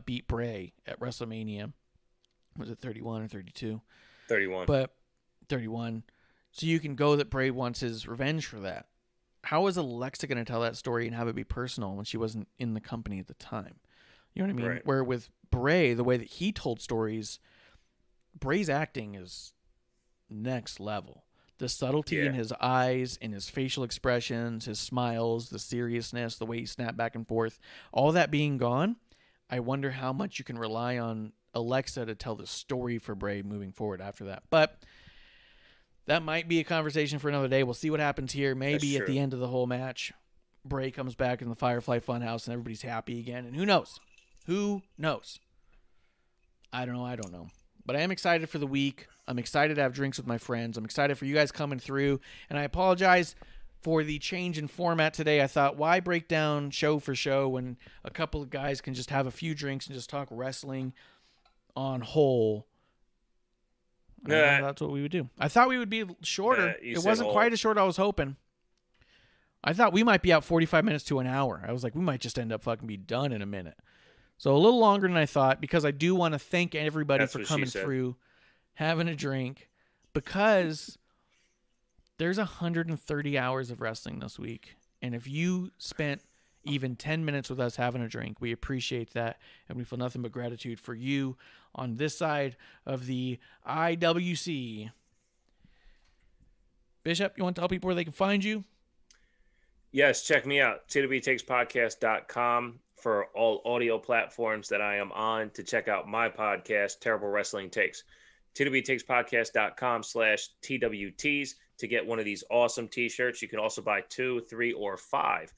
beat Bray at WrestleMania. Was it 31 or 32? 31. But 31. So you can go that Bray wants his revenge for that. How is Alexa going to tell that story and have it be personal when she wasn't in the company at the time? You know what I mean? Right. Where with Bray, the way that he told stories, Bray's acting is next level. The subtlety in his eyes, in his facial expressions, his smiles, the seriousness, the way he snapped back and forth, all that being gone, I wonder how much you can rely on Alexa to tell the story for Bray moving forward after that. But that might be a conversation for another day. We'll see what happens here. Maybe at the end of the whole match, Bray comes back in the Firefly Funhouse and everybody's happy again. And who knows? Who knows? I don't know. But I am excited for the week. I'm excited to have drinks with my friends. I'm excited for you guys coming through. And I apologize for the change in format today. I thought, why break down show for show when a couple of guys can just have a few drinks and just talk wrestling on whole? That's what we would do. I thought we would be shorter. It wasn't quite as short as I was hoping. I thought we might be out 45 minutes to an hour. I was like, we might just end up fucking be done in a minute. So a little longer than I thought, because I do want to thank everybody for coming through, having a drink, because there's 130 hours of wrestling this week. And if you spent even 10 minutes with us having a drink, we appreciate that. And we feel nothing but gratitude for you on this side of the IWC. Bishop, you want to tell people where they can find you? Yes, check me out, twtakes.com, for all audio platforms that I am on, to check out my podcast, Terrible Wrestling Takes. twtakes.com/TWTs to get one of these awesome t-shirts. You can also buy 2, 3, or 5.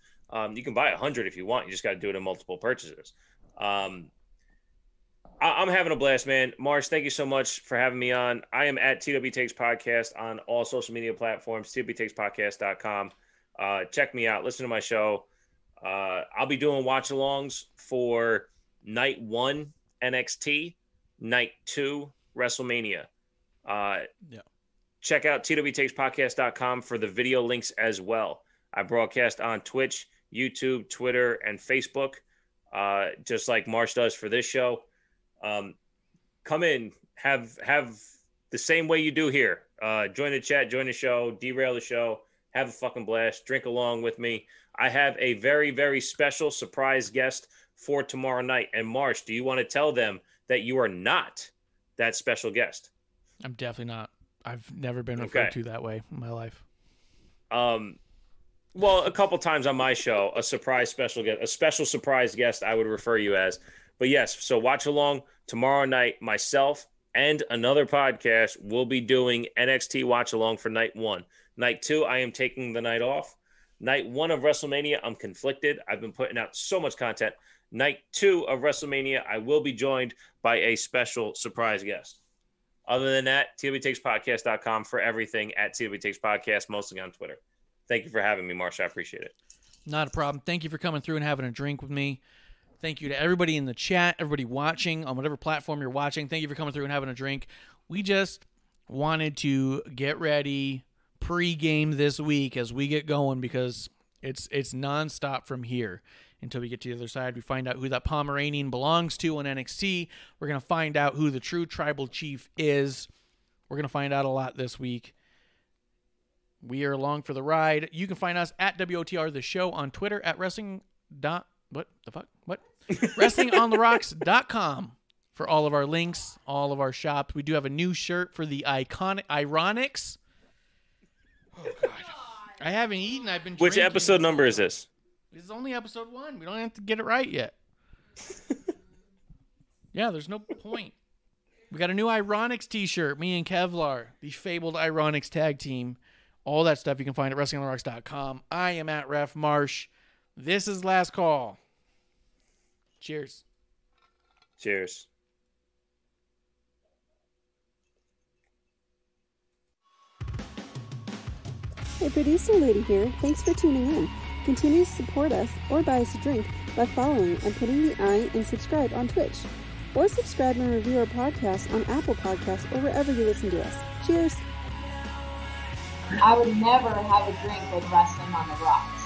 You can buy 100 if you want. You just got to do it in multiple purchases. I'm having a blast, man. Marsh, thank you so much for having me on. I am at TW Takes Podcast on all social media platforms, twtakes.com. Check me out. Listen to my show. I'll be doing watch-alongs for Night 1 NXT, Night 2 WrestleMania. Check out twtakes.podcast.com for the video links as well. I broadcast on Twitch, YouTube, Twitter, and Facebook, just like Marsh does for this show. Come in, have the same way you do here. Join the chat, join the show, derail the show, have a fucking blast, drink along with me. I have a very, very special surprise guest for tomorrow night. And Marsh, do you want to tell them that you are not that special guest? I'm definitely not. I've never been referred to that way in my life. Well, a couple times on my show, a special surprise guest I would refer you as. But yes, so watch along tomorrow night. Myself and another podcast will be doing NXT watch along for Night 1. Night 2, I am taking the night off. Night 1 of WrestleMania, I'm conflicted. I've been putting out so much content. Night 2 of WrestleMania, I will be joined by a special surprise guest. Other than that, twtakes.podcast.com for everything, at twtakespodcast, mostly on Twitter. Thank you for having me, Marsha. I appreciate it. Not a problem. Thank you for coming through and having a drink with me. Thank you to everybody in the chat, everybody watching on whatever platform you're watching. Thank you for coming through and having a drink. We just wanted to get ready pre-game this week as we get going, because it's nonstop from here until we get to the other side. We find out who that Pomeranian belongs to in NXT. We're going to find out who the true tribal chief is. We're going to find out a lot this week. We are along for the ride. You can find us at WOTR The Show on Twitter, at WrestlingOnTheRocks.com for all of our links, all of our shops. We do have a new shirt for the iconic Ironics. Oh, God. I haven't eaten. I've been drinking. Which episode number is this? This is only episode 1. We don't have to get it right yet. Yeah, there's no point. We got a new Ironics t-shirt, me and Kevlar, the fabled Ironics tag team. All that stuff you can find at WrestlingOnTheRocks.com. I am at Ref Marsh. This is Last Call. Cheers. Cheers. Hey, producer lady here. Thanks for tuning in. Continue to support us or buy us a drink by following and putting the I in subscribe on Twitch. Or subscribe and review our podcast on Apple Podcasts or wherever you listen to us. Cheers! I would never have a drink with Wrestling on the Rocks.